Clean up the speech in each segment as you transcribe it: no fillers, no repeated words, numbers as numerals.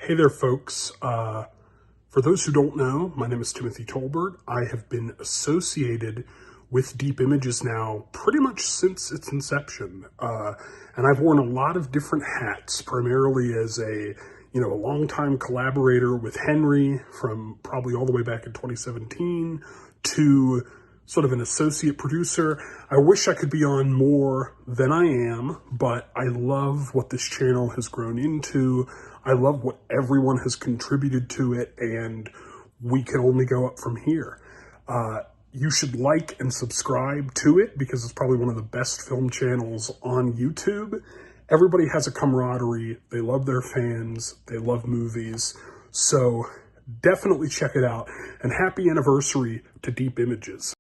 Hey there, folks. For those who don't know, my name is Timothy Tolbert. I have been associated with Deep Images now pretty much since its inception. And I've worn a lot of different hats, primarily as a longtime collaborator with Henry from probably all the way back in 2017 to sort of an associate producer. I wish I could be on more than I am, but I love what this channel has grown into. I love what everyone has contributed to it, and we can only go up from here. You should like and subscribe to it because it's probably one of the best film channels on YouTube. Everybody has a camaraderie. They love their fans. They love movies. So definitely check it out. And happy anniversary to Deep Images.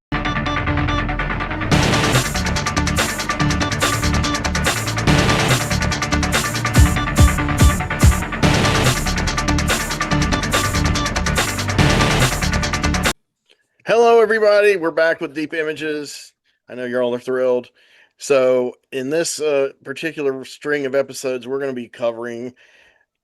Hello, everybody. We're back with Deep Images. I know you're all are thrilled. So, in this particular string of episodes, we're going to be covering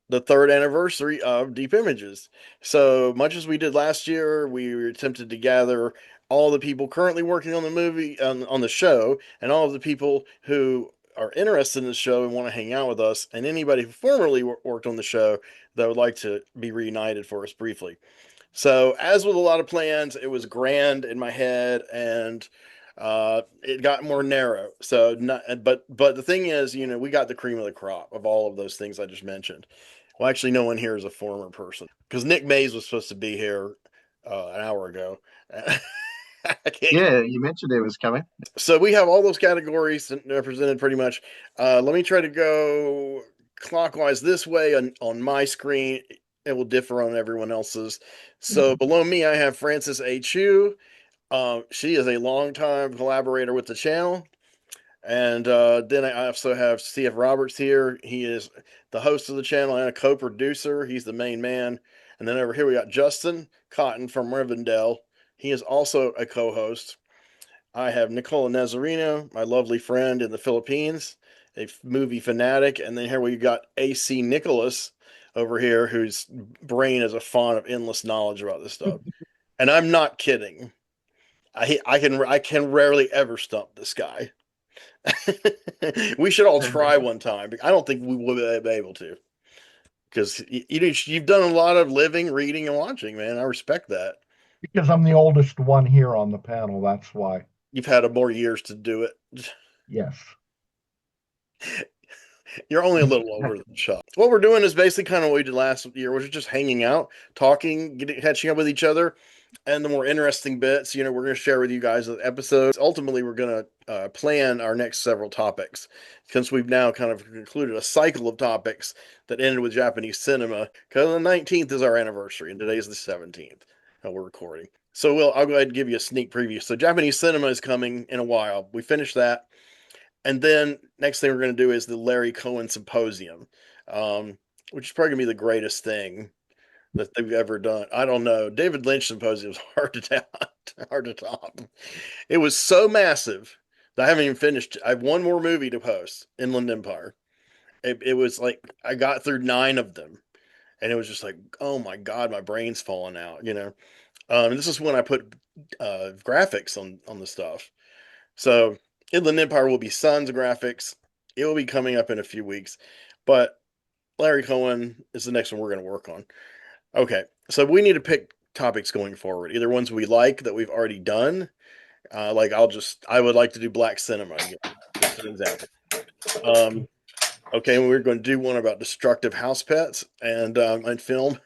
the third anniversary of Deep Images. So, much as we did last year, we attempted to gather all the people currently working on the movie, on the show, and all of the people who are interested in the show and want to hang out with us, and anybody who formerly worked on the show that would like to be reunited for us briefly. So, as with a lot of plans, it was grand in my head, and it got more narrow. So, but the thing is, we got the cream of the crop of all of those things I just mentioned. Well, actually, no one here is a former person because Nick Mays was supposed to be here an hour ago. Yeah, you mentioned it was coming. So we have all those categories represented pretty much. Let me try to go clockwise this way on my screen. It will differ on everyone else's. So below me, I have Frances A. Chu. She is a longtime collaborator with the channel. And then I also have C.F. Roberts here. He is the host of the channel and a co-producer. He's the main man. And then over here we got Justin Cotton from Rivendell. He is also a co-host. I have Nicola Nazarino, my lovely friend in the Philippines, a movie fanatic. And then here we got AC Nicholas over here, whose brain is a font of endless knowledge about this stuff. And I'm not kidding. I can rarely ever stump this guy. We should all try one time. I don't think we will be able to, because you've done a lot of living, reading, and watching, man. I respect that. Because I'm the oldest one here on the panel, that's why. You've had more years to do it. Yes. You're only a little over the shot. What we're doing is basically kind of what we did last year, which is just hanging out, talking, catching up with each other. And the more interesting bits, we're going to share with you guys the episodes. Ultimately, we're going to plan our next several topics, since we've now kind of concluded a cycle of topics that ended with Japanese cinema. Because the 19th is our anniversary, and today's the 17th. We're recording. So I'll go ahead and give you a sneak preview. So Japanese cinema is coming in a while. We finished that. And then next thing we're going to do is the Larry Cohen Symposium, which is probably going to be the greatest thing that they've ever done. I don't know. David Lynch Symposium was hard to top. It was so massive that I haven't even finished. I have one more movie to post, Inland Empire. It was like I got through 9 of them, and it was just like, oh my God, my brain's falling out, And this is when I put graphics on the stuff. So Inland Empire will be Sun's graphics. It will be coming up in a few weeks, but Larry Cohen is the next one we're going to work on. Okay, so we need to pick topics going forward, either ones we like that we've already done. I would like to do black cinema again, just an example. Okay, we're going to do one about destructive house pets and film.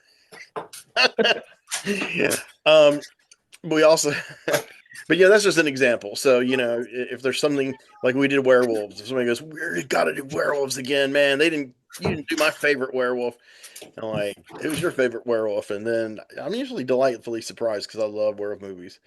Yeah. We also, but yeah, that's just an example. So, if there's something like we did werewolves, if somebody goes, we got to do werewolves again, man. You didn't do my favorite werewolf. I'm like, who's your favorite werewolf? And then I'm usually delightfully surprised because I love werewolf movies.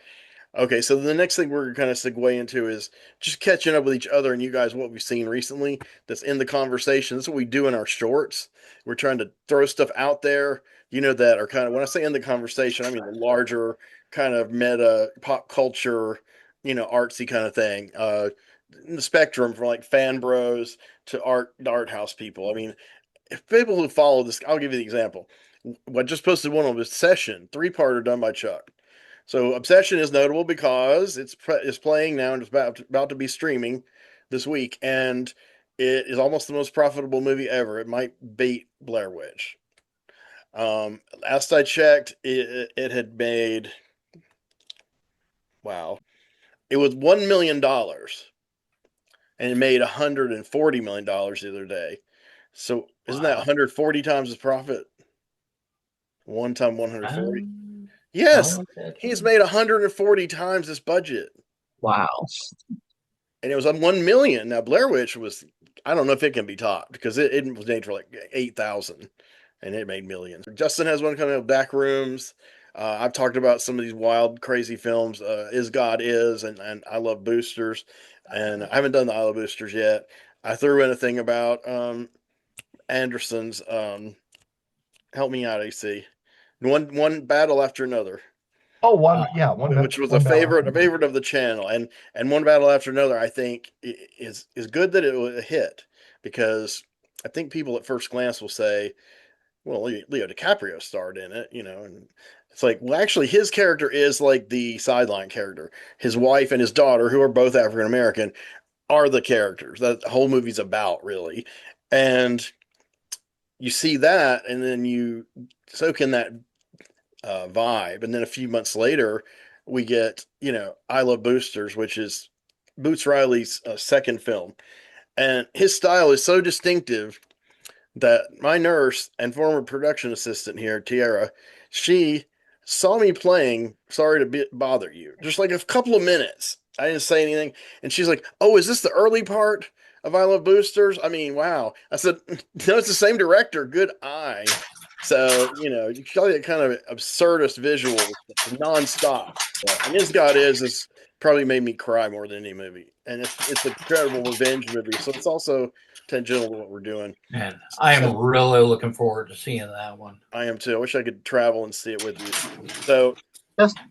Okay, so the next thing we're kind of segue into is just catching up with each other and you guys, what we've seen recently that's in the conversation. That's what we do in our shorts. We're trying to throw stuff out there, that are kind of, when I say in the conversation, I mean the larger kind of meta pop culture, artsy kind of thing. The spectrum from like fan bros to art house people. I mean, if people who follow this, I'll give you the example. I just posted one on Obsession, 3-parter done by Chuck. So Obsession is notable because it's playing now and it's about to be streaming this week, and it is almost the most profitable movie ever. It might beat Blair Witch. Last I checked, it had made, wow, it was $1 million, and it made $140 million the other day. So isn't that 140 times his profit? One time 140. Yes, he's made 140 times his budget, Wow. and it was on 1 million. Now Blair Witch was, I don't know if it can be topped because it was made for like 8,000, and it made millions. Justin has one coming up, Back Rooms. I've talked about some of these wild, crazy films. Is God Is, and I Love Boosters, and I haven't done the I Love Boosters yet. I threw in a thing about Anderson's. Help me out, AC. One battle after another. Oh, one, yeah, Which was one a battle. favorite of the channel, and One Battle After Another, I think is good that it was a hit, because I think people at first glance will say, well, Leo DiCaprio starred in it, and it's like, well, actually his character is like the sideline character. His wife and his daughter, who are both African American, are the characters that the whole movie's about, really. And you see that, and then you soak in that vibe, and then a few months later we get I Love Boosters, which is Boots Riley's second film, and his style is so distinctive that my nurse and former production assistant here, Tiara, she saw me playing Sorry to Bother You, just like a couple of minutes. I didn't say anything, and she's like, "Oh, is this the early part of I Love Boosters?" I mean, wow. I said, "No, it's the same director. Good eye." So, you got that kind of absurdist visual nonstop. And Is God Is probably made me cry more than any movie. And it's an incredible revenge movie. So it's also tangential to what we're doing. Man, I am really looking forward to seeing that one. I am too. I wish I could travel and see it with you. So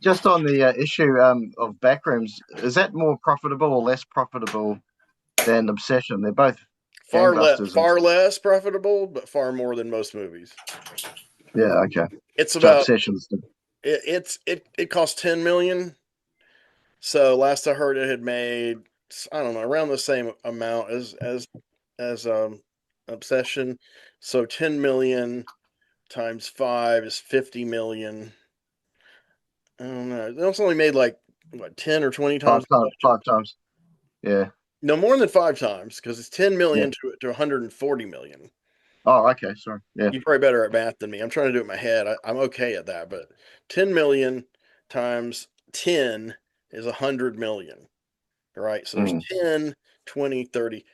Just on the issue of Backrooms, is that more profitable or less profitable than Obsession? They're both far gangbusters. less profitable, but far more than most movies. Yeah, okay. It's So about Obsession's it cost 10 million. So last I heard, it had made, I don't know, around the same amount as Obsession. So 10 million times 5 is 50 million. I don't know. It also only made like what, 10 or 20 times. 5 times. Yeah. No, more than 5 times, because it's 10 million to 140 million. Oh, okay. Sorry. Yeah. You're probably better at math than me. I'm trying to do it in my head. I'm okay at that, but 10 million times 10 is 100 million. Right? So there's 10, 20, 30.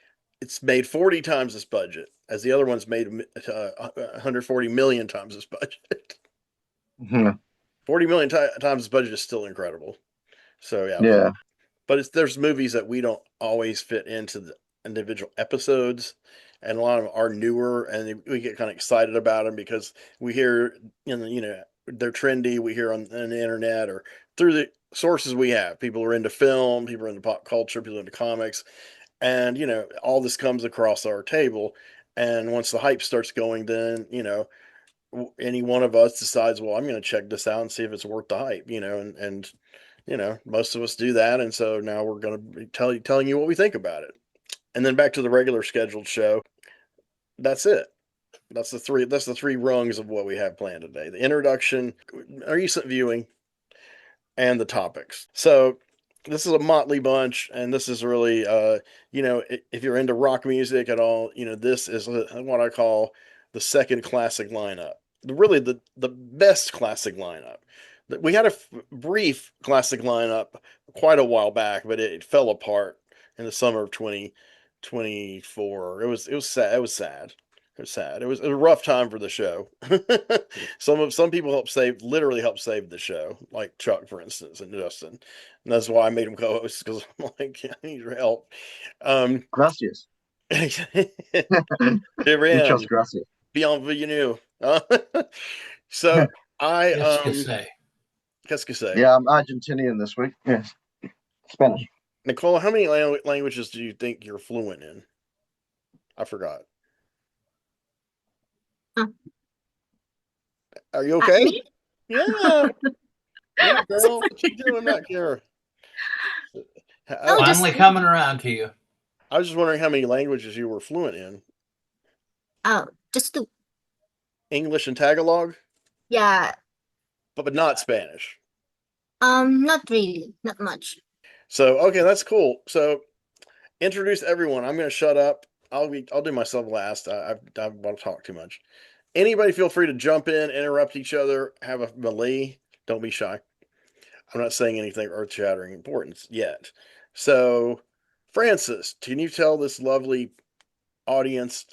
It's made 40 times this budget, as the other one's made 140 million times this budget. 40 million times this budget is still incredible. So Yeah. But there's movies that we don't always fit into the individual episodes, and a lot of them are newer, and we get kind of excited about them because we hear they're trendy. We hear on the internet or through the sources we have. People are into film, people are into pop culture, people are into comics, and all this comes across our table. And once the hype starts going, then any one of us decides, well, I'm going to check this out and see if it's worth the hype, and most of us do that. And so now we're going to be telling you what we think about it. And then back to the regular scheduled show. That's it. That's the three rungs of what we have planned today: the introduction, our recent viewing, and the topics. So this is a motley bunch, and this is really, if you're into rock music at all, this is what I call the second classic lineup. Really, the best classic lineup. We had a brief classic lineup quite a while back, but it fell apart in the summer of 2024. It was sad. It was sad. It was sad. It was a rough time for the show. Some people literally helped save the show, like Chuck, for instance, and Justin. And that's why I made him co-host, because I'm like, I need your help. Gracias. Muchas gracias. Bienvenue. So Qu'est-ce que say? Yeah, I'm Argentinian this week. Yes. Spanish. Nicole, how many languages do you think you're fluent in? I forgot. Are you okay? Me? Yeah. Yeah, girl. What you doing back here? Oh, just Finally coming around to you. I was just wondering how many languages you were fluent in. just to English and Tagalog, yeah. but not Spanish. Not really, not much. So okay, that's cool. So introduce everyone. I'm going to shut up. I'll do myself last. I want to talk too much. Anybody feel free to jump in, interrupt each other, have a melee. Don't be shy. I'm not saying anything earth-shattering importance yet. So, Francis, can you tell this lovely audience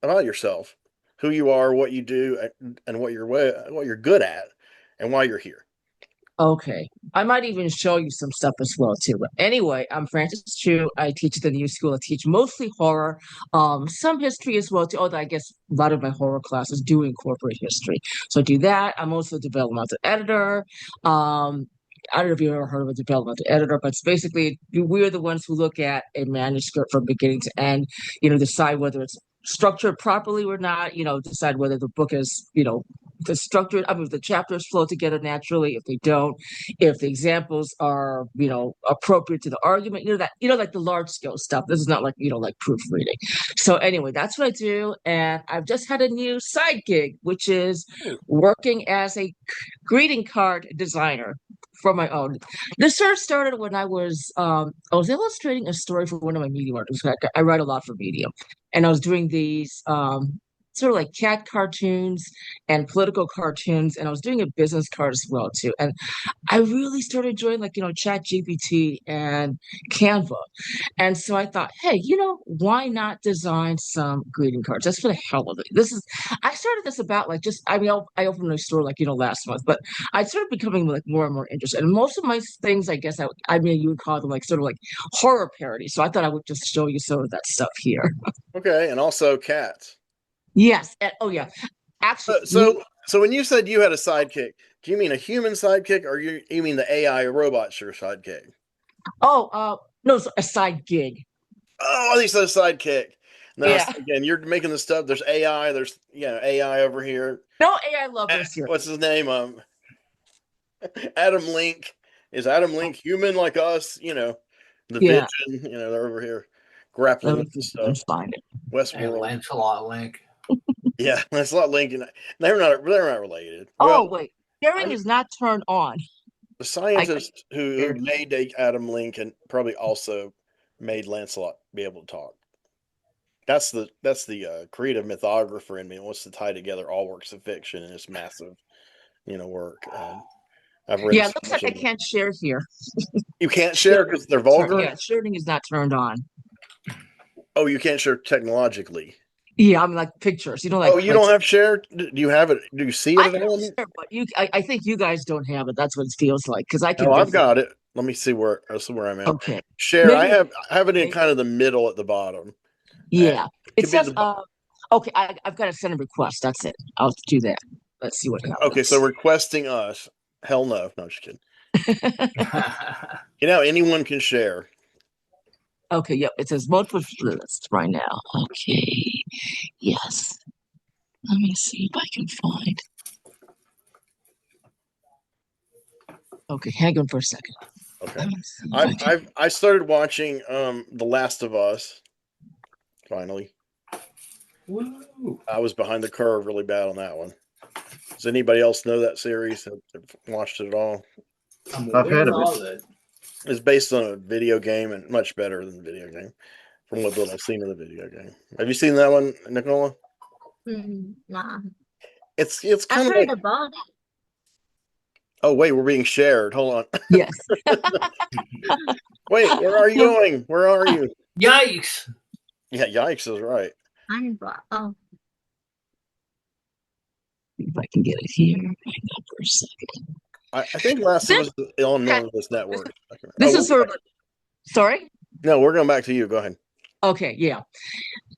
about yourself, who you are, what you do, and what you're good at, and why you're here? Okay. I might even show you some stuff as well too. But anyway, I'm Francis Chu. I teach at the New School. I teach mostly horror, some history as well too. Although I guess a lot of my horror classes do incorporate history. So I do that. I'm also a developmental editor. I don't know if you've ever heard of a developmental editor, but it's basically we're the ones who look at a manuscript from beginning to end, decide whether it's structured properly or not, decide whether the book is, the structure, the chapters flow together naturally. If they don't, if the examples are, appropriate to the argument, like the large scale stuff. This is not like, like proofreading. So anyway, that's what I do. And I've just had a new side gig, which is working as a greeting card designer for my own. This sort of started when I was illustrating a story for one of my Medium artists. I write a lot for Medium, and I was doing these sort of like cat cartoons and political cartoons, and I was doing a business card as well too. And I really started enjoying Chat GPT and Canva. And so I thought, hey, why not design some greeting cards? Just for the hell of it. I started this about I opened a store last month, but I started becoming more and more interested. And most of my things, I guess you would call them sort of like horror parodies. So I thought I would just show you some of that stuff here. Okay, and also cats. Yes. Oh yeah. Actually, so when you said you had a sidekick, do you mean a human sidekick, or you mean the AI robot's your sidekick? no, it's a side gig. Oh, at least a sidekick. No, Yeah. again, you're making the stuff. There's AI. There's AI over here. No AI lovers here. What's his name? Adam Link. Is Adam Link human like us? The Yeah. Vision. They're over here grappling with this stuff. Find it. And Westworld. Lancelot Link. Yeah, Lancelot Link. And they're not related. Oh Well, wait, sharing is not turned on. the scientist who made Adam Link and probably also made Lancelot be able to talk. That's the creative mythographer in me wants to tie together all works of fiction in this massive, work. I've read. Yeah, so it looks much like I of it. can't share here. You can't share because they're vulgar. Yeah, sharing is not turned on. Oh, you can't share technologically. Yeah, I'm like pictures. You Don't have share. Do you have it? Do you see it I at can all? share, but I think you guys don't have it. That's what it feels like because I can. Oh, I've got it. Let me see where I'm at. Okay. Share. Maybe- I have it in kind of the middle at the bottom. Yeah, it could be says. Okay, I've got to send a request. That's it. I'll do that. Let's see what happens. Okay, so requesting us. Hell no. No, just kidding. Anyone can share. Okay, yep. It says multiple list right now. Okay. Yes. Let me see if I can find. Okay, hang on for a second. Okay. Let me see if I can- I started watching The Last of Us. Finally. Woo. I was behind the curve really bad on that one. Does anybody else know that series? Have watched it at all? I've heard of it. all that. It's based on a video game and much better than the video game from what little I've seen of the video game. Have you seen that one, Nicola? Nah. It's I've kind of heard like, about it. oh wait, we're being shared. Hold on. Yes. Wait, where are you going? Where are you? Yikes! Yeah, yikes is right. Oh, If I can get it here. Hang on for a second. I think Last of Us is on this network. This is sort of. Sorry. No, we're going back to you. Go ahead. Okay, yeah.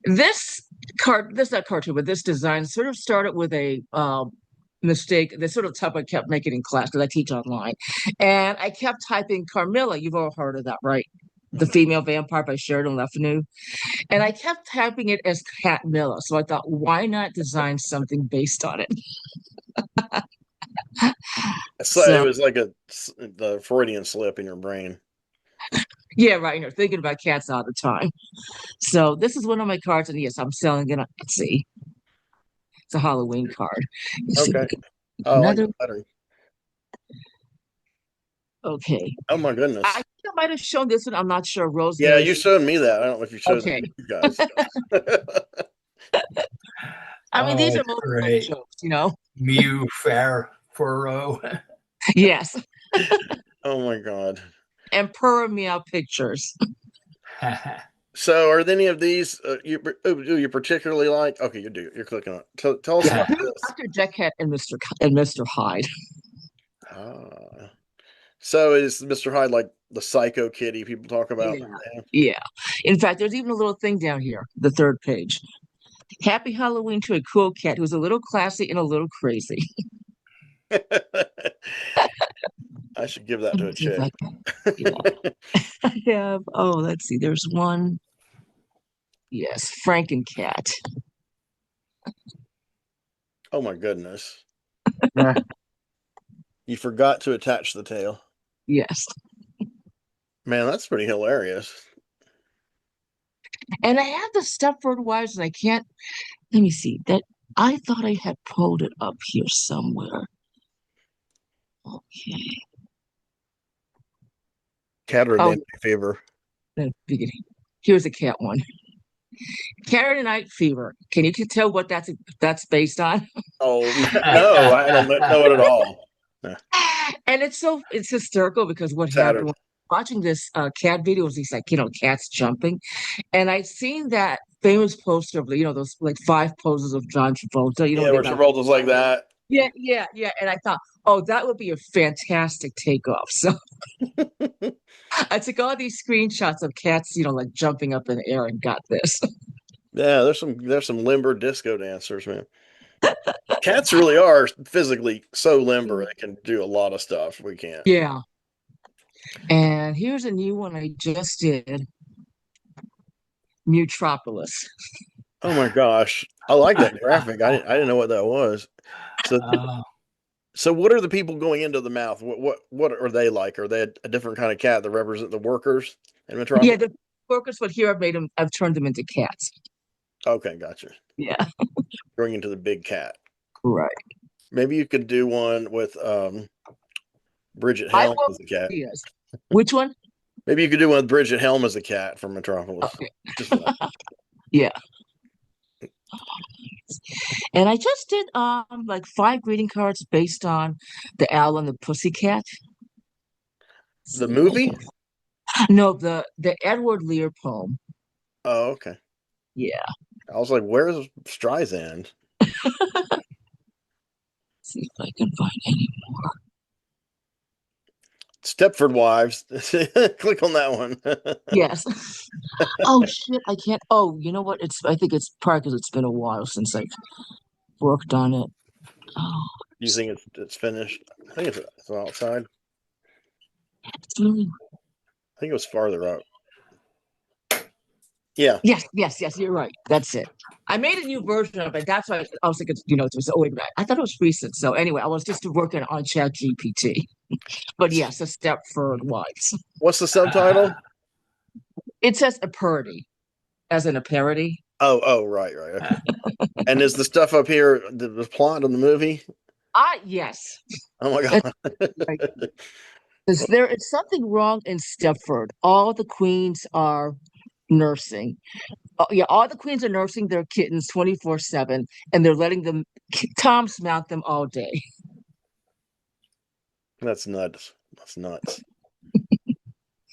This not cartoon, but this design sort of started with a mistake. The sort of type I kept making in class because I teach online, and I kept typing Carmilla. You've all heard of that, right? The Female Vampire by Sheridan Le Fanu. And I kept typing it as Cat Miller. So I thought, why not design something based on it? So So it was like the Freudian slip in your brain. yeah, right. You're thinking about cats all the time. So this is one of my cards, and yes, I'm selling it on Etsy. It's a Halloween card. Let's see if we Okay. can- Oh, I like another. the lettering. Okay. Oh my goodness. I think I might have shown this one. I'm not sure. Yeah, Rosemary. you showed me that. I don't know if you showed Okay. you guys. I mean, these Oh, are most great. jokes, you know? Mew Fair Furrow. Yes. Oh my god. And purr meow pictures. So, are there any of these you particularly like? Okay, you do. You're clicking on it. Tell us Yeah. about this. Dr. Jughead and Mr. Hyde. Ah. So is Mr. Hyde like the psycho kitty people talk about? Yeah. In fact, there's even a little thing down here, the third page. Happy Halloween to a cool cat who's a little classy and a little crazy. I should give that to a chick. I have, let's see, there's one. Yes, Frankencat. Oh my goodness. Yeah. You forgot to attach the tail. Yes. Man, that's pretty hilarious. And I have the Stepford Wives, and I can't, let me see, that I thought I had pulled it up here somewhere. Okay. Cat or Oh. Nancy Fever. Here's a cat one. Karen Night Fever. Can you tell what that's based on? Oh no, I don't know it at all. And it's hysterical because what Saturday. happened watching this cat video was these cats jumping, and I'd seen that famous poster of those like 5 poses of John Travolta. Yeah, where Travolta's like that. Yeah. And I thought, oh, that would be a fantastic takeoff. So I took all these screenshots of cats, like jumping up in the air and got this. Yeah, there's some limber disco dancers, man. Cats really are physically so limber they can do a lot of stuff we can't. Yeah. And here's a new one I just did. Mutropolis. Oh my gosh. I like that graphic. I didn't know what that was. So what are the people going into the mouth? What are they like? Are they a different kind of cat that represent the workers in Metropolis? Yeah, the workers, but here I've turned them into cats. Okay, gotcha. Yeah. Going into the big cat. Right. Maybe you could do one with Bridget Helm as a cat. Yes. Which one? Maybe you could do one with Bridget Helm as a cat from Metropolis. Okay. Yeah. And I just did like 5 greeting cards based on the Owl and the Pussycat. The movie? No, the Edward Lear poem. Oh, okay. Yeah. I was like, where's Streisand? See if I can find any more. Stepford Wives. Click on that one. Yes. Oh shit! I can't. Oh, you know what? I think it's probably because it's been a while since I've worked on it. Oh. You think it's finished? I think it's outside. It's really. I think it was farther up. Yeah. Yes. You're right. That's it. I made a new version of it. That's why I was thinking. It was. Oh wait, I thought it was recent. So anyway, I was just working on ChatGPT. But yes, a Stepford Wives. What's the subtitle? It says a parody, as in a parody. Oh, right. Okay. And is the stuff up here the plot of the movie? Yes. Oh my god. There is something wrong in Stepford. All the queens are nursing. All the queens are nursing their kittens 24/7, and they're letting them Toms mount them all day. That's nuts.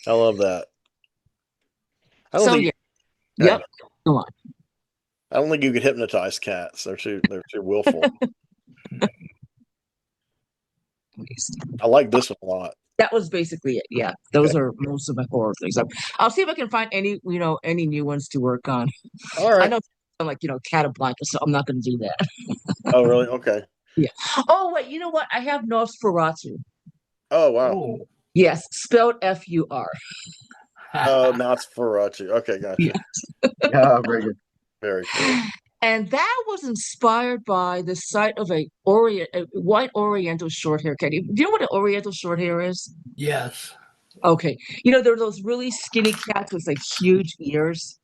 I love that. I don't think. Yep. Come on. I don't think you could hypnotize cats. They're too willful. I like this one a lot. That was basically it. Yeah, those are most of my horror things. I'll see if I can find any new ones to work on. All right. I know, like Catablanca, so I'm not going to do that. Oh, really? Okay. Yeah. Oh, wait. You know what? I have Nosferatu. Oh, wow. Oh, Yes, spelled F-U-R. Oh, Nosferatu. Okay, gotcha. Yeah, very good. Very cool. And that was inspired by the sight of a white Oriental short hair cat. Do you know what an Oriental short hair is? Yes. Okay. There are those really skinny cats with like huge ears.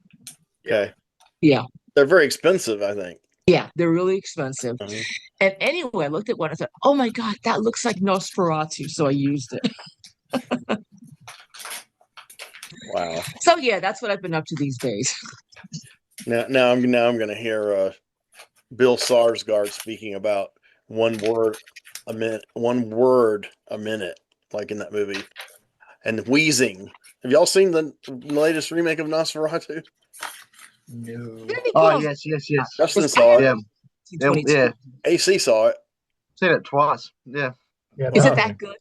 Okay. Yeah. They're very expensive, I think. Yeah, they're really expensive. Mhm. And anyway, I looked at one and I thought, oh my God, that looks like Nosferatu. So I used it. Wow. So yeah, that's what I've been up to these days. Now I'm gonna hear Bill Sarsgaard speaking about one word a minute, like in that movie, and wheezing. Have y'all seen the latest remake of Nosferatu? No. Very Oh, cool. yes. Justin It's saw it. Yeah, yeah, 1922. yeah. AC saw it. Seen it twice. Yeah. Yeah, Is it definitely. that good?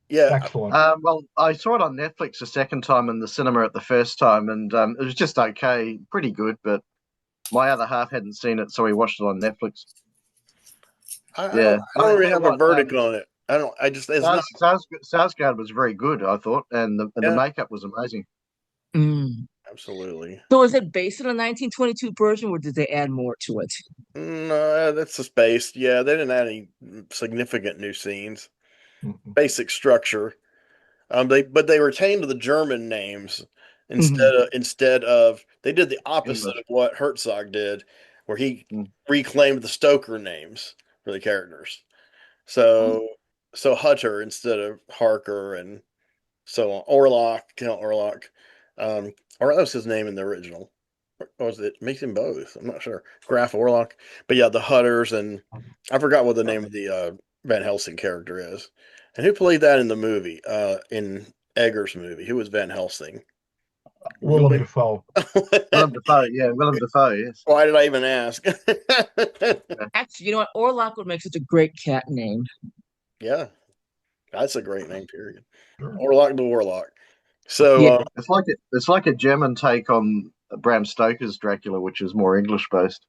Yeah, Excellent. Well, I saw it on Netflix the second time and the cinema at the first time, and it was just okay, pretty good. But my other half hadn't seen it, so we watched it on Netflix. I Yeah. don't really tell have you a what, verdict on it. I don't. I just it's not. Sarsgaard was very good, I thought, and the Yeah, makeup was amazing. Mm. absolutely. So is it based on the 1922 version, or did they add more to it? No, that's the space. Yeah, they didn't add any significant new scenes. Mhm. Basic structure. They retained the German names Mhm. instead of they did the opposite English. of what Herzog did, where he Mm. reclaimed the Stoker names for the characters. Mm. So Hutter instead of Harker and so on. Orlok, Count Orlok. Or that was his name in the original. Or was it makes him both? I'm not sure. Graf Orlok. But yeah, the Hutters and I forgot what the name of the Van Helsing character is. And who played that in the movie? In Eggers' movie. Who was Van Helsing? Willem Really? Dafoe. Willem Dafoe, yeah, Willem Dafoe, yes. Why did I even ask? Actually, you know what? Orlok would make such a great cat name. Yeah, that's a great name, period. Sure. Orlok the Warlock. Yeah. So It's like a German take on Bram Stoker's Dracula, which is more English based.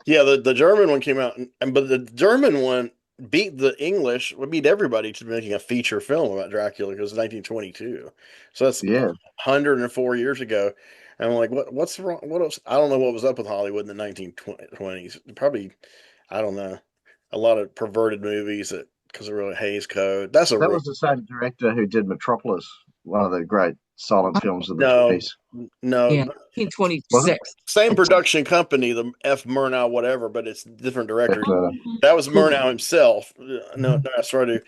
yeah, the German one came out, but the German one beat the English, beat everybody to making a feature film about Dracula because it's 1922. So that's Yeah, 104 years ago. And I'm like, what's wrong? What else? I don't know what was up with Hollywood in the 1920s. Probably, I don't know, a lot of perverted movies that because of really Hays Code. That's a that real was the same director who did Metropolis, one of the great silent films of the no, 20s. no. Yeah. Was it? 1926. Same production company, the F. Murnau, whatever, but it's different If, director. uh, That was Murnau himself. No, that's right.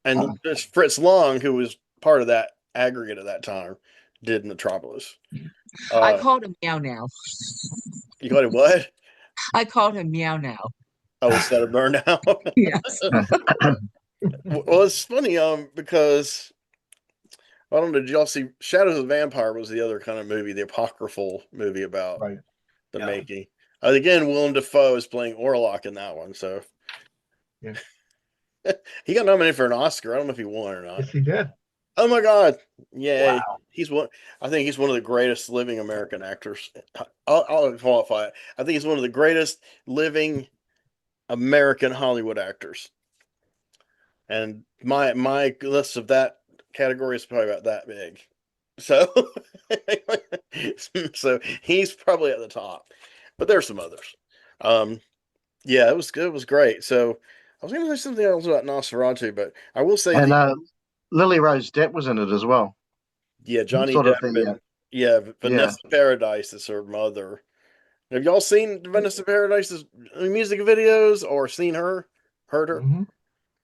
And it's Fritz Long, who was part of that aggregate at that time, did Metropolis. I Uh, called him Meow Now. you called it what? I called him Meow Now. Oh, instead of Murnau. Yes. Well, it's funny, because I don't know. Did y'all see Shadows of the Vampire was the other kind of movie, the apocryphal movie about Right. the Yeah. making. Again, Willem Dafoe is playing Orlok in that one, so Yeah. he got nominated for an Oscar. I don't know if he won or not. Yes, he did. Oh my God! Yay! Wow. He's one. I think he's one of the greatest living American actors. I'll qualify it. I think he's one of the greatest living American Hollywood actors. And my list of that category is probably about that big. So, so he's probably at the top. But there's some others. Yeah, it was good. It was great. So I was going to say something else about Nosferatu, but I will say and the Lily Rose Depp was in it as well. yeah Johnny Sort of Depp the and yeah yeah. Vanessa Paradise is her mother. Have y'all seen Vanessa Paradise's music videos or seen her? Heard her? Mhm.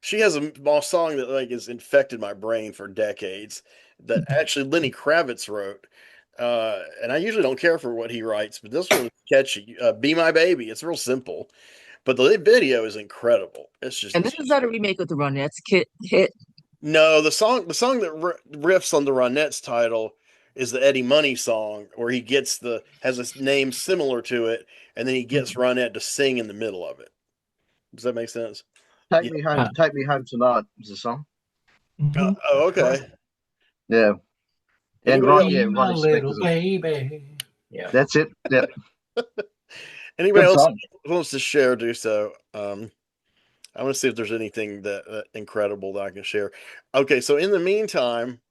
She has a song that like has infected my brain for decades that actually Lenny Kravitz wrote. And I usually don't care for what he writes, but this one was catchy. Be My Baby. It's real simple, but the video is incredible. It's just And this is not a remake of the Ronettes hit. no, the song that riffs on the Ronettes title is the Eddie Money song, where he gets has a name similar to it, and then he gets Ronette to sing in the middle of it. Does that make sense? Yeah. Take Me Home Tonight was the song. Mhm. Oh, okay. Yeah. And Anybody else? yeah, Be my Ronnie little Spector's baby. Yeah. That's it. Yeah. Anybody Good else song. wants to share? Do so. I want to see if there's anything that incredible that I can share. Okay, so in the meantime,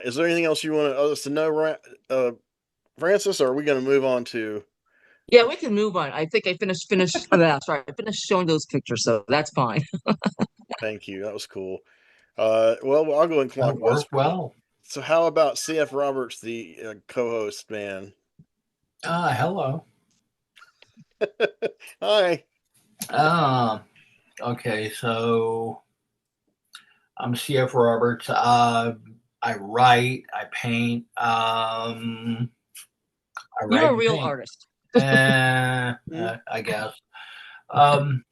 Is there anything else you want us to know, Francis, or are we going to move on to? Yeah, we can move on. I think I finished that. Sorry, I finished showing those pictures, so that's fine. Thank you. That was cool. Well, I'll go in That clockwise. worked well. So, how about CF Roberts, the co-host, man? Hello. Hi. Okay, so I'm CF Roberts. I write, I paint, I You're write a and real paint. artist. I guess. Um,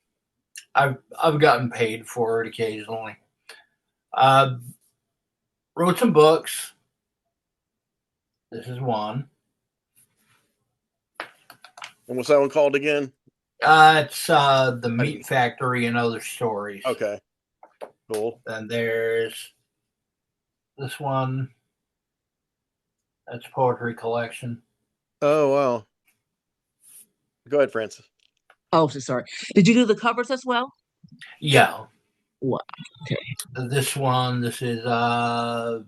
I've gotten paid for it occasionally. Wrote some books. This is one. And what's that one called again? It's The Meat Factory and Other Stories. Okay. Cool. Then there's this one. That's poetry collection. Oh, wow. Go ahead, Francis. Oh, so sorry. Did you do the covers as well? Yeah. What? Okay. This one. This is what's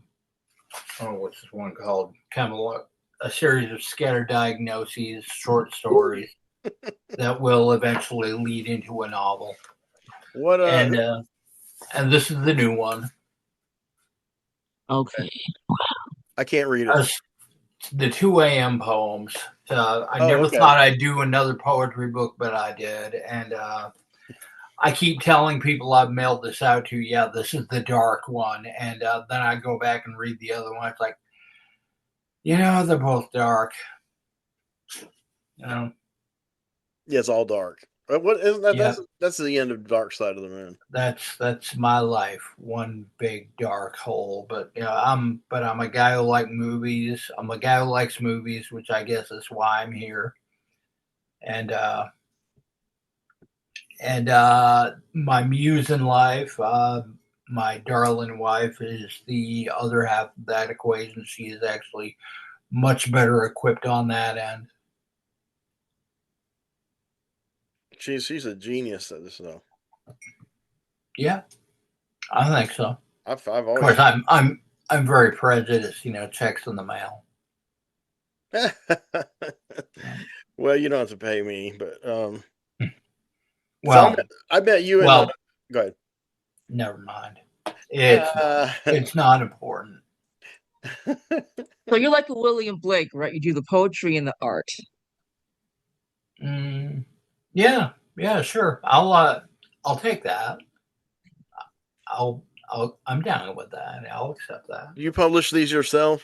this one called? Kind of a series of scattered diagnoses, short stories that will eventually lead into a novel. What? And this is the new one. Okay. I can't read it. The 2 a.m. poems. I Oh, never okay. thought I'd do another poetry book, but I did. And I keep telling people I've mailed this out to. Yeah, this is the dark one. And then I go back and read the other one. It's like, they're both dark. Yeah, it's all dark. What isn't that? Yeah. That's the end of Dark Side of the Moon. That's my life, one big dark hole. But I'm a guy who likes movies. I'm a guy who likes movies, which I guess is why I'm here. And my muse in life, my darling wife, is the other half of that equation. She is actually much better equipped on that end. She's a genius at this, though. Yeah, I think so. I've Of always. course, I'm very prejudiced. Checks in the mail. Well, you don't have to pay me, but Well, so I bet you. well, go ahead. Never mind. It's not important. So you're like a William Blake, right? You do the poetry and the art. Yeah, sure. I'll take that. I'm down with that. I'll accept that. You publish these yourself?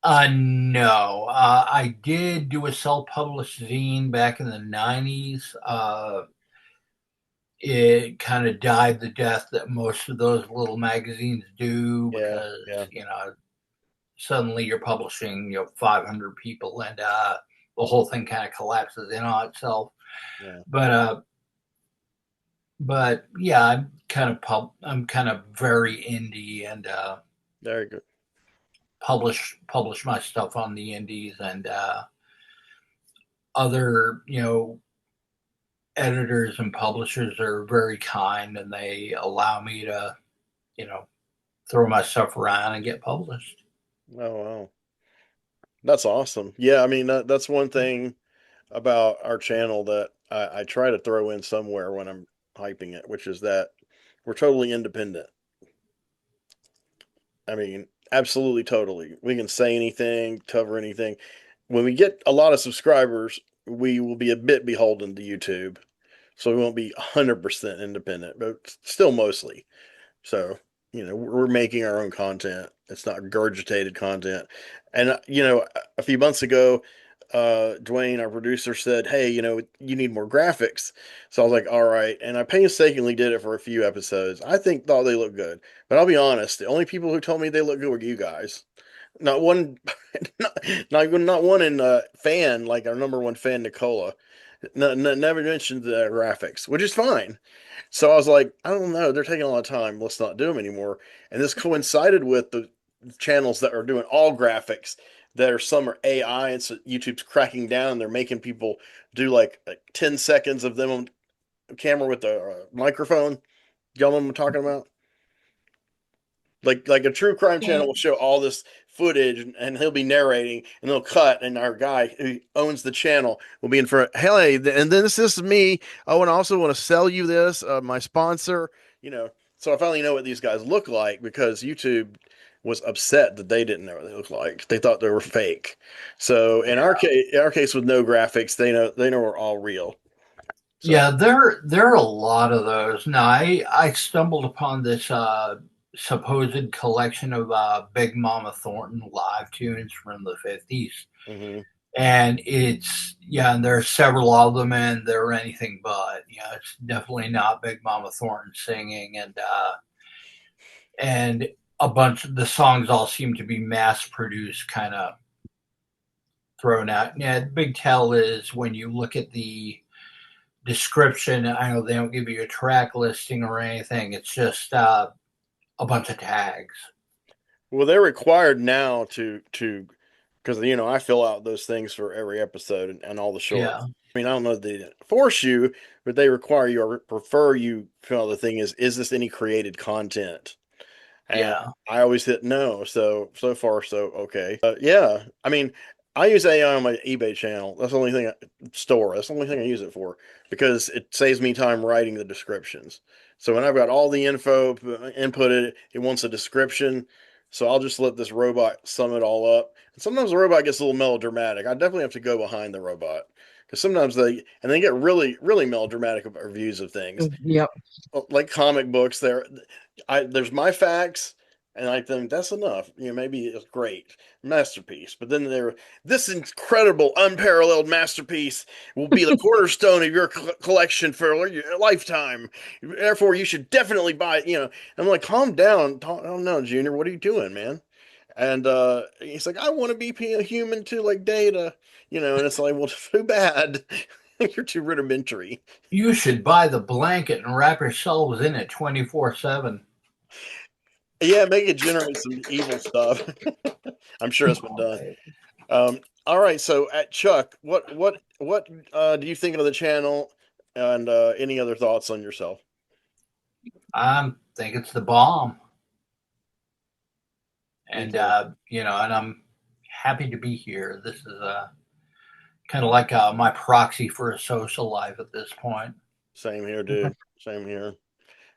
No. I did do a self-published zine back in the 90s. It kind of died the death that most of those little magazines do because, suddenly you're publishing, 500 people and the whole thing kind of collapses in on itself. Yeah. But yeah, I'm kind of very indie and very good. Publish my stuff on the indies and other editors and publishers are very kind and they allow me to throw my stuff around and get published. Oh wow, that's awesome. Yeah, I mean that's one thing about our channel that I try to throw in somewhere when I'm hyping it, which is that we're totally independent. I mean, absolutely, totally. We can say anything, cover anything. When we get a lot of subscribers, we will be a bit beholden to YouTube. So we won't be 100% independent, but still mostly. So, we're making our own content. It's not regurgitated content. And, a few months ago, Dwayne, our producer, said, hey, you need more graphics. So I was like, all right. And I painstakingly did it for a few episodes. I thought they looked good. But I'll be honest, the only people who told me they look good were you guys. Not one, not one in fan, like our number one fan, Nicola. Never mentioned the graphics, which is fine. So I was like, I don't know, they're taking a lot of time. Let's not do them anymore. And this coincided with the channels that are doing all graphics. Some are AI, and so YouTube's cracking down. They're making people do like 10 seconds of them on camera with a microphone. Y'all know what I'm talking about? Like a true crime Yeah. channel will show all this footage, and he'll be narrating, and they'll cut, and our guy who owns the channel will be in front. Hey, and then this is me. Oh, and I also want to sell you this, my sponsor. So I finally know what these guys look like because YouTube was upset that they didn't know what they looked like. They thought they were fake. So in our case with no graphics, they know we're all real. So. Yeah, there are a lot of those. Now, I stumbled upon this supposed collection of Big Mama Thornton live tunes from the 50s. Mm-hmm. And and there are several of them, and they're anything but. It's definitely not Big Mama Thornton singing, and a bunch of the songs all seem to be mass produced, kind of thrown out. Yeah, the big tell is when you look at the description. I know they don't give you a track listing or anything. It's just a bunch of tags. Well, they're required now to because I fill out those things for every episode and all the shorts. Yeah. I mean, I don't know if they force you, but they require you or prefer you fill out the thing is this any created content? And Yeah. I always hit no. So far, so okay. Yeah. I mean, I use AI on my eBay channel. That's the only thing That's the only thing I use it for because it saves me time writing the descriptions. So when I've got all the info inputted, it wants a description. So I'll just let this robot sum it all up. And sometimes the robot gets a little melodramatic. I definitely have to go behind the robot because sometimes they get really, really melodramatic reviews of things. Yep. Like comic books, there's my facts, and I think that's enough. Maybe it's great masterpiece, but then this incredible, unparalleled masterpiece will be the cornerstone of your collection for your lifetime. Therefore, you should definitely buy it. I'm like, calm down. I don't know, Junior. What are you doing, man? And he's like, I want to be a human too, like Data. And it's like, well, too bad. You're too rudimentary. You should buy the blanket and wrap yourselves in it 24/7. Yeah, make it generate some evil stuff. I'm sure it's been done. All right, so at Chuck, what do you think of the channel, and any other thoughts on yourself? I think it's the bomb, and and I'm happy to be here. This is kind of like my proxy for a social life at this point. Same here, dude. Same here.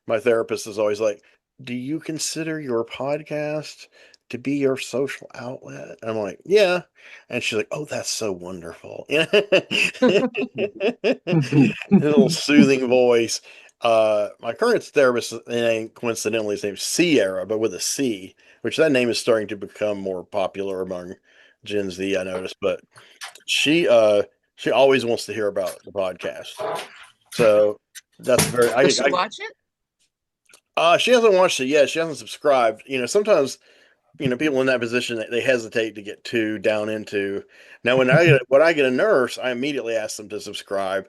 My therapist is always like, do you consider your podcast to be your social outlet? And I'm like, yeah. And she's like, oh, that's so wonderful. A little soothing voice. My current therapist, coincidentally, his name's Sierra, but with a C, which that name is starting to become more popular among Gen Z, I noticed. But she always wants to hear about the podcast. So that's very. Does she watch it? She hasn't watched it yet. She hasn't subscribed. Sometimes, people in that position, they hesitate to get too down into. Now, when I get a nurse, I immediately ask them to subscribe.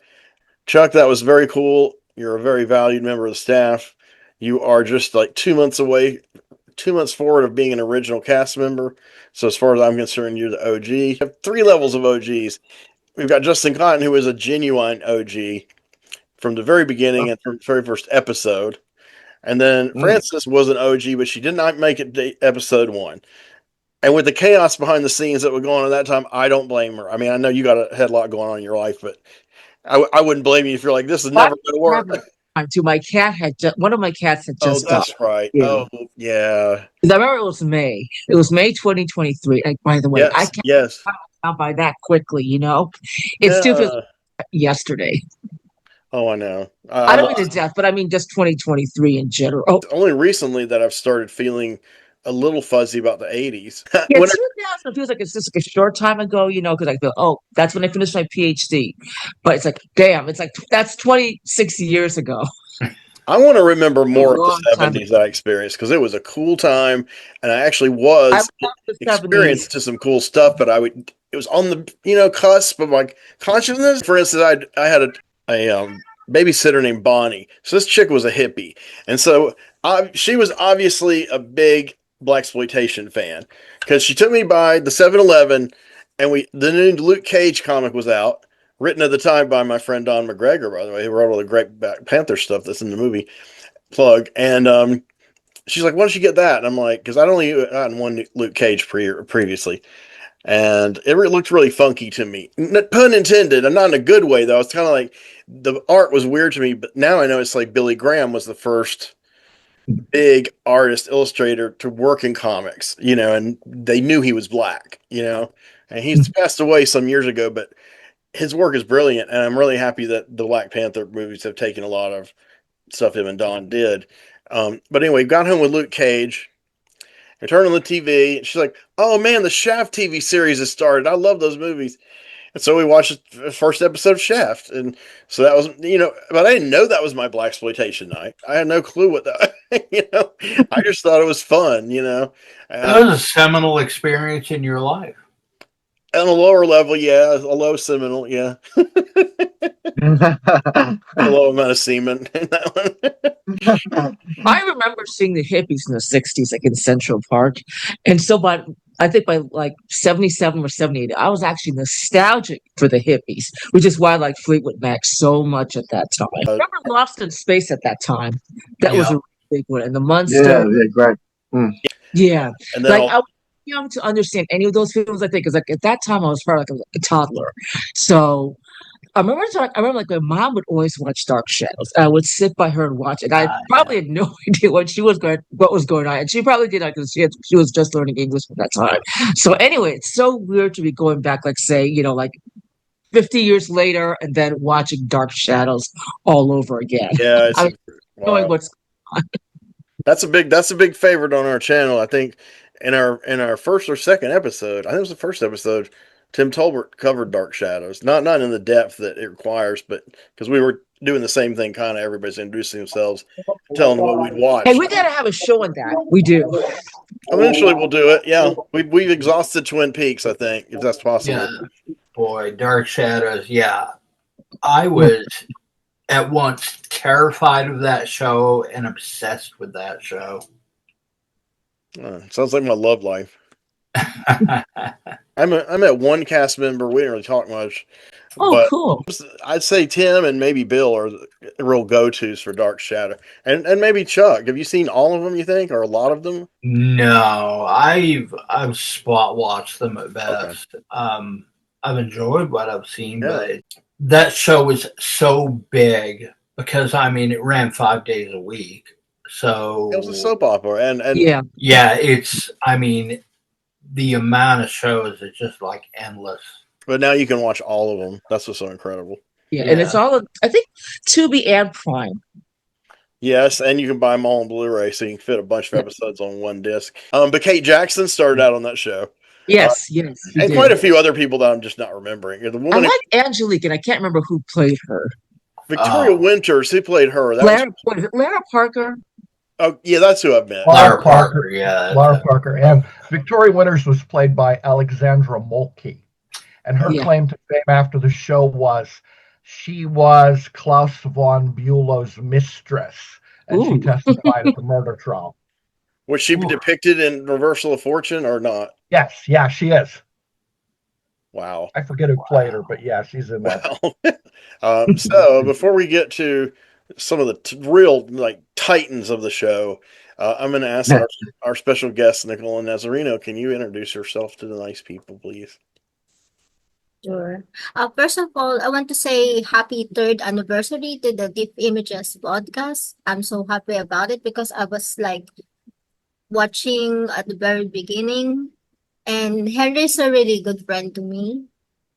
Chuck, that was very cool. You're a very valued member of the staff. You are just like 2 months away, 2 months forward of being an original cast member. So as far as I'm concerned, you're the OG. You have 3 levels of OGs. We've got Justin Cotton, who is a genuine OG from the very beginning and from the very first episode. And then Frances was an OG, but she did not make it to episode 1. And with the chaos behind the scenes that were going on at that time, I don't blame her. I mean, I know you had a lot going on in your life, but I wouldn't blame you if you're like, this is never going to work. My cat one of my cats had just that's died. right. Yeah. Oh, yeah. I remember it was May. It was May 2023. Like, by the way, Yes, I can't yes. out by that quickly. It's still feels like yesterday. Oh, I know. I don't mean to death, but I mean just 2023 in general. Only recently that I've started feeling a little fuzzy about the 80s. Yeah, 2000 feels like it's just like a short time ago, because I feel, that's when I finished my PhD. But it's like, damn, it's like that's 26 years ago. I want to remember more of the 70s that I experienced because it was a cool time, and I actually experienced to some cool stuff. But it was on the cusp of my consciousness. For instance, I had a babysitter named Bonnie. So this chick was a hippie, and so she was obviously a big blaxploitation fan because she took me by the 7-Eleven, and the new Luke Cage comic was out, written at the time by my friend Don McGregor, by the way, who wrote all the great Black Panther stuff that's in the movie. Plug. And she's like, "Why don't you get that?" And I'm like, because I'd only gotten one Luke Cage previously, and it looked really funky to me. Pun intended. I'm not in a good way though. It's kind of like the art was weird to me, but now I know it's like Billy Graham was the first big artist illustrator to work in comics, and they knew he was black, and he's passed away some years ago, but his work is brilliant, and I'm really happy that the Black Panther movies have taken a lot of stuff him and Don did. But anyway, got home with Luke Cage. I turned on the TV, and she's like, "Oh man, the Shaft TV series has started. I love those movies." And so we watched the first episode of Shaft, and so that was, but I didn't know that was my blaxploitation night. I had no clue what that, I just thought it was fun, That was a seminal experience in your life. On a lower level, yeah, a low seminal, yeah, a low amount of semen in that one. I remember seeing the hippies in the 60s, like in Central Park. And so I think by like 77 or 78, I was actually nostalgic for the hippies, which is why I like Fleetwood Mac so much at that time. I remember Lost in Space at that time. That was a big one. And the Munster. Yeah, great. Yeah. And then Like I was young to understand any of those films, I think, because like at that time I was probably like a toddler. So I remember like my mom would always watch Dark Shadows. I would sit by her and watch it. I probably had no idea what was going on, and she probably did because she was just learning English at that time. So anyway, it's so weird to be going back, like say, like 50 years later, and then watching Dark Shadows all over again. Yeah, knowing what's going on. That's a big favorite on our channel. I think in our first or second episode, I think it was the first episode, Tim Tolbert covered Dark Shadows. Not in the depth that it requires, but because we were doing the same thing, kind of everybody's introducing themselves, telling what we'd watch. Hey, we gotta have a show on that. We do. Eventually, we'll do it. Yeah, we've exhausted Twin Peaks, I think, if that's possible. Yeah, boy, Dark Shadows. Yeah, I was at once terrified of that show and obsessed with that show. Sounds like my love life. I'm at one cast member. We didn't really talk much. Oh, cool. I'd say Tim and maybe Bill are the real go-tos for Dark Shadow. And maybe Chuck. Have you seen all of them, you think, or a lot of them? No, I've spot watched them at best. Okay. I've enjoyed what I've seen, but that show was so big because it ran 5 days a week. So it was a soap opera, and it's the amount of shows is just like endless. But now you can watch all of them. That's what's so incredible. Yeah, and it's all, I think, Tubi and Prime. Yes, and you can buy them all on Blu-ray, so you can fit a bunch of episodes on one disc. But Kate Jackson started out on that show. Yes, and quite a few other people that I'm just not remembering. The woman I like Angelique, and I can't remember who played her. Victoria Winters, who played her? Lara Parker. Oh, yeah, that's who I've met. Lara Parker, yeah. Lara Parker. And Victoria Winters was played by Alexandra Moltke. And her claim to fame after the show was she was Klaus von Bülow's mistress, and she testified at the murder trial. Was she depicted in Reversal of Fortune or not? Yes, yeah, she is. Wow. I forget who played her, but yeah, she's in that. So before we get to some of the real titans of the show, I'm going to ask our special guest, Nicola Nazarino. Can you introduce yourself to the nice people, please? Sure. First of all, I want to say happy 3rd anniversary to the Deep Images podcast. I'm so happy about it because I was watching at the very beginning, and Henry's a really good friend to me.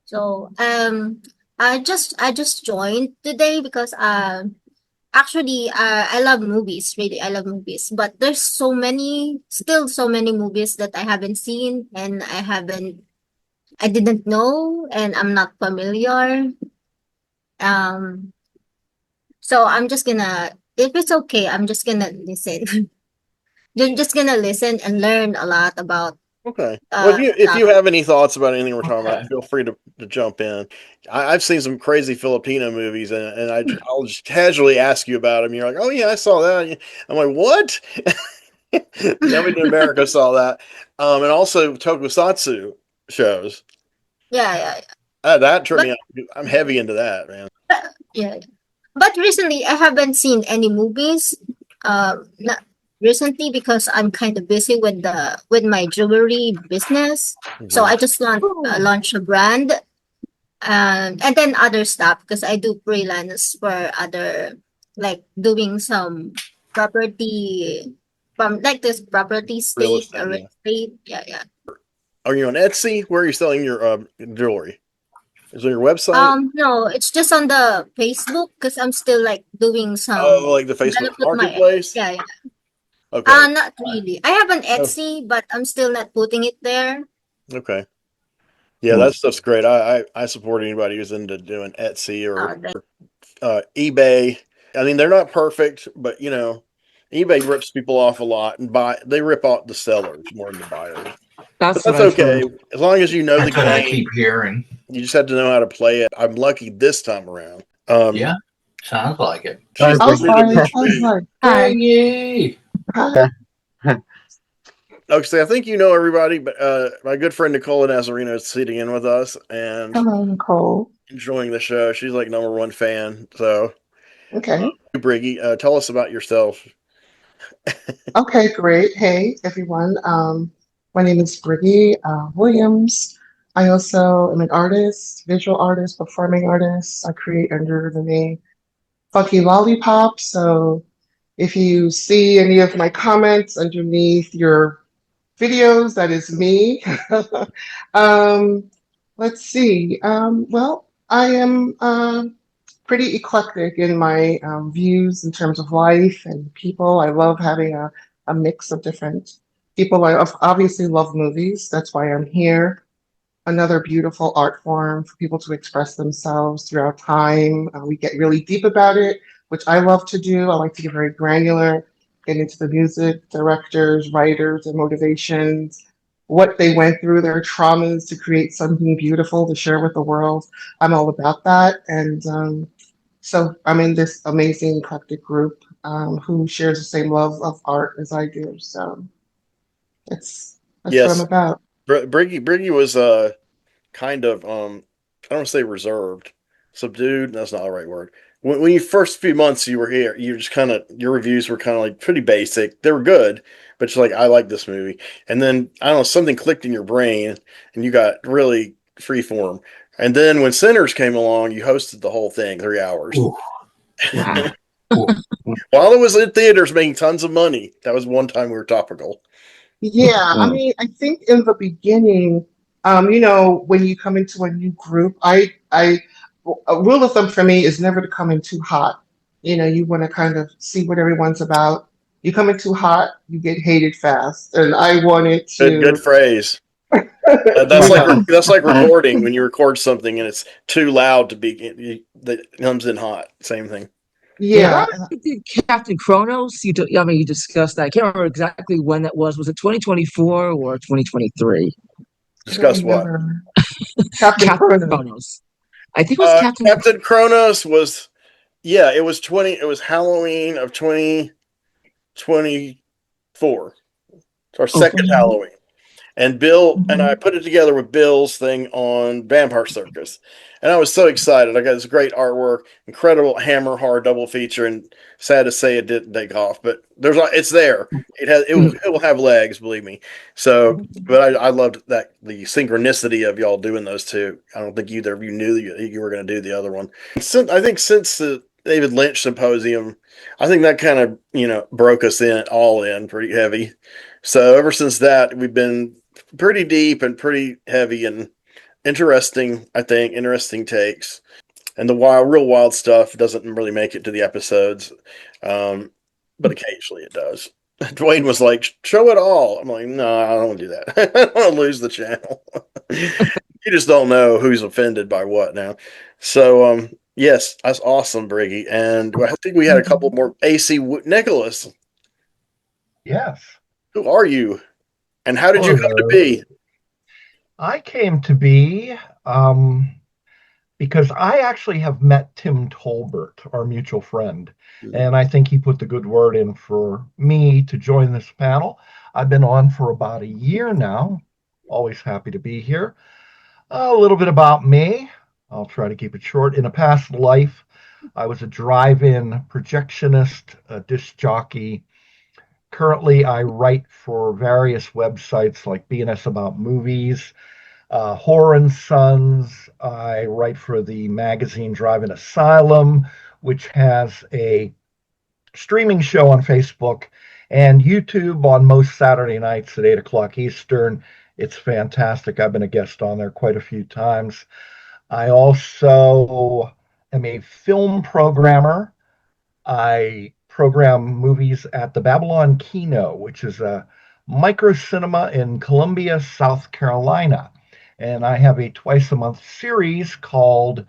So I just joined today because actually I love movies, really. I love movies, but there's still so many movies that I haven't seen and I didn't know, and I'm not familiar. So I'm just gonna, if it's okay, I'm just gonna listen. Just gonna listen and learn a lot about. Okay. Well, if you have any thoughts about anything we're talking about, feel free to jump in. I've seen some crazy Filipino movies, and I'll just casually ask you about them. You're like, oh yeah, I saw that. I'm like, what? Nobody in America saw that. And also tokusatsu shows. Yeah. That turned me on. I'm heavy into that, man. Yeah. But recently, I haven't seen any movies. recently because I'm kind of busy with my jewelry business. So I just launched a brand, and then other stuff because I do freelance for other, like doing some property from like this property Real state estate, or real yeah. estate. Yeah. Are you on Etsy? Where are you selling your jewelry? Is it on your website? No, it's just on the Facebook because I'm still like doing Oh, some. like the I'm gonna Facebook put my Marketplace? yeah. Okay. Not really. I have an Oh, Etsy, but I'm still not putting it there. okay. Yeah, that stuff's great. I support anybody who's into doing Etsy or eBay. I mean, they're not perfect, but you know, eBay rips people off a lot and they rip off the sellers more than the buyers. That's But what that's I've okay. heard. As long as you know the That's what I game, keep hearing. you just have to know how to play it. I'm lucky this time around. Yeah, sounds like it. Sorry, She's I was Briggy. fine. I was like, hi. Yay! Okay, I think you know everybody, but my good friend Nicola Nazareno is sitting in with us and Hello, Nicole. enjoying the show. She's like #1 fan. So, Okay. Briggy, tell us about yourself. Okay, great. Hey, everyone. My name is Briggy Williams. I also am an artist, visual artist, performing artist. I create under the name Funky Lollipop. So if you see any of my comments underneath your videos, that is me. um, let's see. Well, I am pretty eclectic in my views in terms of life and people. I love having a mix of different people. Obviously love movies. That's why I'm here. Another beautiful art form for people to express themselves throughout time. We get really deep about it, which I love to do. I like to get very granular, get into the music, directors, writers, and motivations, what they went through, their traumas to create something beautiful to share with the world. I'm all about that. And so I'm in this amazing eclectic group who shares the same love of art as I do. So that's what I'm Yes, about. Briggy was kind of I don't want to say reserved, subdued. That's not the right word. When you first few months you were here, you just kind of your reviews were kind of like pretty basic. They were good, but you're like, I like this movie. And then I don't know, something clicked in your brain, and you got really freeform. And then when Sinners came along, you hosted the whole thing 3 hours. Ooh, Wow. While it was in theaters making tons of money. That was one time we were topical. Yeah, I mean, I think in the beginning, when you come into a new group, a rule of thumb for me is never to come in too hot. You want to kind of see what everyone's about. You come in too hot, you get hated fast. And I wanted Good to, phrase. That's like recording when you record something and it's too loud to be that comes in hot. Same thing. yeah. You did Captain Kronos. You discussed that. I can't remember exactly when that was. Was it 2024 or 2023? I don't Discuss what? remember. Captain Kronos. Kronos. I think it was Captain Kronos was, yeah, it was It was Halloween of 2024. It's our second Halloween. And Bill and I put it together with Bill's thing on Vampire Circus. And I was so excited. I got this great artwork, incredible hammer hard double feature, and sad to say it didn't take off, but it's there. It will have legs, believe me. So, but I loved that the synchronicity of y'all doing those two. I don't think either of you knew you were going to do the other one. I think since the David Lynch symposium, I think that kind of broke us all in pretty heavy. So ever since that, we've been pretty deep and pretty heavy and interesting. I think interesting takes, and the real wild stuff doesn't really make it to the episodes, but occasionally it does. Dwayne was like, "Show it all." I'm like, "No, I don't want to do that. I don't want to lose the channel." You just don't know who's offended by what now. So, yes, that's awesome, Briggy, and I think we had a couple more. AC Nicholas, Yes. who are you? And how did you come to be? I came to be because I actually have met Tim Tolbert, our mutual friend, and I think he put the good word in for me to join this panel. I've been on for about a year now. Always happy to be here. A little bit about me. I'll try to keep it short. In a past life, I was a drive-in projectionist, a disc jockey, Currently, I write for various websites like BNS About Movies, Horror and Sons. I write for the magazine Drive-In Asylum, which has a streaming show on Facebook and YouTube on most Saturday nights at 8 o'clock Eastern. It's fantastic. I've been a guest on there quite a few times. I also am a film programmer. I program movies at the Babylon Kino, which is a micro cinema in Columbia, South Carolina. And I have a twice a month series called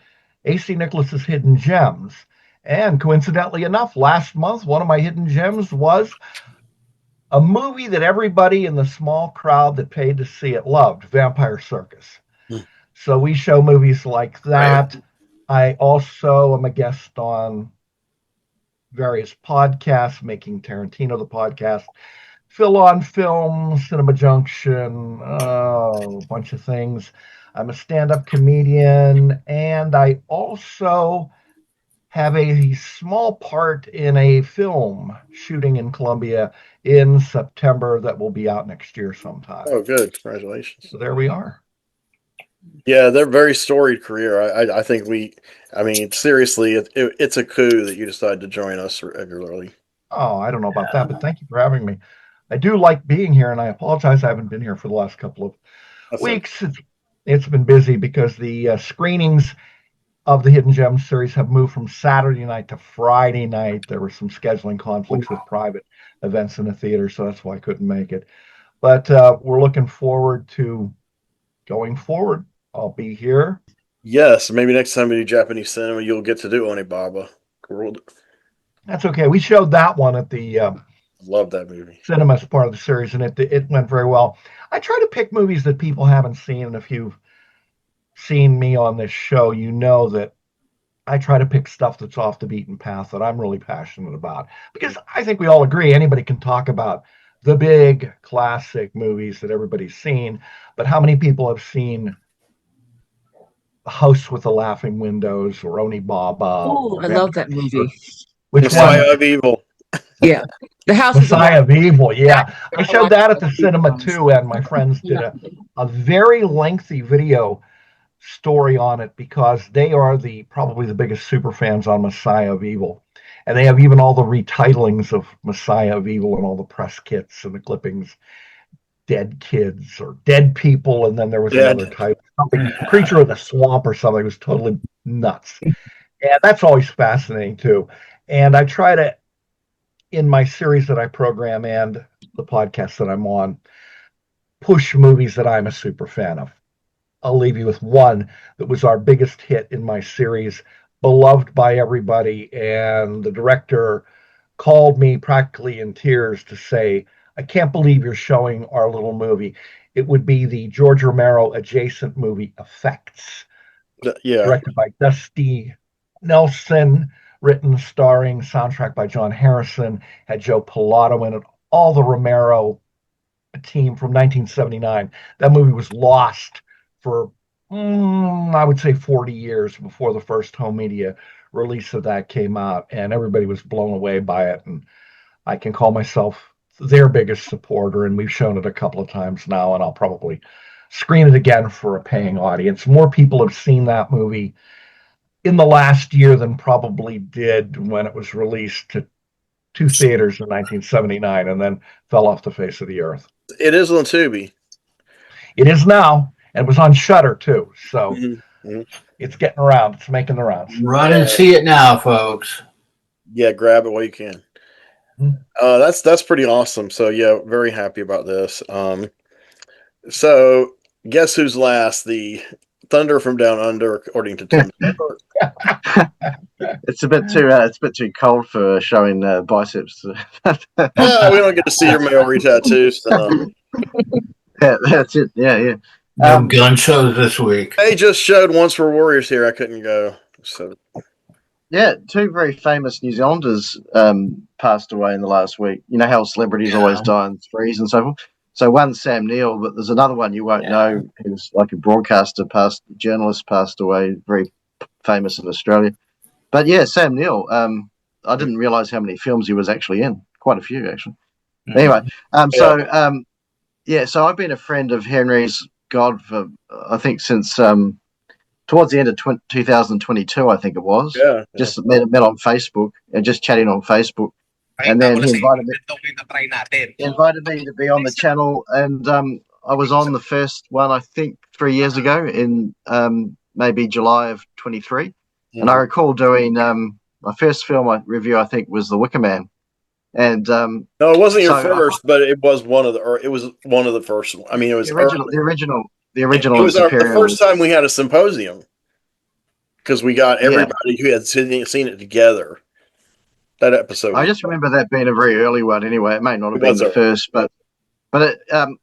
AC Nicholas's Hidden Gems. And coincidentally enough, last month, one of my hidden gems was a movie that everybody in the small crowd that paid to see it loved, Vampire Circus. So we show movies like that. Right. I also am a guest on various podcasts, Making Tarantino the podcast, Phil on Film, Cinema Junction, a bunch of things. I'm a stand-up comedian, and I also have a small part in a film shooting in Columbia in September that will be out next year sometime. Oh, good. Congratulations. So there we are. Yeah, they're very storied career. I think seriously, it's a coup that you decided to join us regularly. Oh, I don't know about that, but thank you for having me. I do like being here, and I apologize I haven't been here for the last couple of weeks. It's been busy because the screenings of the Hidden Gems series have moved from Saturday night to Friday night. There were some scheduling conflicts with private events in the theater, so that's why I couldn't make it. But we're looking forward to going forward. I'll be here. Yes, maybe next time we do Japanese cinema, you'll get to do Onibaba. That's okay. We showed that one at the love that movie. Cinema as part of the series, and it went very well. I try to pick movies that people haven't seen, and if you've seen me on this show, you know that I try to pick stuff that's off the beaten path that I'm really passionate about. Because I think we all agree anybody can talk about the big classic movies that everybody's seen, but how many people have seen House with the Laughing Windows or Onibaba? Oh, I love that movie. Which Messiah one? of Evil. Yeah. The House Messiah of Evil, yeah. I showed that at the cinema too, and my friends did a very lengthy video story on it because they are probably the biggest super fans on Messiah of Evil. And they have even all the retitling of Messiah of Evil and all the press kits and the clippings. Dead kids or dead people, and then there was another title, something Creature of the Swamp or something. It was totally nuts. And that's always fascinating too. And I try to, in my series that I program and the podcast that I'm on, push movies that I'm a super fan of. I'll leave you with one that was our biggest hit in my series, beloved by everybody, and the director called me practically in tears to say, I can't believe you're showing our little movie. It would be the George Romero adjacent movie Effects, directed by Dusty Nelson, written, starring, soundtrack by John Harrison, had Joe Pilato in it, all the Romero team from 1979. That movie was lost for, I would say 40 years before the first home media release of that came out, and everybody was blown away by it. And I can call myself their biggest supporter, and we've shown it a couple of times now, and I'll probably screen it again for a paying audience. More people have seen that movie in the last year than probably did when it was released to two theaters in 1979 and then fell off the face of the earth. It is on Tubi. It is now, and it was on Shudder too, so it's getting around. It's making the rounds. Run and see it now, folks. Yeah, grab it while you can. That's pretty awesome. So yeah, very happy about this. So guess who's last? The Thunder from Down Under, according to Tim. It's a bit too cold for showing biceps. We don't get to see your Maori tattoos. Yeah, that's it. Yeah. No gun shows this week. They just showed Once Were Warriors here. I couldn't go. So. Yeah, two very famous New Zealanders passed away in the last week. You know how celebrities always die in threes and so forth. So one's Sam Neill, but there's another one you won't know. Who's like a broadcaster, journalist, passed away, very famous in Australia. But yeah, Sam Neill. I didn't realize how many films he was actually in. Quite a few, actually. Anyway, so I've been a friend of Henry's God for I think since towards the end of 2022, I think it was. Yeah. Just met on Facebook and just chatting on Facebook, and then he invited me to be on the channel, and I was on the first one I think 3 years ago in maybe July of 23, and I recall doing my first film review I think was The Wicker Man. And no, it wasn't your first, but it was one of the first. I mean, it was the original. It was the first time we had a symposium because we got everybody who had seen it together. That episode. I just remember that being a very early one. Anyway, it may not have been the first, but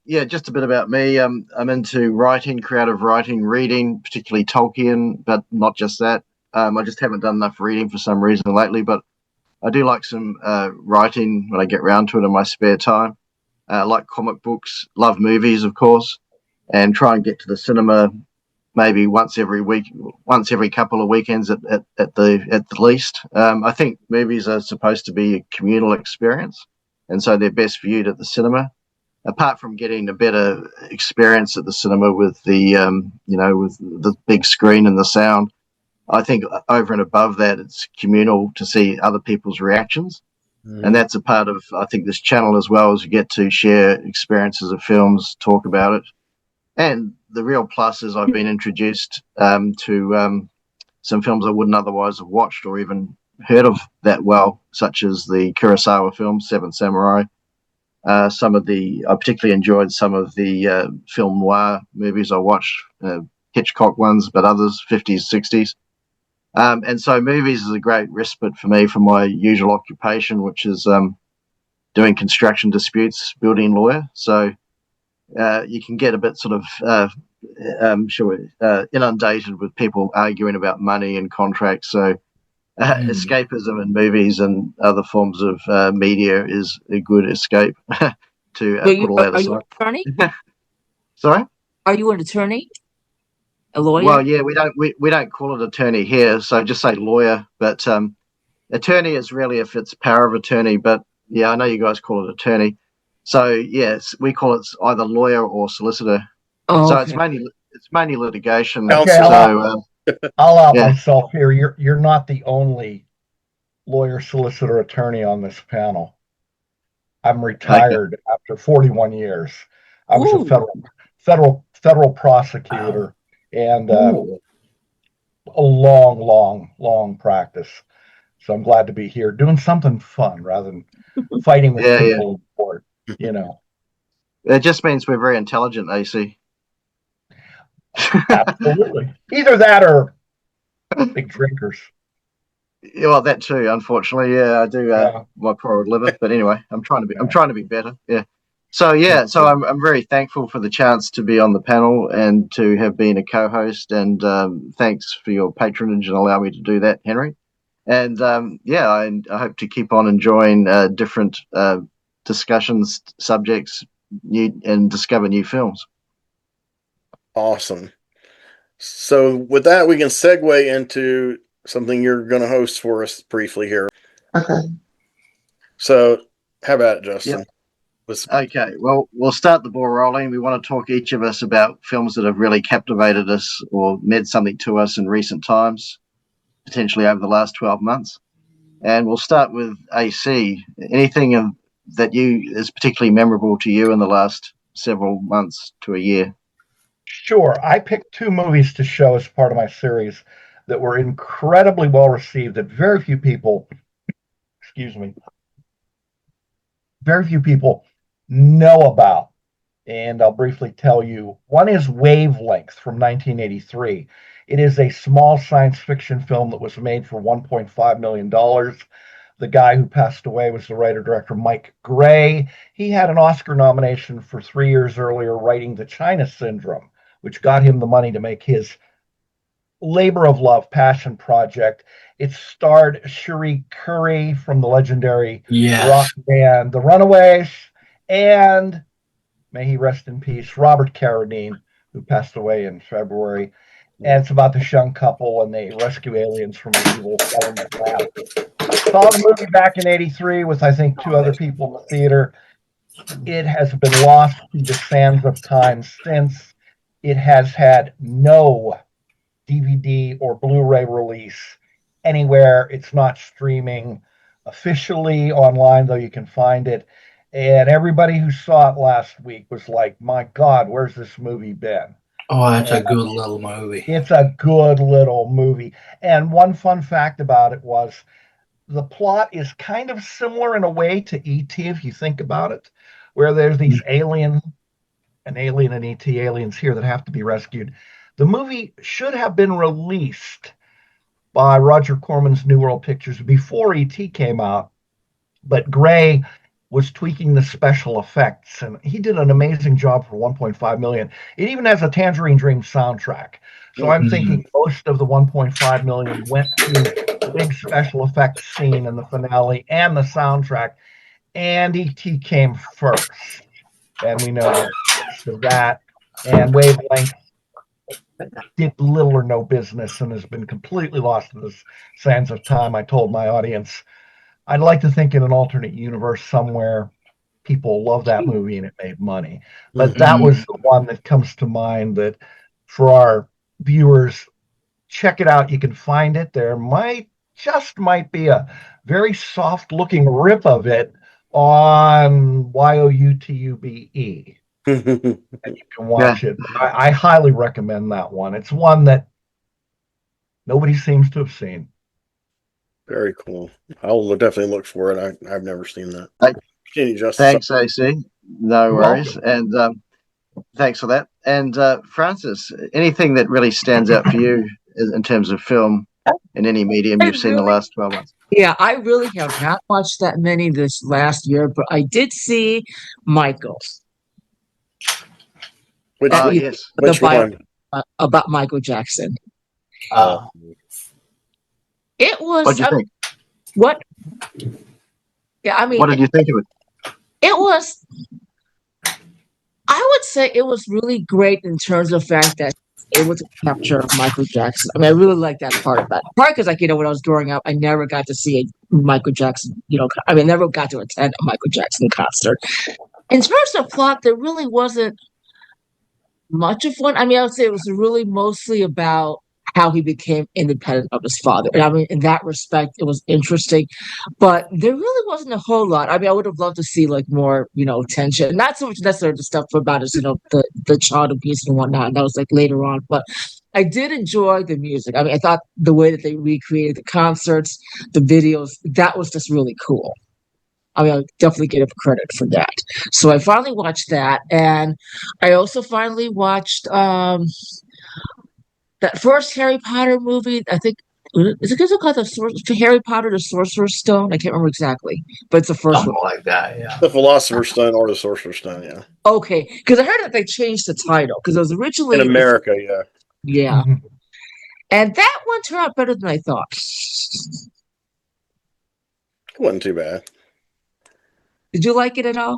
just a bit about me. I'm into writing, creative writing, reading, particularly Tolkien, but not just that. I just haven't done enough reading for some reason lately, but I do like some writing when I get around to it in my spare time. I like comic books, love movies, of course, and try and get to the cinema maybe once every couple of weekends at the least. I think movies are supposed to be a communal experience, and so they're best viewed at the cinema. Apart from getting a better experience at the cinema with the with the big screen and the sound, I think over and above that, it's communal to see other people's reactions. And that's a part of, I think, this channel as well, as you get to share experiences of films, talk about it. And the real plus is I've been introduced to some films I wouldn't otherwise have watched or even heard of that well, such as the Kurosawa film, Seven Samurai. I particularly enjoyed some of the film noir movies I watched, Hitchcock ones, but others, 50s, 60s. And so movies is a great respite for me from my usual occupation, which is doing construction disputes, building lawyer. So you can get a bit sort of inundated with people arguing about money and contracts. So escapism in movies and other forms of media is a good escape to put all that aside. Are you an attorney? Sorry? Are you an attorney? A lawyer? Well, yeah, we don't call it attorney here, so just say lawyer. But attorney is really if it's power of attorney. But yeah, I know you guys call it attorney. So yes, we call it either lawyer or solicitor. Oh, so okay. it's mainly litigation. Okay, So I'll out myself here. You're not the only lawyer, solicitor, attorney on this panel. I'm retired after 41 years. I was a federal prosecutor. And a long practice. So I'm glad to be here doing something fun rather than fighting with people in court, It just means we're very intelligent, AC. Absolutely. Either that or big drinkers. Yeah, well, that too, unfortunately. Yeah, I do my poor liver. But anyway, I'm trying to be better. Yeah. So I'm very thankful for the chance to be on the panel and to have been a co-host, and thanks for your patronage and allow me to do that, Henry. And I hope to keep on enjoying different discussions, subjects, and discover new films. Awesome. So with that, we can segue into something you're going to host for us briefly here. Okay. So how about it, Justin? Yep. Okay, well, we'll start the ball rolling. We want to talk, each of us, about films that have really captivated us or meant something to us in recent times, potentially over the last 12 months. And we'll start with AC. Anything that is particularly memorable to you in the last several months to a year? Sure. I picked 2 movies to show as part of my series that were incredibly well received, that very few people know about, and I'll briefly tell you. One is Wavelength from 1983. It is a small science fiction film that was made for $1.5 million. The guy who passed away was the writer-director Mike Gray. He had an Oscar nomination for 3 years earlier writing The China Syndrome, which got him the money to make his labor of love passion project. It starred Cherie Currie from the legendary rock band The Runaways, and may he rest in peace, Robert Carradine, who passed away in February. And it's about this young couple, and they rescue aliens from an evil government lab. Saw the movie back in '83 with, I think, 2 other people in the theater. it has been lost to the sands of time since. It has had no DVD or Blu-ray release anywhere. It's not streaming officially online, though you can find it. And everybody who saw it last week was like, my God, where's this movie been? Oh, that's a good little movie. It's a good little movie. And one fun fact about it was the plot is kind of similar in a way to E.T., if you think about it, where there's these alien and E.T. aliens here that have to be rescued. The movie should have been released by Roger Corman's New World Pictures before E.T. came out, but Gray was tweaking the special effects, and he did an amazing job for $1.5 million. It even has a Tangerine Dream soundtrack. So I'm thinking most of the $1.5 million went to the big special effects scene in the finale and the soundtrack, and E.T. came first. And we know that. And Wavelength did little or no business and has been completely lost to the sands of time. I told my audience, I'd like to think in an alternate universe somewhere people love that movie and it made money. But that was the one that comes to mind that for our viewers, check it out. You can find it. There might be a very soft looking rip of it on YOUTUBE. And you can watch it. I highly recommend that one. It's one that nobody seems to have seen. Very cool. I'll definitely look for it. I've never seen that. Thanks, AC. No worries. And thanks for that. And Francis, anything that really stands out for you in terms of film in any medium you've seen the last 12 months? Yeah, I really have not watched that many this last year, but I did see Michael. Which one? About Michael Jackson. It was. What did you think? What? Yeah, I mean, what did you think of it? It was. I would say it was really great in terms of the fact that able to capture Michael Jackson. I mean, I really like that part of that. Part because, like, when I was growing up, I never got to see a Michael Jackson. I never got to attend a Michael Jackson concert. In terms of plot, there really wasn't much of one. I mean, I would say it was really mostly about how he became independent of his father. And I mean, in that respect, it was interesting, but there really wasn't a whole lot. I mean, I would have loved to see like more, tension, not so much necessarily the stuff about his, the child abuse and whatnot. And that was like later on, but I did enjoy the music. I mean, I thought the way that they recreated the concerts, the videos, that was just really cool. I mean, I'll definitely give credit for that. So I finally watched that. And I also finally watched that first Harry Potter movie. I think, is it called Harry Potter, the Sorcerer's Stone? I can't remember exactly, but it's the first Something one. like that, yeah. The Philosopher's Stone or the Sorcerer's Stone, yeah. Okay, because I heard that they changed the title, because it was originally... In America, yeah. Yeah. Mm-hmm. And that one turned out better than I thought. It wasn't too bad. Did you like it at all?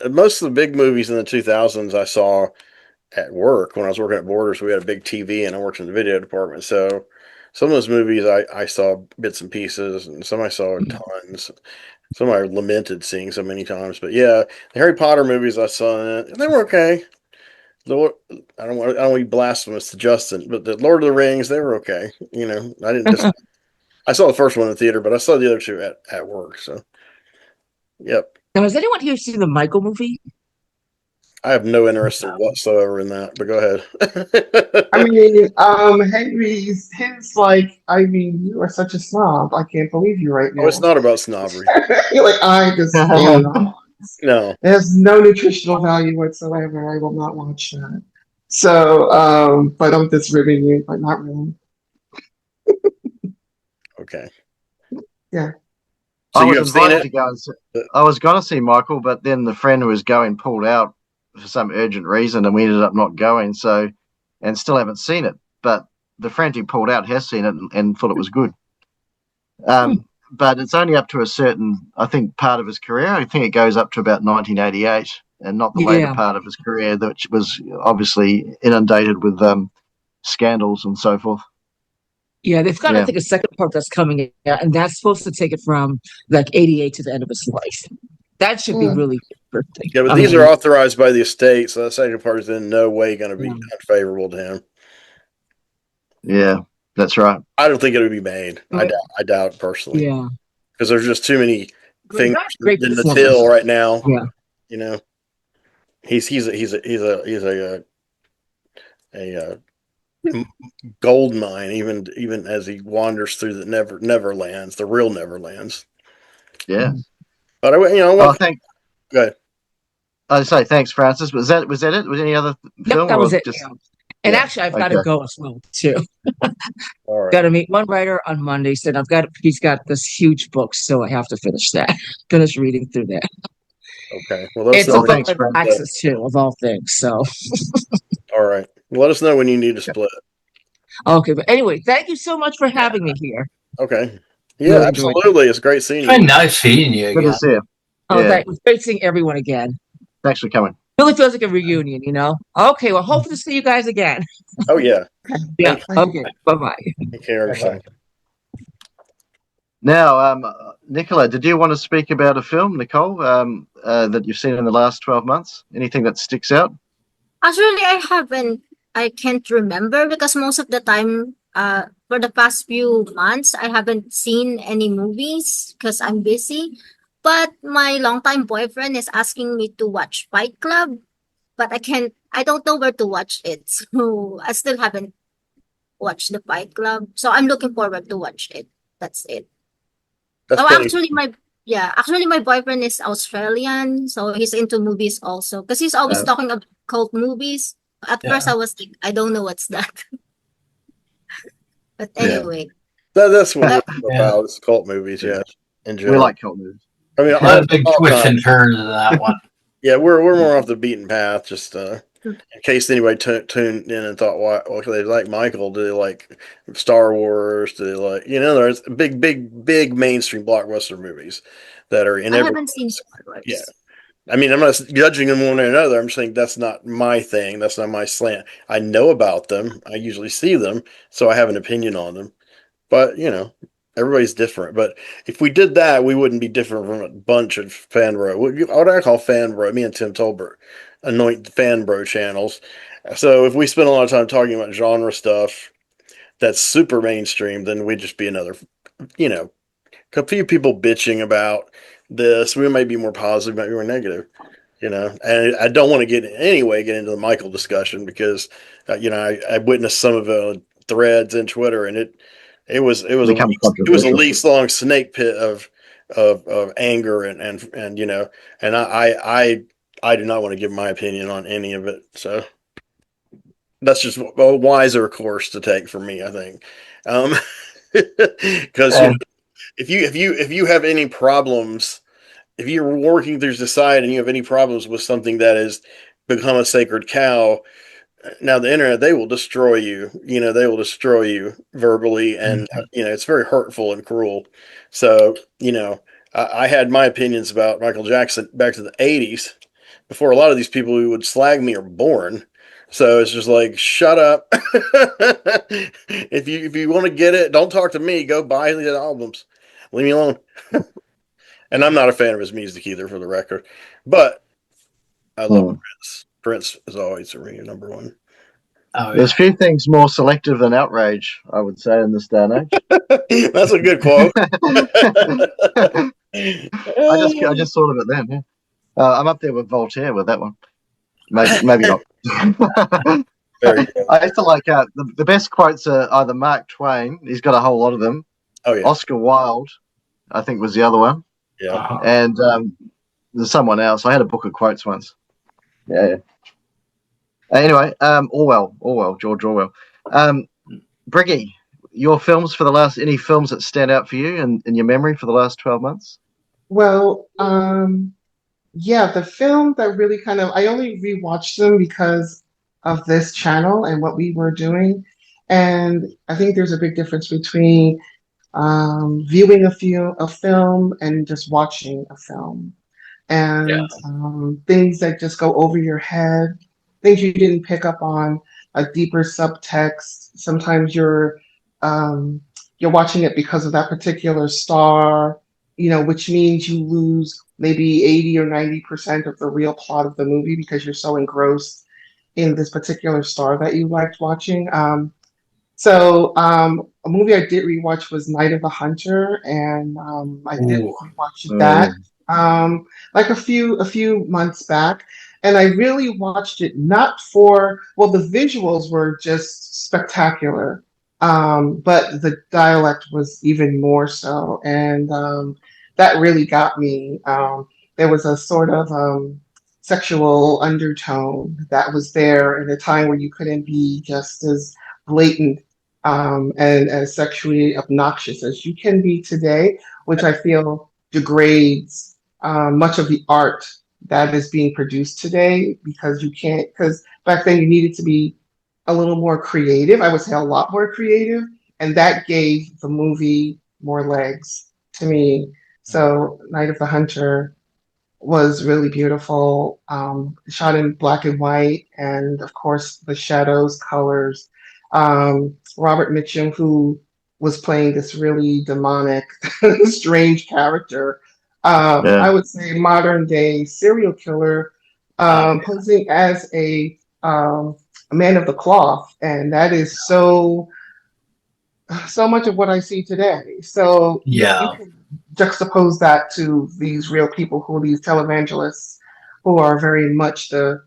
Most of the big movies in the 2000s I saw at work. When I was working at Borders, we had a big TV and I worked in the video department. So some of those movies I saw bits and pieces, and some I saw tons. Some I lamented seeing so many times. But yeah, the Harry Potter movies I saw, they were okay. I don't want to be blasphemous to Justin, but the Lord of the Rings, they were okay. I didn't just I saw the first one in the theater, but I saw the other two at work. So yep. Now, has anyone here seen the Michael movie? I have no interest whatsoever in that, but go ahead. I mean, Henry's you are such a snob. I can't believe you right now. Oh, it's not about snobbery. You're like, I just no. It has no nutritional value whatsoever. I will not watch that. So, but I'm just ribbing you, but not really. Okay. Yeah. So I was invited to go and see, I was going to see Michael, but then the friend who was going pulled out for some urgent reason, and we ended up not going. So, and still haven't seen it. But the friend who pulled out has seen it and thought it was good. But it's only up to a certain, I think, part of his career. I think it goes up to about 1988, and not the later part of his career, which was obviously inundated with scandals and so forth. Yeah, they've got, I think, a second part that's coming out, and that's supposed to take it from like 88 to the end of his life. That should be really interesting. Yeah, but these are authorized by the estate, so the second part is in no way going to be unfavorable to him. Yeah, that's right. I don't think it would be made. I doubt it personally. Yeah, because there's just too many things great in the performance. till right now. Yeah, you know, he's a gold mine, even as he wanders through the Neverlands, the real Neverlands. Yeah, but Go ahead. I'd say thanks, Francis. Was that it? Was any other film? Yep, that was it. Just... Yeah. And actually, I've got to go as well too. All right. Got to meet one writer on Monday. Said he's got this huge book, so I have to finish that. Finish reading through that. Okay. Well, it's a book with access too, of all things. So. All right. Let us know when you need to split. Okay, but anyway, thank you so much for having me here. Okay. Yeah, absolutely. It's great seeing you. It's been nice seeing you again. Good to see you. Oh, yeah. It's great seeing everyone again. Thanks for coming. Really feels like a reunion, you know? Okay, well, hopefully to see you guys again. Oh, yeah. Yeah. Okay. Bye-bye. Take care. Now, Nicola, did you want to speak about a film, Nicole, that you've seen in the last 12 months? Anything that sticks out? Actually, I can't remember because most of the time, for the past few months, I haven't seen any movies because I'm busy. But my longtime boyfriend is asking me to watch Fight Club, but I don't know where to watch it. So I still haven't watched the Fight Club. So I'm looking forward to watch it. That's it. Actually, my boyfriend is Australian, so he's into movies also. Because he's always talking about cult movies. At first, I was like, I don't know what's that. But anyway. That's what we're about. It's cult movies, yeah. In general. We like cult movies. I mean, a big twist and turn to that one. Yeah, we're more off the beaten path. Just in case anybody tuned in and thought, "Why? Well, they like Michael? Do they like Star Wars? Do they like There's big mainstream blockbuster movies that are in. I haven't seen Star Wars. Yeah, I mean, I'm not judging them one way or another. I'm just saying that's not my thing. That's not my slant. I know about them. I usually see them, so I have an opinion on them. But everybody's different, but if we did that, we wouldn't be different from a bunch of fan bro. What I call fan bro, me and Tim Tolbert anoint fan bro channels. So if we spend a lot of time talking about genre stuff that's super mainstream, then we'd just be another, a few people bitching about this. We might be more positive, might be more negative, And I don't want to get into the Michael discussion because, I witnessed some of the threads in Twitter, and it was a leagues long snake pit of anger and I do not want to give my opinion on any of it. So that's just a wiser course to take for me, I think. Because if you have any problems, if you're working through society and you have any problems with something that has become a sacred cow. Now the internet, they will destroy you. They will destroy you verbally, and it's very hurtful and cruel. So I had my opinions about Michael Jackson back to the '80s, before a lot of these people who would slag me are born. So it's just like, shut up. If you want to get it, don't talk to me. Go buy the albums. Leave me alone. And I'm not a fan of his music either, for the record. But I love Prince. Prince is always for me number one. Oh, yeah. There's few things more selective than outrage, I would say, in this day and age. That's a good quote. I just thought of it then. Yeah. I'm up there with Voltaire with that one. Maybe not. I used to like the best quotes are either Mark Twain. He's got a whole lot of them. Oh yeah. Oscar Wilde, I think, was the other one. Yeah. And there's someone else. I had a book of quotes once. Yeah. Anyway, Orwell, George Orwell. Briggy, your films for the last, any films that stand out for you in your memory for the last 12 months? Well, the film that really I only rewatched them because of this channel and what we were doing. And I think there's a big difference between viewing a film and just watching a film. And things that just go over your head, things you didn't pick up on, a deeper subtext. Sometimes you're watching it because of that particular star, which means you lose maybe 80 or 90% of the real plot of the movie because you're so engrossed in this particular star that you liked watching. A movie I did rewatch was Night of the Hunter, and I did Ooh. rewatch that like a few months back, and I really watched it not for the visuals were just spectacular, but the dialect was even more so, and that really got me. There was a sort of sexual undertone that was there in a time where you couldn't be just as blatant and as sexually obnoxious as you can be today, which I feel degrades much of the art that is being produced today because because back then you needed to be a little more creative. I would say a lot more creative, and that gave the movie more legs to me. So, Night of the Hunter was really beautiful, shot in black and white, and of course the shadows, colors. Robert Mitchum, who was playing this really demonic, strange character, I would say modern day serial killer, posing as a man of the cloth, and that is so much of what I see today. So you can juxtapose that to these real people who are these televangelists who are very much the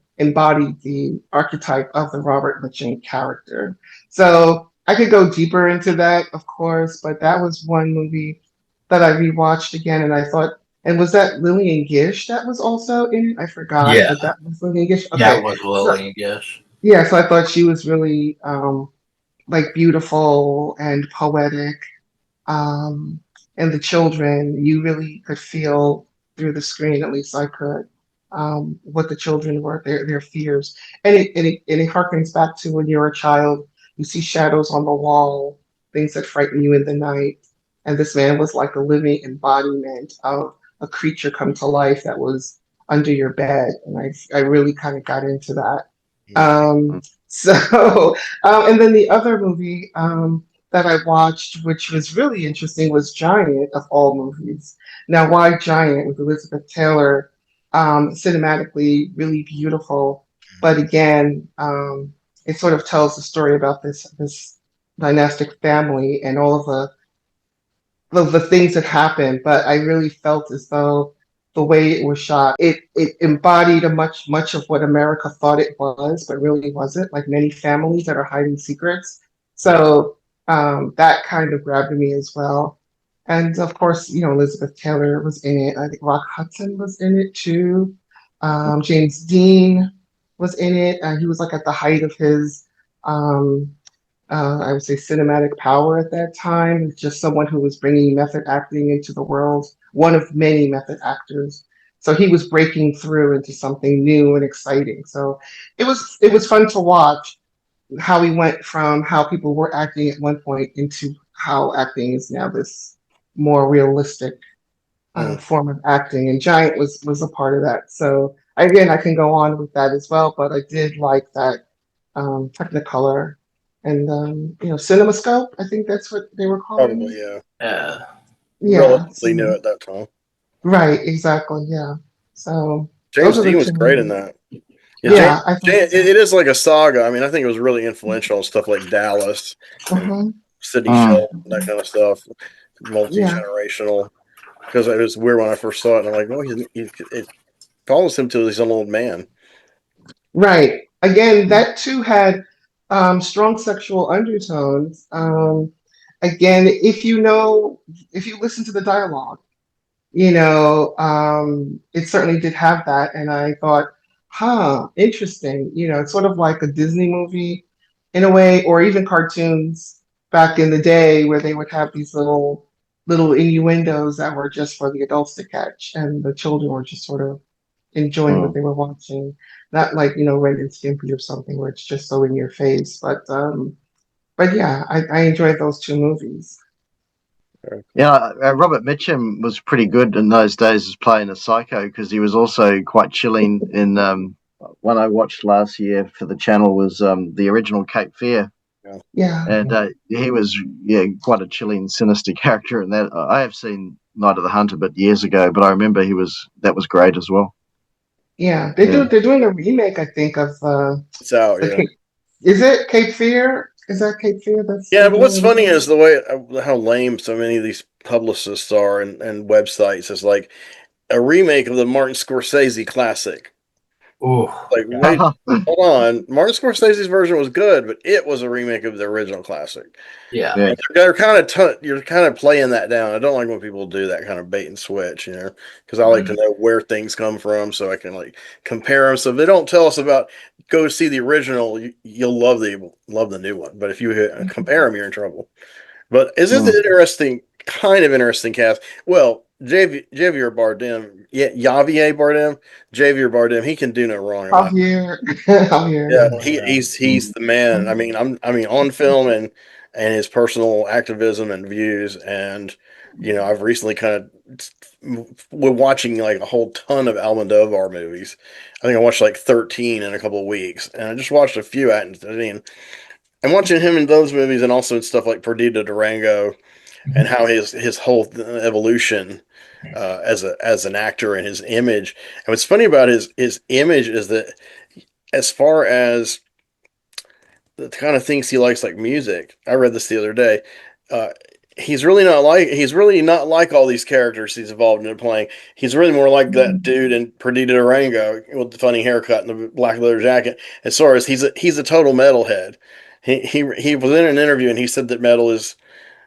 archetype of the Robert Mitchum character. So I could go deeper into that, of course, but that was one movie that I rewatched again, and I thought, and was that Lillian Gish that was also in it? I forgot, Yeah. but that was Lillian Gish. Okay. That was Lillian Gish. Yeah, so I thought she was really like beautiful and poetic. And the children, you really could feel through the screen, at least I could, what the children were, their fears. And it harkens back to when you're a child, you see shadows on the wall, things that frighten you in the night. And this man was like a living embodiment of a creature come to life that was under your bed. And I really kind of got into that. And then the other movie that I watched, which was really interesting, was Giant, of all movies. Now, why Giant with Elizabeth Taylor? Cinematically, really beautiful, but again, it sort of tells the story about this dynastic family and all of the things that happened. But I really felt as though the way it was shot, it embodied much of what America thought it was, but really wasn't, like many families that are hiding secrets. So that kind of grabbed me as well. And of course, Elizabeth Taylor was in it. I think Rock Hudson was in it too. James Dean was in it. He was like at the height of his, I would say, cinematic power at that time. Just someone who was bringing method acting into the world, one of many method actors. So he was breaking through into something new and exciting. So it was fun to watch how he went from how people were acting at one point into how acting is now this more realistic form of acting. And Giant was a part of that. So again, I can go on with that as well, but I did like that Technicolor and CinemaScope. I think that's what they were calling Probably, it. yeah. Yeah. Relatively new at that time. Right, exactly, yeah. So James Dean was great in that. Yeah, it is like a saga. I mean, I think it was really influential on stuff like Dallas, Sidney Sheldon, that kind of stuff, multi-generational. Because it was weird when I first saw it, and I'm like, oh, it follows him to he's an old man. Right. Again, that too had strong sexual undertones. Again, if you listen to the dialogue, it certainly did have that. And I thought, interesting. It's sort of like a Disney movie in a way, or even cartoons back in the day where they would have these little innuendos that were just for the adults to catch, and the children were just sort of enjoying what they were watching. Not like, Ren and Stimpy or something where it's just so in your face. But yeah, I enjoyed those two movies. Yeah, Robert Mitchum was pretty good in those days as playing a psycho, because he was also quite chilling in one I watched last year for the channel was the original Cape Fear. Yeah. And he was quite a chilling, sinister character in that. I have seen Night of the Hunter, but years ago. But I remember that was great as well. Yeah, they're doing a remake, I think, of It's out, the yeah. Cape. Is it Cape Fear? Is that Cape Fear? Yeah, but what's funny is the way how lame so many of these publicists are and websites. It's like a remake of the Martin Scorsese classic. Oh, Like, wait, hold on. Martin Scorsese's version was good, but it was a remake of the original classic. yeah. Yeah. They're kind of you're kind of playing that down. I don't like when people do that kind of bait and switch, because I like to know where things come from so I can like compare them. So if they don't tell us about, go see the original, you'll love the new one. But if you compare them, you're in trouble. But isn't it kind of interesting cast? Well, Javier Bardem, Javier Bardem, Javier Bardem, he can do no wrong. Javier. Yeah, he's the man. I mean, on film and his personal activism and views, and I've recently we're watching like a whole ton of Almodovar movies. I think I watched like 13 in a couple of weeks, and I just watched a few. I'm watching him in those movies, and also in stuff like Perdita Durango, and how his whole evolution as an actor and his image. And what's funny about his image is that, as far as the kind of things he likes, like music, I read this the other day. He's really not like all these characters he's evolved into playing. He's really more like that dude in Perdita Durango with the funny haircut and the black leather jacket. As far as he's a total metalhead. He was in an interview and he said that metal is,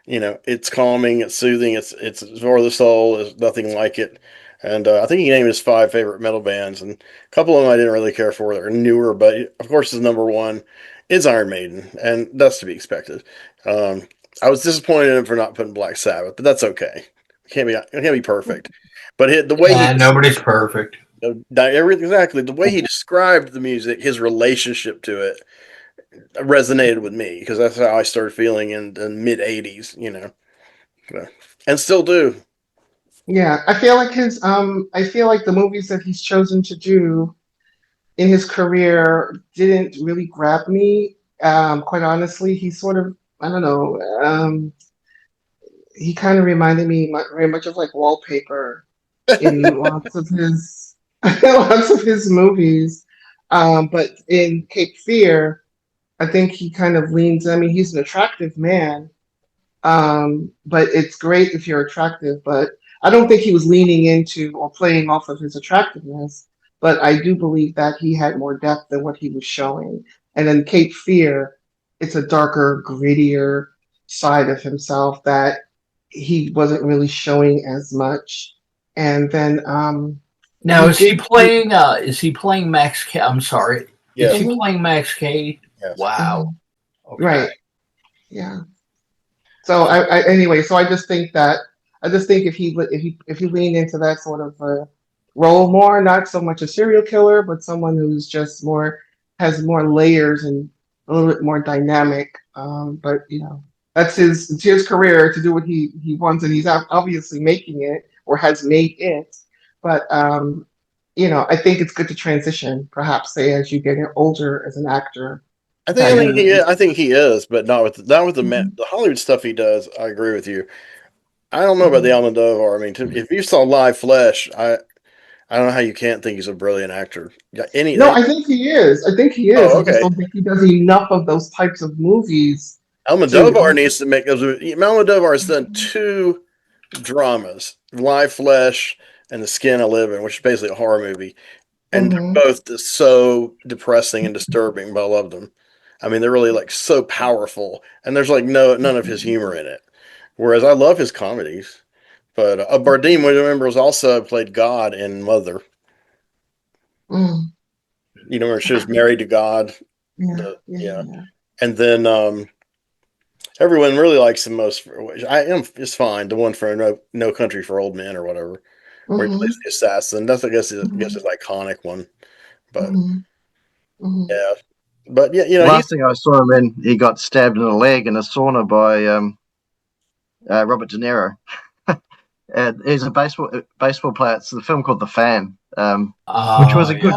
it's calming, it's soothing, it's for the soul. There's nothing like it. And I think he named his 5 favorite metal bands, and a couple of them I didn't really care for. They're newer, but of course his number one is Iron Maiden, and that's to be expected. I was disappointed in him for not putting Black Sabbath, but that's okay. It can't be perfect. But the way nobody's perfect. Exactly, the way he described the music, his relationship to it, resonated with me, because that's how I started feeling in the mid '80s, and still do. Yeah, I feel like the movies that he's chosen to do in his career didn't really grab me. Quite honestly, he sort of, I don't know, he kind of reminded me very much of like Wallpaper in lots of his movies. But in Cape Fear, I think he kind of leans. I mean, he's an attractive man, but it's great if you're attractive. But I don't think he was leaning into or playing off of his attractiveness. But I do believe that he had more depth than what he was showing. And in Cape Fear, it's a darker, grittier side of himself that he wasn't really showing as much. And then now is he playing Max K? I'm sorry. Yeah. Is he playing Max K? Yes. Wow. Okay. Right. Yeah. So anyway, so I just think if he leaned into that sort of role more, not so much a serial killer, but someone who's just has more layers and a little bit more dynamic. But that's it's his career to do what he wants, and he's obviously making it or has made it. But I think it's good to transition, perhaps, say, as you get older as an actor. I think he is, but not with the Hollywood stuff he does. I agree with you. I don't know about the Almodovar. I mean, if you saw Live Flesh, I don't know how you can't think he's a brilliant actor. I think he is. Oh, okay. I just don't think he does enough of those types of movies. Almodovar needs to make those. Almodovar has done 2 dramas, Live Flesh and The Skin I Live In, which is basically a horror movie. And they're both so depressing and disturbing, but I love them. I mean, they're really like so powerful, and there's like none of his humor in it. Whereas I love his comedies. But Bardem, we remember, was also played God in Mother. Where she was married to God. Yeah. And then everyone really likes him most. It's fine. The one for No Country for Old Men or whatever, where he plays the assassin. That's I guess his iconic one. But yeah. But yeah, last thing I saw him in, he got stabbed in the leg in a sauna by Robert De Niro. And he's a baseball player. It's the film called The Fan, which was a good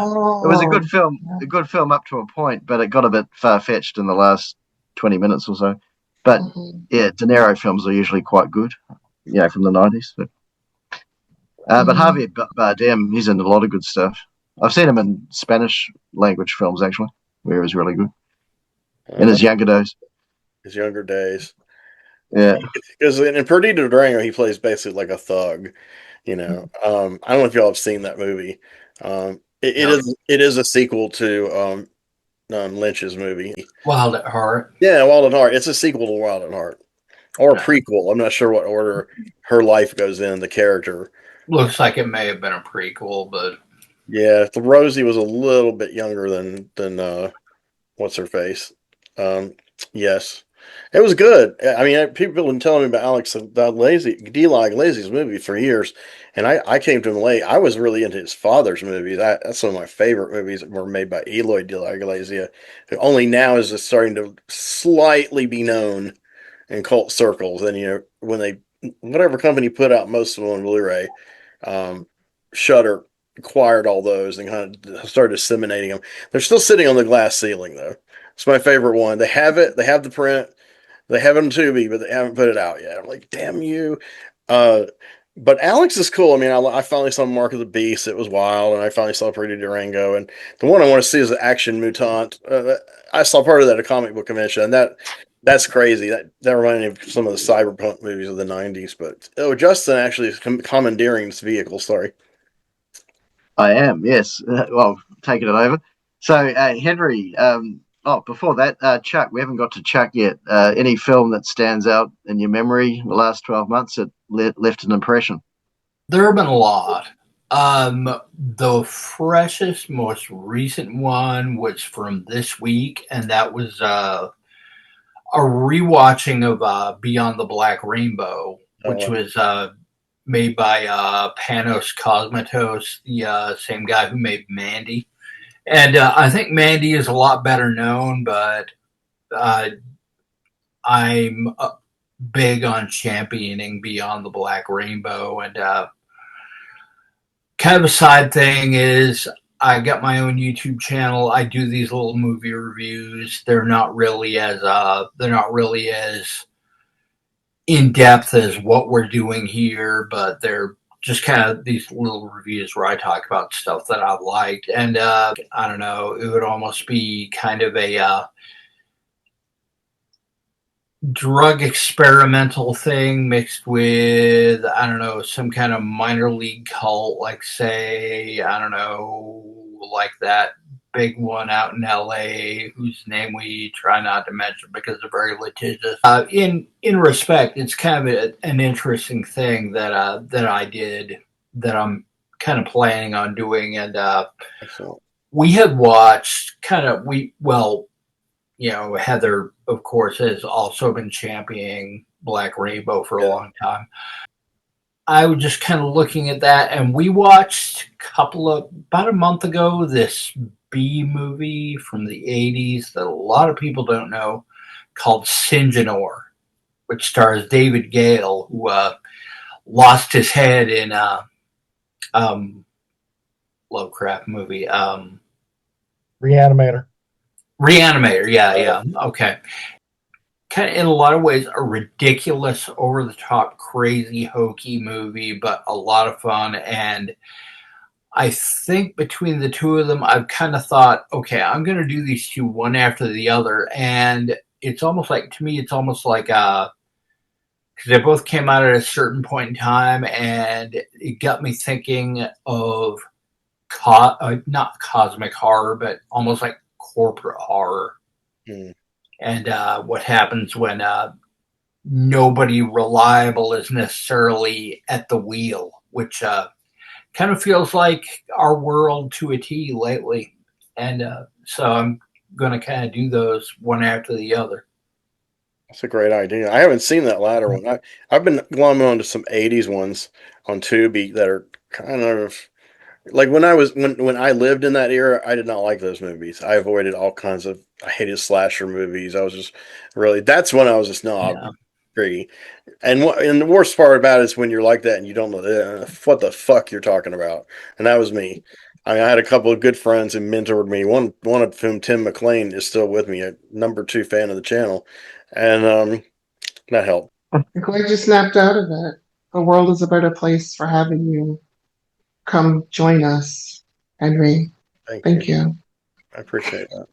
film. A good film up to a point, but it got a bit far fetched in the last 20 minutes or so. But yeah, De Niro films are usually quite good. From the 90s. But But Javier Bardem, he's in a lot of good stuff. I've seen him in Spanish language films, actually, where he was really good in his younger days. His younger days. Yeah. Because in Perdido Durango, he plays basically like a thug. I don't know if y'all have seen that movie. It is a sequel to Lynch's movie. Wild at Heart. Yeah, Wild at Heart. It's a sequel to Wild at Heart. Or a prequel. I'm not sure what order her life goes in, the character. Looks like it may have been a prequel, but yeah, the Rosie was a little bit younger than what's her face. Yes, it was good. I mean, people have been telling me about Alex D. La Iglesias movie for years, and I came to him late. I was really into his father's movies. That's one of my favorite movies that were made by Eloy De La Iglesia, who only now is just starting to slightly be known in cult circles. And when whatever company put out most of them on Blu-ray, Shudder acquired all those and kind of started disseminating them. They're still sitting on the glass ceiling though. It's my favorite one. They have it. They have the print. They have it on Tubi, but they haven't put it out yet. I'm like, damn you. But Alex is cool. I mean, I finally saw Mark of the Beast. It was wild, and I finally saw Pretty Durango. And the one I want to see is the Action Mutant. I saw part of that at a comic book convention, and that's crazy. That reminded me of some of the cyberpunk movies of the '90s. But Justin actually is commandeering this vehicle. Sorry. I am, yes. Well, taking it over. So, Henry, before that, Chuck, we haven't got to Chuck yet. Any film that stands out in your memory the last 12 months that left an impression? There have been a lot. The freshest, most recent one was from this week, and that was a rewatching of Beyond the Black Rainbow, which was made by Panos Cosmatos, the same guy who made Mandy. And I think Mandy is a lot better known, but I'm big on championing Beyond the Black Rainbow. And kind of a side thing is I got my own YouTube channel. I do these little movie reviews. They're not really as in depth as what we're doing here, but they're just kind of these little reviews where I talk about stuff that I've liked. And I don't know, it would almost be kind of a drug experimental thing mixed with, I don't know, some kind of minor league cult, like say, I don't know, like that big one out in LA whose name we try not to mention because they're very litigious. In respect, it's kind of an interesting thing that I did that I'm kind of planning on doing. And we had watched Heather, of course, has also been championing Black Rainbow for a long time. I was just kind of looking at that, and we watched about a month ago, this B movie from the 80s that a lot of people don't know called Sinjanor, which stars David Gale, who lost his head in Lovecraft movie. Reanimator. Yeah. Okay. Kind of in a lot of ways a ridiculous, over-the-top, crazy, hokey movie, but a lot of fun. And I think between the two of them, I've kind of thought, okay, I'm going to do these two one after the other. And it's almost like, to me, because they both came out at a certain point in time, and it got me thinking of not cosmic horror, but almost like corporate horror. And what happens when nobody reliable is necessarily at the wheel, which kind of feels like our world to a T lately. And so I'm going to kind of do those one after the other. That's a great idea. I haven't seen that latter one. I've been glomming onto some 80s ones on Tubi that are kind of like when I lived in that era, I did not like those movies. I avoided all kinds of, I hated slasher movies. I was just really, that's when I was a snob. Yeah. And the worst part about it is when you're like that and you don't know what the fuck you're talking about. And that was me. I had a couple of good friends who mentored me. One of whom, Tim McLean, is still with me, a number 2 fan of the channel. And that helped. I'm glad you snapped out of that. The world is a better place for having you. come join us, Henry. Thank you. I appreciate that.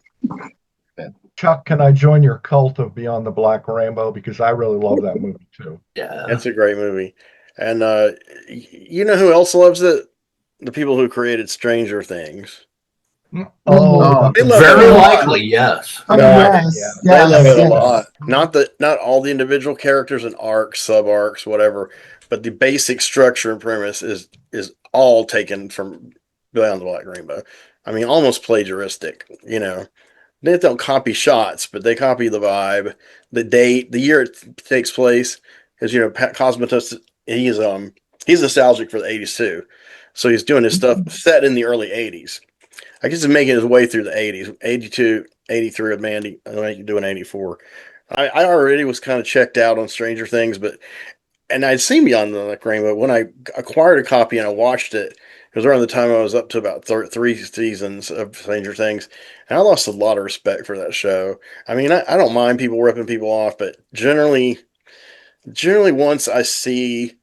Chuck, can I join your cult of Beyond the Black Rainbow? Because I really love that movie too. Yeah. That's a great movie. And you know who else loves it? The people who created Stranger Things. Oh, They love Very it a lot. likely, yes. Oh, Yeah. yes. They love it a yes. lot. Not all the individual characters and arcs, sub arcs, whatever, but the basic structure and premise is all taken from Beyond the Black Rainbow. I mean, almost plagiaristic. You know, they don't copy shots, but they copy the vibe, the date, the year it takes place. Because you know, Pat Cosmatos, he's nostalgic for the '80s too, so he's doing his stuff set in the early '80s. I guess he's making his way through the '80s, '82, '83 with Mandy, doing '84. I already was kind of checked out on Stranger Things, and I'd seen Beyond the Black Rainbow when I acquired a copy and I watched it. It was around the time I was up to about three seasons of Stranger Things, and I lost a lot of respect for that show. I mean, I don't mind people ripping people off, but generally, once I see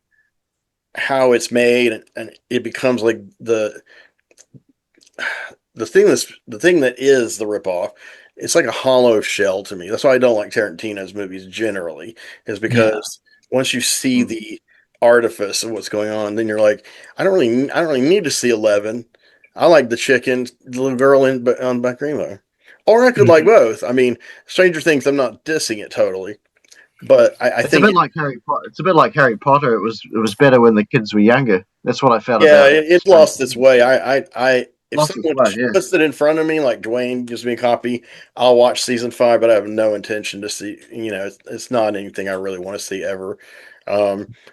how it's made and it becomes like the thing that is the ripoff, it's like a hollow shell to me. That's why I don't like Tarantino's movies generally, is because once you see the artifice of what's going on, then you're like, I don't really need to see 11. I like the chicken, the little girl on Black Rainbow, or I could like both. I mean, Stranger Things, I'm not dissing it totally, but I it's think a bit like Harry Potter. It's a bit like Harry Potter. It was better when the kids were younger. That's what I felt. yeah, about it lost its way. If Lost its someone way, yeah. puts it in front of me, like Dwayne gives me a copy, I'll watch season 5, but I have no intention to see. You know, it's not anything I really want to see ever.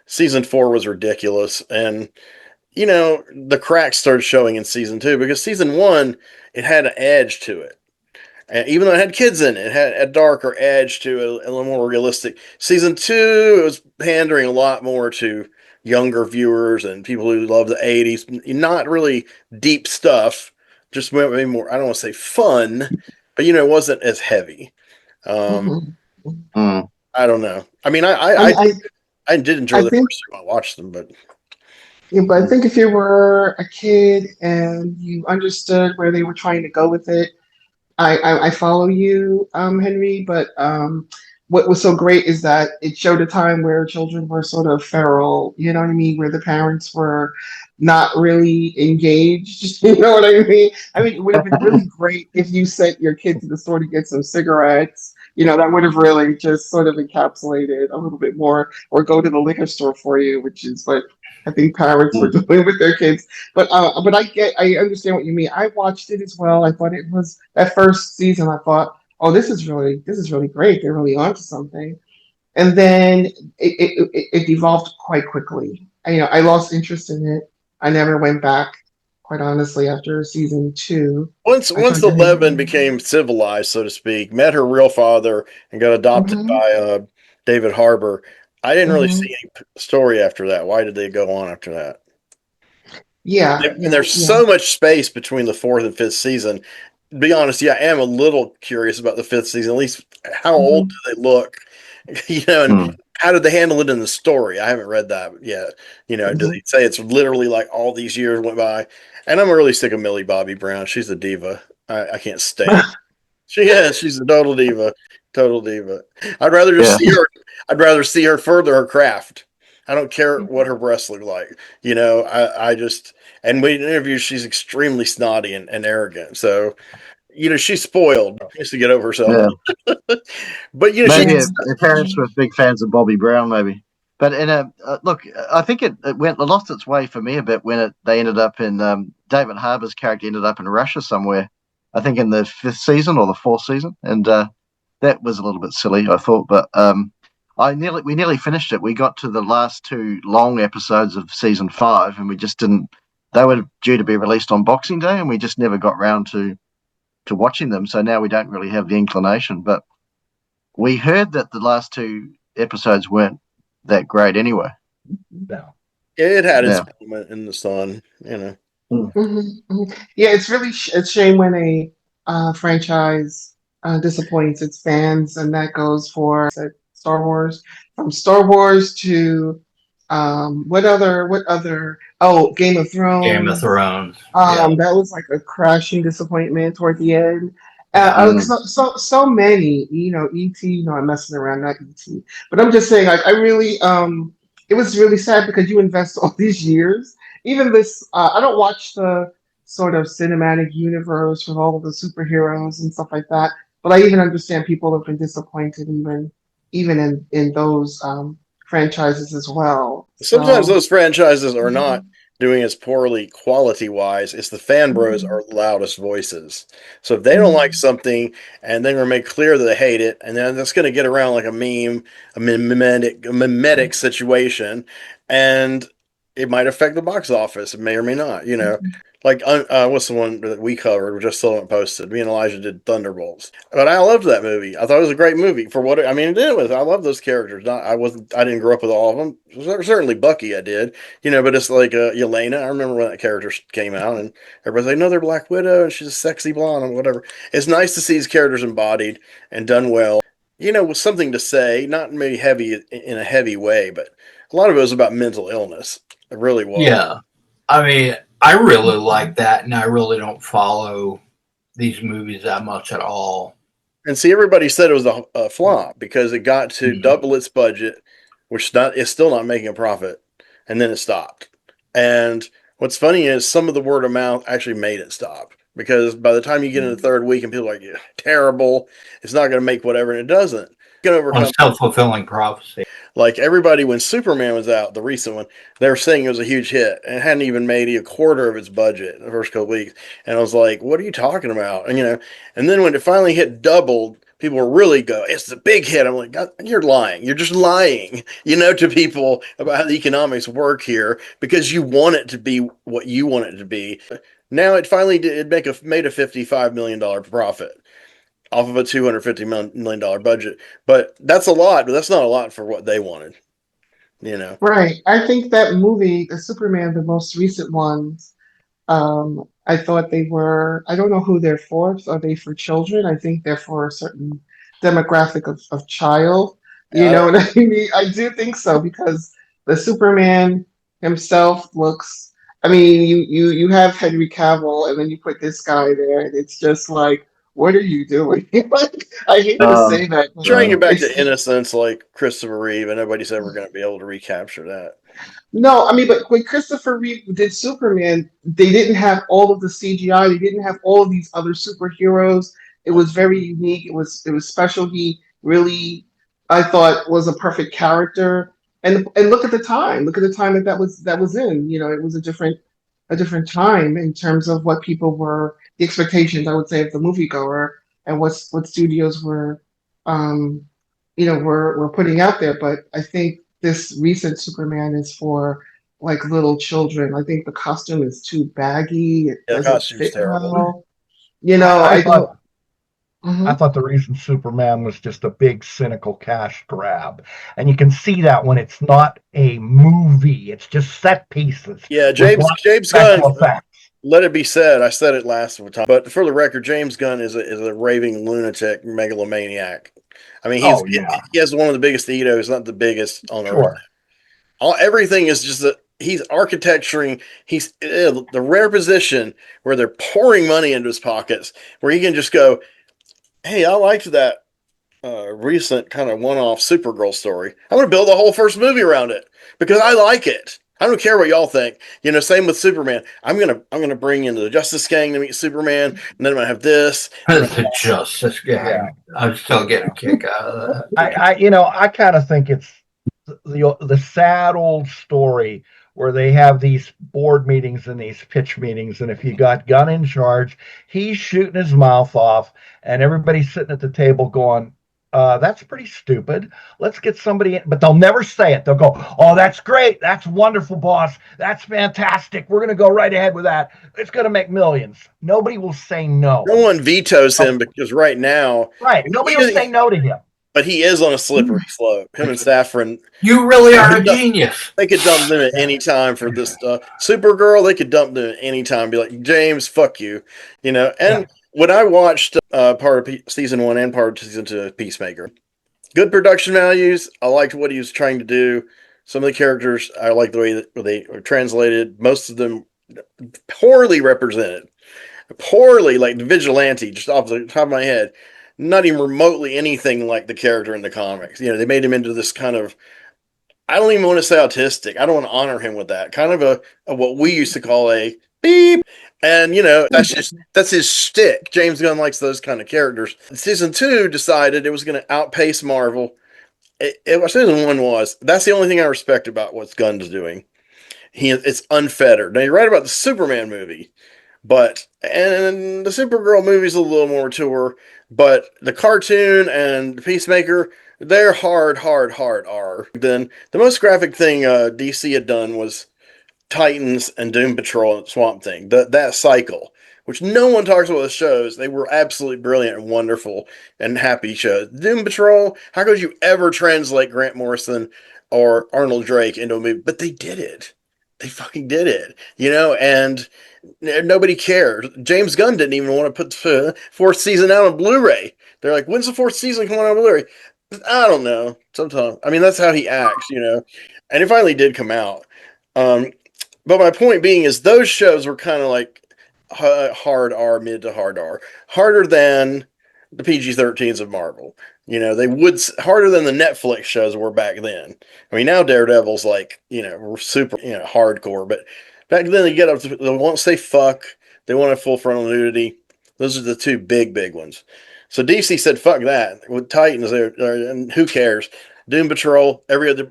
Season 4 was ridiculous, and you know the cracks started showing in season 2 because season 1 it had an edge to it. And even though it had kids in it, it had a darker edge to it, a little more realistic. Season 2, it was pandering a lot more to younger viewers and people who love the '80s. Not really deep stuff, just maybe more. I don't want to say fun, but you know, it wasn't as heavy. I don't know. I mean, I did enjoy the first two. I watched them, but I think if you were a kid and you understood where they were trying to go with it, I follow you, Henry. But what was so great is that it showed a time where children were sort of feral. You know what I mean? Where the parents were not really engaged. You know what I mean? I mean, it would have been really great if you sent your kid to the store to get some cigarettes. You know, that would have really just sort of encapsulated a little bit more, or go to the liquor store for you, which is what I think parents were doing with their kids. But I understand what you mean. I watched it as well. I thought it was that first season. I thought, oh, this is really great. They're really onto something. And then it evolved quite quickly. I lost interest in it. I never went back, quite honestly, after season 2. Once 11 became civilized, so to speak, met her real father and got adopted by David Harbour, I didn't really see any story after that. Why did they go on after that? And there's so much space between the 4th and 5th season. To be honest, I am a little curious about the 5th season. At least, how old do they look? You know, and how did they handle it in the story? I haven't read that yet. You know, do they say it's literally like all these years went by? And I'm really sick of Millie Bobby Brown. She's a diva. I can't stand. She's a total diva. Total diva. I'd rather just see her. I'd rather see her further her craft. I don't care what her breasts look like. You know, I just, and when in interviews, she's extremely snotty and arrogant. So, you know, she's spoiled. She needs to get over herself. But, you know, maybe her parents were big fans of Bobby Brown, maybe. But in look, I think it lost its way for me a bit when they ended up in, David Harbour's character ended up in Russia somewhere, I think in the 5th season or the 4th season. And that was a little bit silly, I thought. But we nearly finished it. We got to the last 2 long episodes of season 5, and we just didn't. They were due to be released on Boxing Day, and we just never got round to watching them. So now we don't really have the inclination. But we heard that the last 2 episodes weren't that great anyway. No. It had its moment in the sun, you know. Yeah, it's really a shame when a franchise disappoints its fans, and that goes for Star Wars. From Star Wars to What other? What other? Oh, Game of Thrones. Game of Thrones. Yeah. That was like a crashing disappointment toward the end. Yeah. So many, ET, I'm messing around, not ET, but I'm just saying, I really, it was really sad because you invest all these years. Even this, I don't watch the sort of cinematic universe with all of the superheroes and stuff like that, but I even understand people have been disappointed even in those franchises as well. Sometimes So, those franchises are not doing as poorly quality wise. It's the fan bros are the loudest voices. So if they don't like something and they're going to make clear that they hate it, and then that's going to get around like a meme, a mimetic situation, and it might affect the box office. It may or may not, Like, what's the one that we covered? We just still haven't posted. Me and Elijah did Thunderbolts, but I loved that movie. I thought it was a great movie for what it did with. I love those characters. I didn't grow up with all of them. Certainly Bucky, I did. But it's like Yelena. I remember when that character came out, and everybody's like, "No, they're Black Widow, and she's a sexy blonde, and whatever." It's nice to see these characters embodied and done well. With something to say, not maybe heavy in a heavy way, but a lot of it was about mental illness. It really was. Yeah, I really like that, and I really don't follow these movies that much at all. And see, everybody said it was a flop because it got to double its budget, which it's still not making a profit, and then it stopped. And what's funny is some of the word of mouth actually made it stop, because by the time you get in the third week and people are like, yeah, terrible, it's not going to make whatever, and it doesn't. Self-fulfilling prophecy. Like everybody, when Superman was out, the recent one, they were saying it was a huge hit, and it hadn't even made a quarter of its budget in the first couple weeks. And I was like, "What are you talking about?" And and then when it finally hit doubled, people were really it's the big hit. I'm like, "You're lying. You're just lying," to people about how the economics work here, because you want it to be what you want it to be. Now it finally made a $55 million profit off of a $250 million budget. But that's a lot, but that's not a lot for what they wanted, Right. I think that movie, the Superman, the most recent ones, I thought they were, I don't know who they're for. Are they for children? I think they're for a certain demographic of child. You know what I mean? I do think so, because the Superman himself looks, you have Henry Cavill, and then you put this guy there, and it's just like, what are you doing? I hate to say that. Trying it back to innocence like Christopher Reeve, and nobody's ever going to be able to recapture that. No, but when Christopher Reeve did Superman, they didn't have all of the CGI. They didn't have all of these other superheroes. It was very unique. It was special. He really, I thought, was a perfect character. And look at the time. Look at the time that was in. It was a different time in terms of what people were, the expectations, I would say, of the moviegoer, and what studios were putting out there. But I think this recent Superman is for like little children. I think the costume is too baggy. It doesn't fit well. I thought the reason Superman was just a big cynical cash grab, and you can see that when it's not a movie; it's just set pieces. Yeah, James Gunn. Let it be said, I said it last time, but for the record, James Gunn is a raving lunatic, megalomaniac. He has one of the biggest egos, not the biggest on earth. Everything is just that he's architecturing. He's the rare position where they're pouring money into his pockets, where he can just go, "Hey, I liked that recent kind of one-off Supergirl story. I'm going to build a whole first movie around it because I like it. I don't care what y'all think." Same with Superman. I'm gonna bring in the Justice Gang to meet Superman, and then I'm gonna have this. The Justice Gang. Yeah. I'm still getting a kick out of that. I kind of think it's the sad old story where they have these board meetings and these pitch meetings, and if you got Gunn in charge, he's shooting his mouth off, and everybody's sitting at the table going, that's pretty stupid. Let's get somebody in. But they'll never say it. They'll go, "Oh, that's great. That's wonderful, boss. That's fantastic. We're going to go right ahead with that. It's going to make millions." Nobody will say no. No one vetoes him because right now. Right. Nobody will say no to him. But he is on a slippery slope. Him and Saffron. You really are a genius. They could dump them at any time for this Supergirl. They could dump them at any time. Be like, "James, fuck you." And when I watched part of season 1 and part of season 2 of Peacemaker, good production values. I liked what he was trying to do. Some of the characters, I like the way that they are translated. Most of them poorly represented. Poorly, like the Vigilante, just off the top of my head. Not even remotely anything like the character in the comics. They made him into this kind of, I don't even want to say autistic. I don't want to honor him with that. Kind of a what we used to call a beep. And, that's his shtick. James Gunn likes those kind of characters. Season 2 decided it was going to outpace Marvel. What season 1 was. That's the only thing I respect about what Gunn's doing. It's unfettered. Now, you're right about the Superman movie, and the Supergirl movie's a little more mature, but the cartoon and the Peacemaker, they're hard R. Then the most graphic thing DC had done was Titans and Doom Patrol and Swamp Thing. That cycle, which no one talks about the shows. They were absolutely brilliant and wonderful and happy shows. Doom Patrol, how could you ever translate Grant Morrison or Arnold Drake into a movie? But they did it. They fucking did it, and nobody cared. James Gunn didn't even want to put the fourth season out on Blu-ray. They're like, when's the fourth season coming out on Blu-ray? I don't know. Sometimes. I mean, that's how he acts, and it finally did come out. But my point being is those shows were kind of like hard R, mid to hard R. Harder than the PG-13s of Marvel. They would harder than the Netflix shows were back then. I mean, now Daredevil's like, we're super, hardcore. But back then they get up to, they won't say fuck. They want a full frontal nudity. Those are the two big ones. So DC said, fuck that. With Titans, and who cares? Doom Patrol, every other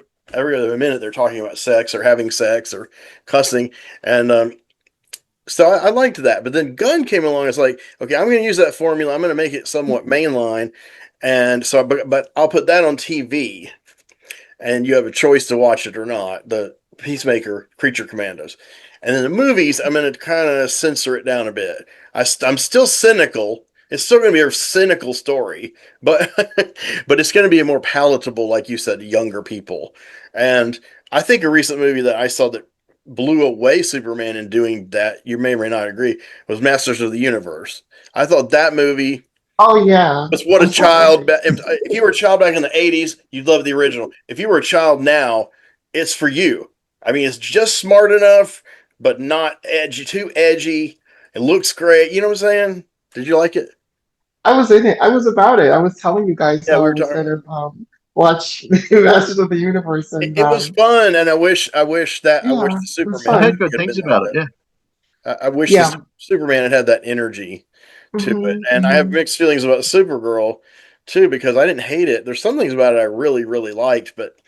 minute they're talking about sex or having sex or cussing. And so I liked that. But then Gunn came along and was like, okay, I'm going to use that formula. I'm going to make it somewhat mainline. And so, but I'll put that on TV and you have a choice to watch it or not. The Peacemaker, Creature Commandos. And in the movies, I'm going to kind of censor it down a bit. I'm still cynical. It's still going to be a cynical story, but but it's going to be a more palatable, like you said, to younger people. And I think a recent movie that I saw that blew away Superman in doing that, you may or may not agree, was Masters of the Universe. I thought that movie was what a child. If you were a child back in the 80s, you'd love the original. If you were a child now, it's for you. I mean, it's just smart enough, but not too edgy. It looks great. You know what I'm saying? Did you like it? I was in it. I was about it. I was telling you guys how I was going to watch Masters of the Universe. And, it was fun, and I wish that I wish the Superman. I heard good things about it. Yeah, I wish the Superman had that energy to it, and I have mixed feelings about Supergirl too because I didn't hate it. There's some things about it I really liked, but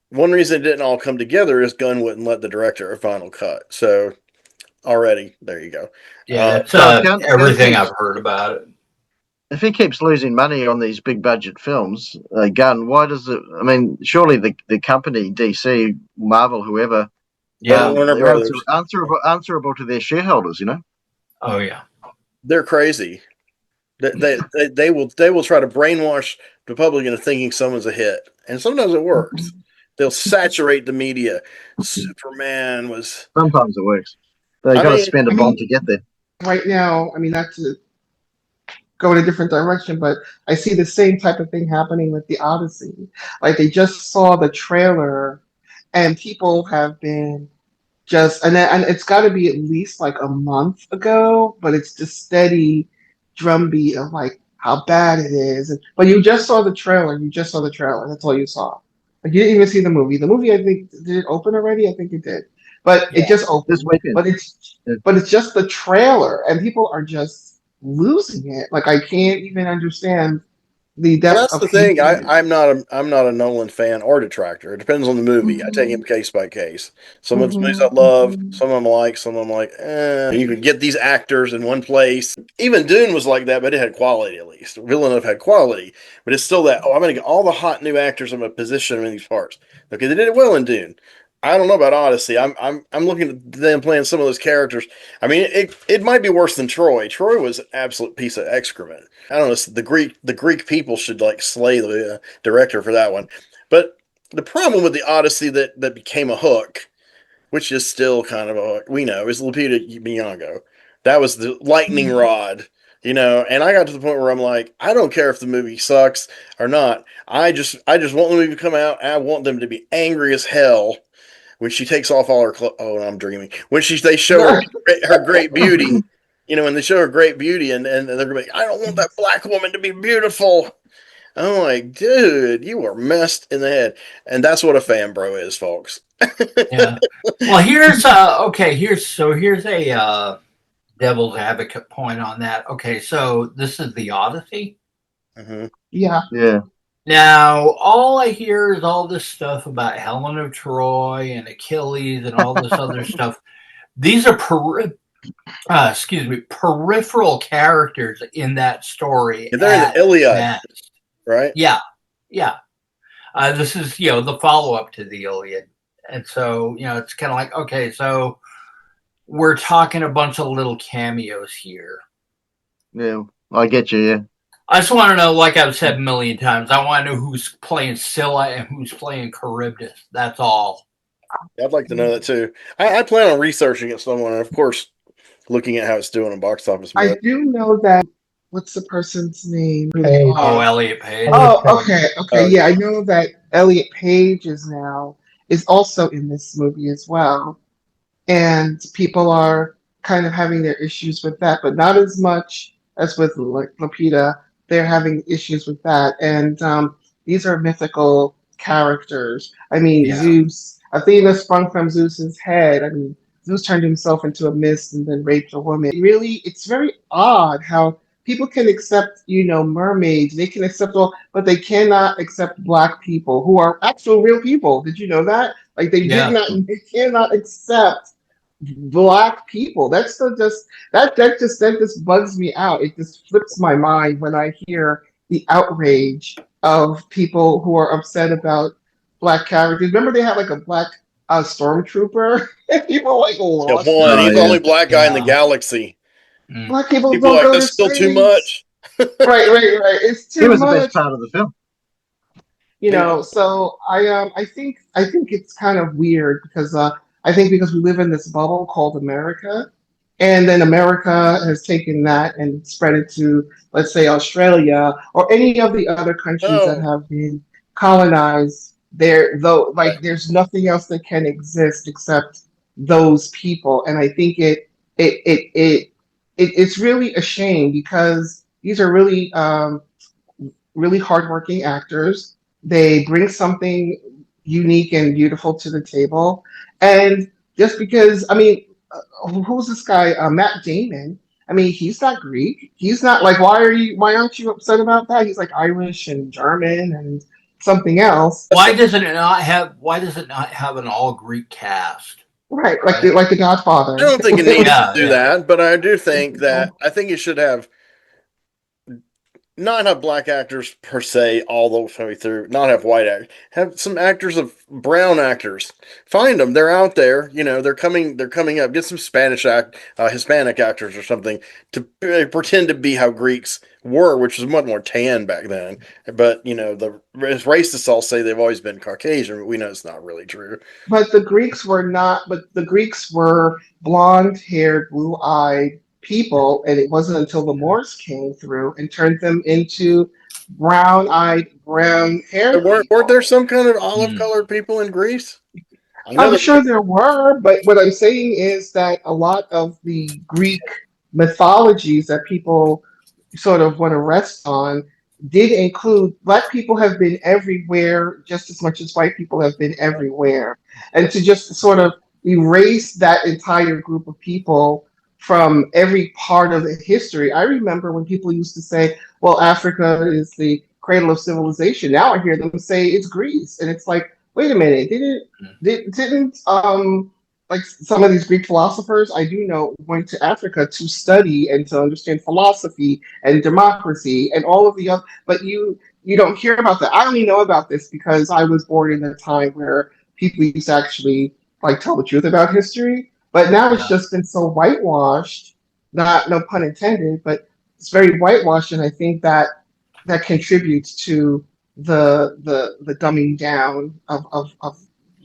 one reason it didn't all come together is Gunn wouldn't let the director a final cut. So already there you go. Yeah, that's everything I've heard about it. If he keeps losing money on these big budget films, Gunn, why does it? I mean, surely the company, DC, Marvel, whoever, they're answerable to their shareholders, Oh yeah, they're crazy. They will try to brainwash the public into thinking someone's a hit, and sometimes it works. They'll saturate the media. Superman was. Sometimes it works. They got to spend a bomb to get there. Right now, I mean, not to go in a different direction, but I see the same type of thing happening with the Odyssey. Like they just saw the trailer, and people have been and it's got to be at least like a month ago, but it's just steady drumbeat of like how bad it is. But you just saw the trailer. That's all you saw. Like you didn't even see the movie. The movie, I think, did it open already? I think it did. But it just opened. But it's just the trailer, and people are just losing it. Like I can't even understand the depth. That's the thing. I'm not a Nolan fan or detractor. It depends on the movie. I take him case by case. Some of the movies I love, some of them like, some of them like. You can get these actors in one place. Even Dune was like that, but it had quality at least. Villeneuve had quality, but it's still that. I'm going to get all the hot new actors. I'm going to position them in these parts. Okay, they did it well in Dune. I don't know about Odyssey. I'm looking at them playing some of those characters. I mean, it might be worse than Troy. Troy was an absolute piece of excrement. I don't know. The Greek people should like slay the director for that one. But the problem with the Odyssey that became a hook, which is still kind of a hook, we know, is Lupita Nyong'o. That was the lightning rod. And I got to the point where I'm like, I don't care if the movie sucks or not. I just want the movie to come out, and I want them to be angry as hell when she takes off all her clothes. Oh, I'm dreaming. When they show her great beauty, when they show her great beauty, and they're gonna be, I don't want that black woman to be beautiful. I'm like, dude, you are messed in the head, and that's what a fan bro is, folks. Yeah. Well, here's a devil's advocate point on that. Okay, so this is the Odyssey. Mm-hmm. Yeah. Yeah. Now, all I hear is all this stuff about Helen of Troy and Achilles and all this other stuff. These are peripheral characters in that story. They're in the Iliad, best. Right? Yeah. This is the follow-up to the Iliad, and so it's kind of like, okay, so we're talking a bunch of little cameos here. Yeah, I get you. Yeah. I just want to know, like I've said a million times, I want to know who's playing Scylla and who's playing Charybdis. That's all. I'd like to know that too. I plan on researching it somewhere, and of course, looking at how it's doing in box office. I do know that. What's the person's name? Page. Oh, Elliot Page. Oh, okay. Yeah, I know that Elliot Page is also in this movie as well, and people are kind of having their issues with that, but not as much as with Lupita. They're having issues with that, and these are mythical characters. I mean, Zeus, Athena sprung from Zeus's head. I mean, Zeus turned himself into a mist and then raped a woman. Really, it's very odd how people can accept, mermaids. They can accept all, but they cannot accept black people who are actual real people. Did you know that? Like they cannot accept black people. That just bugs me out. It just flips my mind when I hear the outrage of people who are upset about black characters. Remember they had like a black stormtrooper? People like lost. One. He's the only black guy in the galaxy. Black people don't go that's still too much. Right. It's too much. It was the best part of the film. So I think it's kind of weird because I think because we live in this bubble called America, and then America has taken that and spread it to, let's say, Australia or any of the other countries that have been colonized. There's nothing else that can exist except those people, and I think it's really a shame because these are really really hardworking actors. They bring something unique and beautiful to the table. And just because, who's this guy? Matt Damon. I mean, he's not Greek. He's not like, why aren't you upset about that? He's like Irish and German and something else. Why does it not have an all Greek cast? Right, like the Godfather. I don't think it needs to do that, but I do think that it should have not have black actors per se all the way through, not have white actors, have some actors of brown actors. Find them. They're out there. They're coming up. Get some Hispanic actors or something to pretend to be how Greeks were, which was much more tan back then. But, the racists all say they've always been Caucasian, but we know it's not really true. But the Greeks were blonde-haired, blue-eyed people, and it wasn't until the Moors came through and turned them into brown-eyed, brown-haired. Weren't there some kind of olive-colored people in Greece? I'm sure there were, but what I'm saying is that a lot of the Greek mythologies that people sort of want to rest on did include black people have been everywhere just as much as white people have been everywhere. And to just sort of erase that entire group of people from every part of the history. I remember when people used to say, well, Africa is the cradle of civilization. Now I hear them say it's Greece. And it's like, wait a minute, didn't like some of these Greek philosophers I do know went to Africa to study and to understand philosophy and democracy and all of the other, but you don't hear about that. I only know about this because I was born in a time where people used to actually like tell the truth about history. But now it's just been so whitewashed, no pun intended, but it's very whitewashed, and I think that contributes to the dumbing down of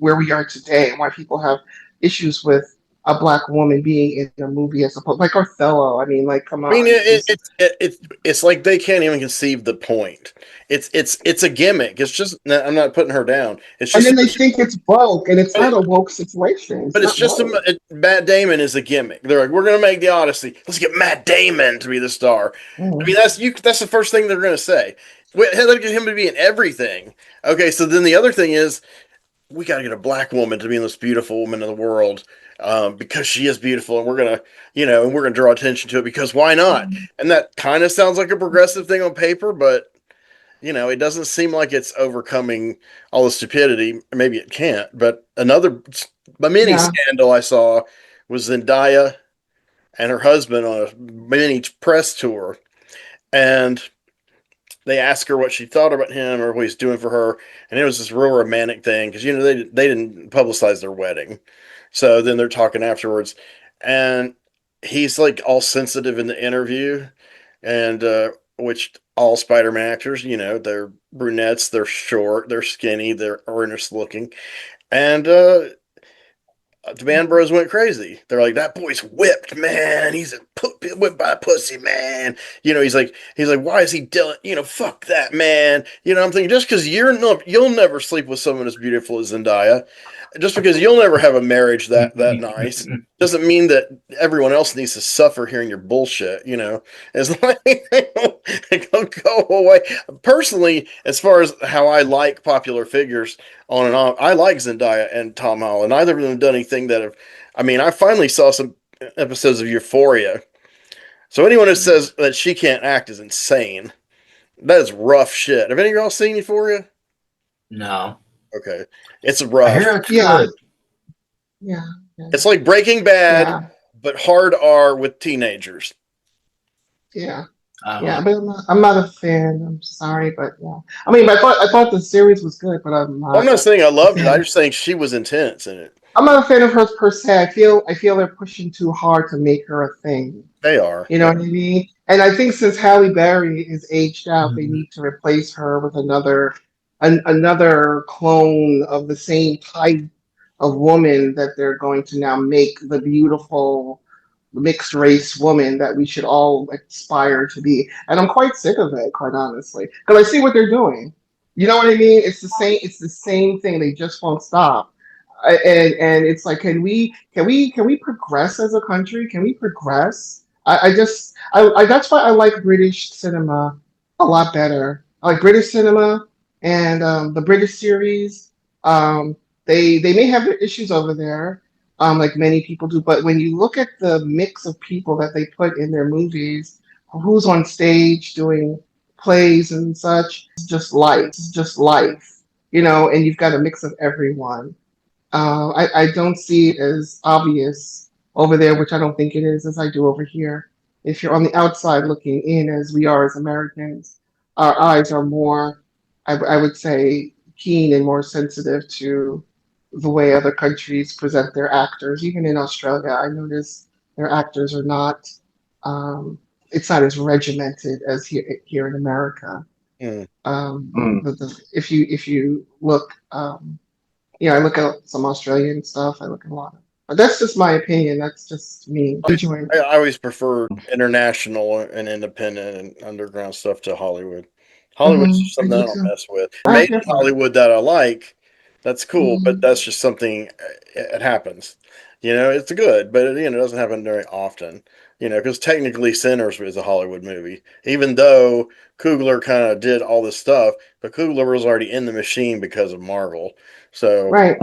where we are today and why people have issues with a black woman being in a movie as opposed like Othello. I mean, like, come I mean, on. it's like they can't even conceive the point. It's a gimmick. It's just I'm not putting her down. It's And just, then they think it's woke, and it's not a woke situation. It's but it's not just woke. Matt Damon is a gimmick. They're like, we're gonna make the Odyssey. Let's get Matt Damon to be the star. I mean, that's the first thing they're gonna say. Wait, let's get him to be in everything. Okay, so then the other thing is we got to get a black woman to be the most beautiful woman in the world because she is beautiful, and we're gonna, and we're gonna draw attention to it because why not? And that kind of sounds like a progressive thing on paper, but it doesn't seem like it's overcoming all the stupidity. Maybe it can't. But a mini scandal I saw was Zendaya and her husband on a mini press tour, and they asked her what she thought about him or what he's doing for her, and it was this real romantic thing because they didn't publicize their wedding, so then they're talking afterwards, and he's like all sensitive in the interview, and which all Spider-Man actors, they're brunettes, they're short, they're skinny, they're earnest looking, and the Band Bros went crazy. They're like, that boy's whipped, man. He's whipped by a pussy, man. He's like, why is he doing? Fuck that, man. I'm thinking just because you'll never sleep with someone as beautiful as Zendaya, just because you'll never have a marriage that nice, doesn't mean that everyone else needs to suffer hearing your bullshit. It's like go away. Personally, as far as how I like popular figures on and on, I like Zendaya and Tom Holland. Neither of them have done anything that have. I mean, I finally saw some episodes of Euphoria. So anyone who says that she can't act is insane. That is rough shit. Have any of y'all seen Euphoria? No. Okay. It's rough. I hear it's good. Yeah. It's like Breaking Bad, but hard R with teenagers. Yeah. Yeah, but I'm not a fan. I'm sorry, but yeah. I mean, I thought the series was good, but I'm not saying I loved it. I'm just saying she was intense in it. I'm not a fan of hers per se. I feel they're pushing too hard to make her a thing. They are. You know what I mean? And I think since Halle Berry is aged out, they need to replace her with another clone of the same type of woman that they're going to now make the beautiful mixed race woman that we should all aspire to be. And I'm quite sick of it, quite honestly, because I see what they're doing. You know what I mean? It's the same thing. They just won't stop. And it's like, can we progress as a country? Can we progress? I that's why I like British cinema a lot better. I like British cinema and the British series. They may have their issues over there, like many people do, but when you look at the mix of people that they put in their movies, who's on stage doing plays and such, it's just life. It's just life, and you've got a mix of everyone. I don't see it as obvious over there, which I don't think it is, as I do over here. If you're on the outside looking in, as we are as Americans, our eyes are more, I would say, keen and more sensitive to the way other countries present their actors. Even in Australia, I notice their actors are not, it's not as regimented as here in America. If you look, I look at some Australian stuff. I look at a lot of, but that's just my opinion. That's just me. I always prefer international and independent and underground stuff to Hollywood. Hollywood's just something I don't mess with. Maybe Hollywood that I like, that's cool, but that's just something. It happens. It's good, but it doesn't happen very often. Because technically Sinners is a Hollywood movie, even though Coogler kind of did all this stuff, but Coogler was already in the machine because of Marvel. So right,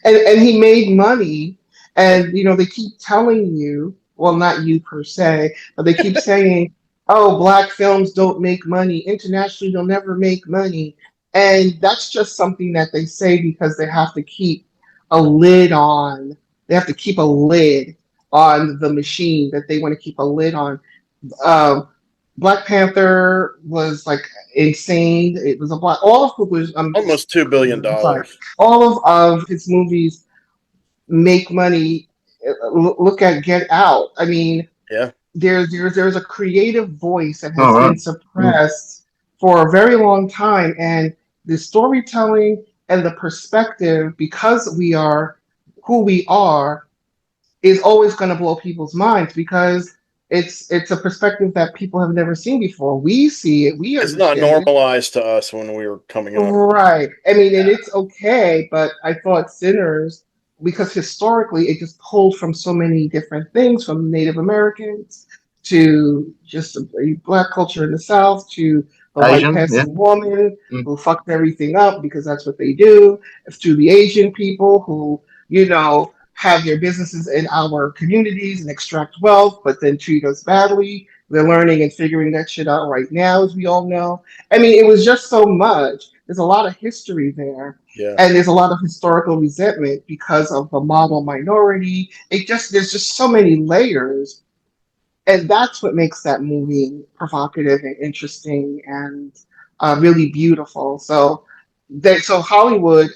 and he made money, and they keep telling you, well, not you per se, but they keep saying, oh, black films don't make money internationally; they'll never make money, and that's just something that they say because they have to keep a lid on. They have to keep a lid on the machine that they want to keep a lid on. Black Panther was like insane. It was all of Coogler's almost $2 billion. All of his movies make money. Look at Get Out. I mean, yeah, there's a creative voice that has been suppressed for a very long time, and the storytelling and the perspective, because we are who we are, is always going to blow people's minds because it's a perspective that people have never seen before. We see it, we It's not understand it. normalized to us when we were coming up. Right. I mean, and it's okay, but I thought Sinners, because historically it just pulled from so many different things, from Native Americans to just a black culture in the South to the white Asian, yeah. passing woman Mm. who fucked everything up because that's what they do, to the Asian people who, have their businesses in our communities and extract wealth, but then treat us badly. They're learning and figuring that shit out right now, as we all know. I mean, it was just so much. There's a lot of history there. Yeah. And there's a lot of historical resentment because of the model minority. There's just so many layers. And that's what makes that movie provocative and interesting and really beautiful. So Hollywood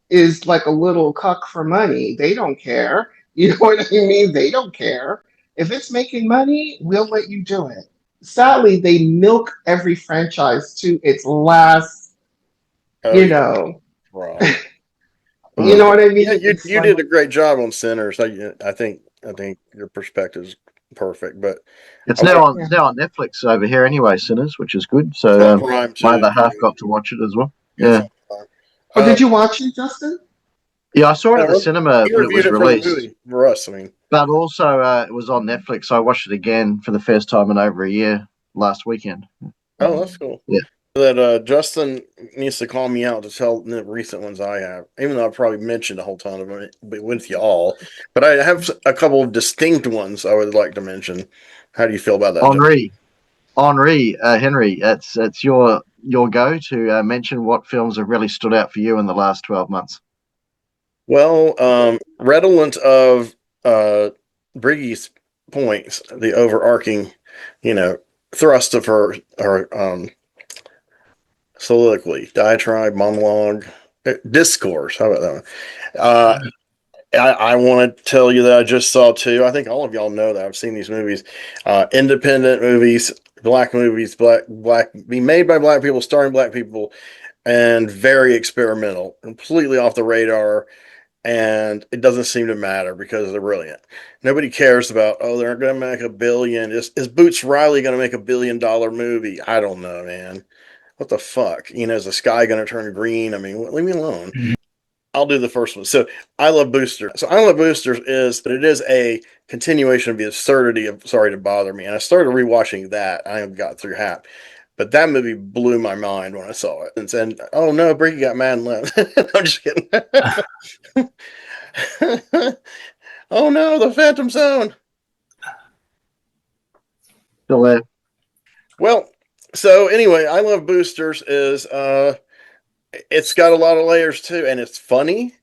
is like a little cuck for money. They don't care. You know what I mean? They don't care. If it's making money, we'll let you do it. Sadly, they milk every franchise to its last, Oh, you yeah. know. Right. You know what I mean? Yeah, you It's you did a great job on Sinners. I think your perspective is perfect, but It's I now want on it's now on Netflix over here anyway, Sinners, which is good. it's So on Prime my too. other half got to watch it as well. It's Yeah, on Prime. Oh, did you watch it, Justin? yeah, I saw it at the No, cinema you when it reviewed was it for the released, movie for us. I mean, but also it was on Netflix. So I watched it again for the first time in over a year last weekend. oh, that's cool. Yeah. That Justin needs to call me out to tell the recent ones I have, even though I probably mentioned a whole ton of them with you all. But I have a couple of distinct ones I would like to mention. How do you feel about that, Justin? Henry, it's your go to mention what films have really stood out for you in the last 12 months. Well, redolent of Briggy's points, the overarching, thrust of her soliloquy, diatribe, monologue, discourse. How about that one? I want to tell you that I just saw two. I think all of y'all know that I've seen these movies, independent movies, black movies, black being made by black people, starring black people, and very experimental, completely off the radar. And it doesn't seem to matter because they're brilliant. Nobody cares about, oh, they're going to make a billion. Is Boots Riley going to make $1 billion movie? I don't know, man. What the fuck? Is the sky going to turn green? I mean, leave me alone. I'll do the first one. So I Love Boosters. So I Love Boosters is that it is a continuation of the absurdity of Sorry to Bother Me. And I started rewatching that. I have got through half. But that movie blew my mind when I saw it. And said, oh no, Bricky got mad and left. I'm just kidding. Oh no, the Phantom Zone. Still there. Well, so anyway, I Love Boosters is it's got a lot of layers too, and it's funny.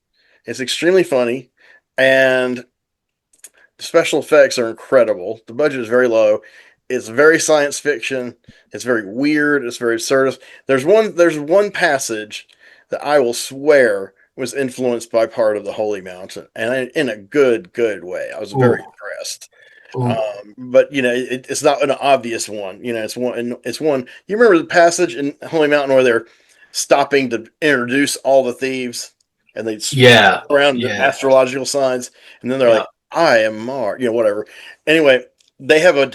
It's extremely funny, and the special effects are incredible. The budget is very low. It's very science fiction. It's very weird. It's very absurd. There's one passage that I will swear was influenced by part of the Holy Mountain, and in a good way. I was very impressed. But it's not an obvious one. It's one. It's one. You remember the passage in Holy Mountain where they're stopping to introduce all the thieves, and they around the astrological signs, and then they're like, "I am Mar," whatever. Anyway, they have a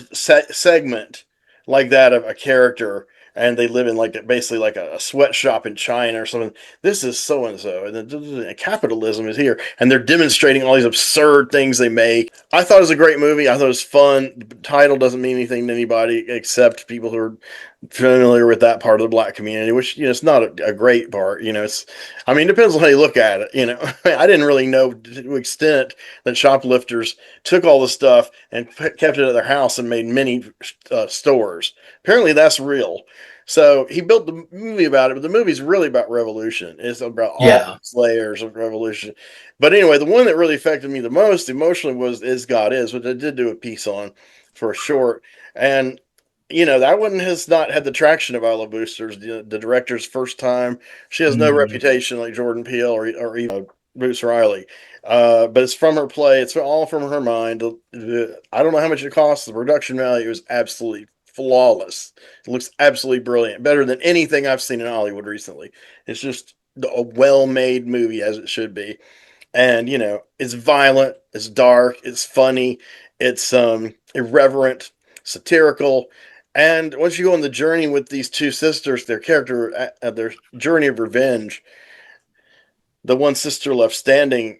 segment like that of a character, and they live in basically like a sweatshop in China or something. This is so and so, and then capitalism is here, and they're demonstrating all these absurd things they make. I thought it was a great movie. I thought it was fun. The title doesn't mean anything to anybody except people who are familiar with that part of the black community, which it's not a great part. It depends on how you look at it. I didn't really know to the extent that shoplifters took all the stuff and kept it at their house and made mini stores. Apparently, that's real. So he built the movie about it, but the movie's really about revolution. It's about all these layers of revolution. But anyway, the one that really affected me the most emotionally was Is God Is, which I did do a piece on for a short. And that one has not had the traction of I Love Boosters. The director's first time. She has no reputation like Jordan Peele or even Bruce Riley. But it's from her play. It's all from her mind. I don't know how much it costs. The production value is absolutely flawless. It looks absolutely brilliant. Better than anything I've seen in Hollywood recently. It's just a well-made movie as it should be. And it's violent, it's dark, it's funny, it's irreverent, satirical. And once you go on the journey with these two sisters, their character, their journey of revenge, the one sister left standing,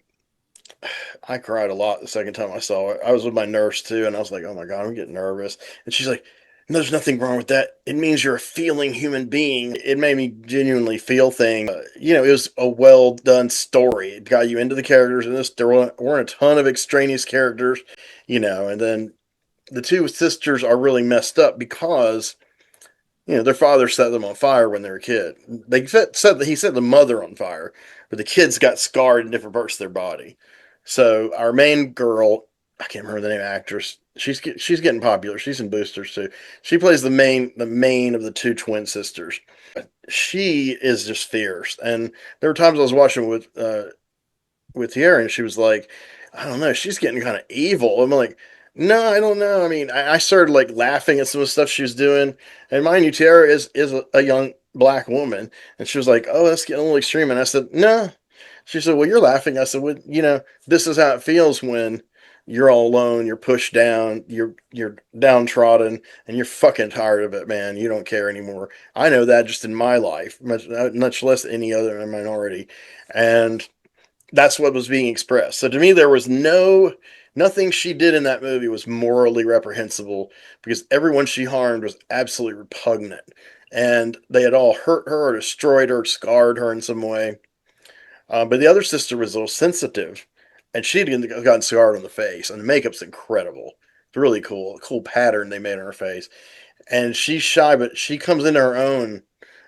I cried a lot the second time I saw it. I was with my nurse too, and I was like, oh my God, I'm getting nervous. And she's like, there's nothing wrong with that. It means you're a feeling human being. It made me genuinely feel things. It was a well done story. It got you into the characters, and there weren't a ton of extraneous characters, and then the two sisters are really messed up because their father set them on fire when they were a kid. They said that he set the mother on fire, but the kids got scarred in different parts of their body. So our main girl, I can't remember the name of the actress. She's getting popular. She's in Boosters too. She plays the main of the two twin sisters. She is just fierce. And there were times I was watching with Tiara, and she was like, I don't know, she's getting kind of evil. I'm like, no, I don't know. I mean, I started like laughing at some of the stuff she was doing. And mind you, Tiara is a young black woman. And she was like, oh, that's getting a little extreme. And I said, no. She said, well, you're laughing. I said, well, this is how it feels when you're all alone, you're pushed down, you're downtrodden, and you're fucking tired of it, man. You don't care anymore. I know that just in my life, much less any other minority. And that's what was being expressed. So to me, there was nothing she did in that movie was morally reprehensible, because everyone she harmed was absolutely repugnant. And they had all hurt her or destroyed her, scarred her in some way. But the other sister was a little sensitive, and she'd gotten scarred on the face, and the makeup's incredible. It's really cool. A cool pattern they made on her face. And she's shy, but she comes into her own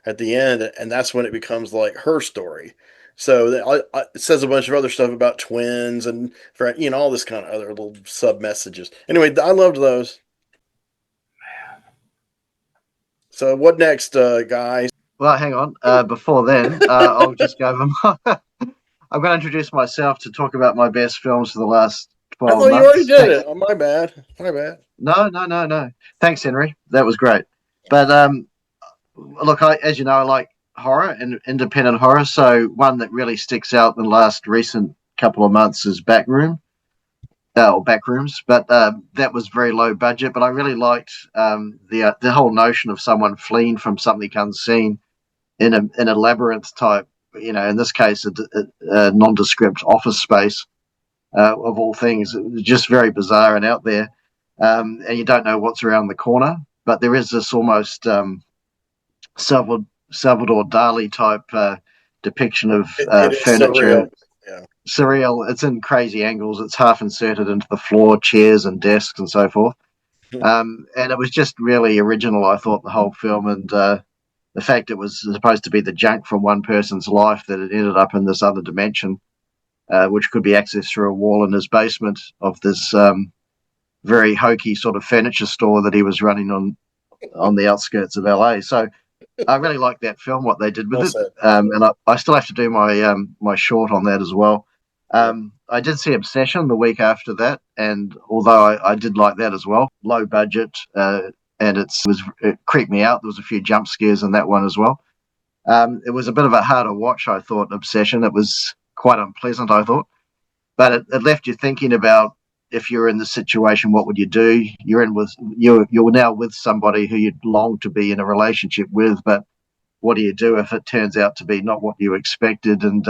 at the end, and that's when it becomes like her story. So it says a bunch of other stuff about twins and all this kind of other little sub messages. Anyway, I loved those. So what next, guys? Well, hang on. Before then, I'll just go over I'm going to introduce myself to talk about my best films for the last 12 months. I thought you already did it. Oh, my bad. No. Thanks, Henry. That was great. But look, as you know, I like horror and independent horror. So one that really sticks out in the last recent couple of months is Backrooms. But that was very low budget. But I really liked the whole notion of someone fleeing from something unseen in a labyrinth type. In this case, a nondescript office space of all things. It was just very bizarre and out there, and you don't know what's around the corner. But there is this almost Salvador Dali type depiction of furniture. Surreal. It's in crazy angles. It's half inserted into the floor, chairs and desks and so forth. And it was just really original, I thought, the whole film. And the fact it was supposed to be the junk from one person's life, that it ended up in this other dimension, which could be accessed through a wall in his basement of this very hokey sort of furniture store that he was running on the outskirts of LA. So I really like that film, what they did with it. And I still have to do my short on that as well. I did see Obsession the week after that, and although I did like that as well, low budget, and it creeped me out. There was a few jump scares in that one as well. It was a bit of a harder watch, I thought, Obsession. It was quite unpleasant, I thought. But it left you thinking about, if you're in this situation, what would you do? You're now with somebody who you'd long to be in a relationship with, but what do you do if it turns out to be not what you expected? And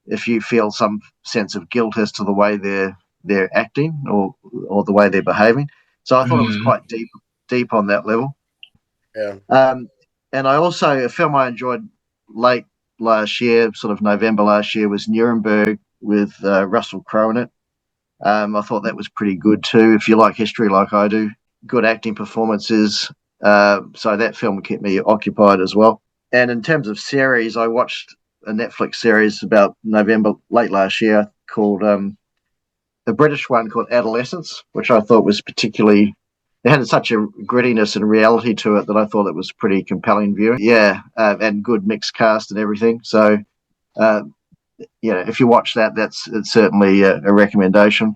if you feel some sense of guilt as to the way they're acting or the way they're behaving. So I thought it was quite deep on that level. Yeah. And a film I enjoyed late last year, sort of November last year, was Nuremberg with Russell Crowe in it. I thought that was pretty good too. If you like history like I do, good acting performances. So that film kept me occupied as well. And in terms of series, I watched a Netflix series about November, late last year, called a British one called Adolescence, which I thought was particularly, it had such a grittiness and reality to it that I thought it was pretty compelling viewing. Yeah, and good mixed cast and everything. So, if you watch that, it's certainly a recommendation.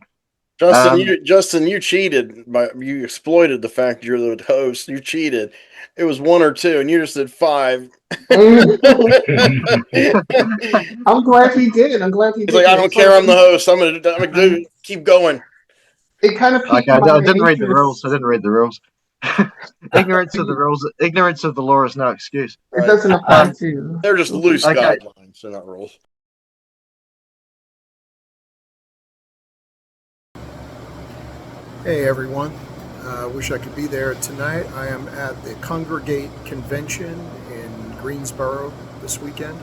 Justin, you cheated. You exploited the fact you're the host. You cheated. It was 1 or 2, and you just did 5. I'm glad he did. I'm glad he He's did. like, I don't care. I'm the host. I'm gonna keep going. It kind of piqued Okay, my I didn't read the interest. rules. I didn't read the rules. Ignorance of the rules. Ignorance of the law is no excuse. It doesn't apply to you. They're just loose Okay. guidelines. They're not rules. Hey everyone, wish I could be there tonight. I am at the Congregate Convention in Greensboro this weekend.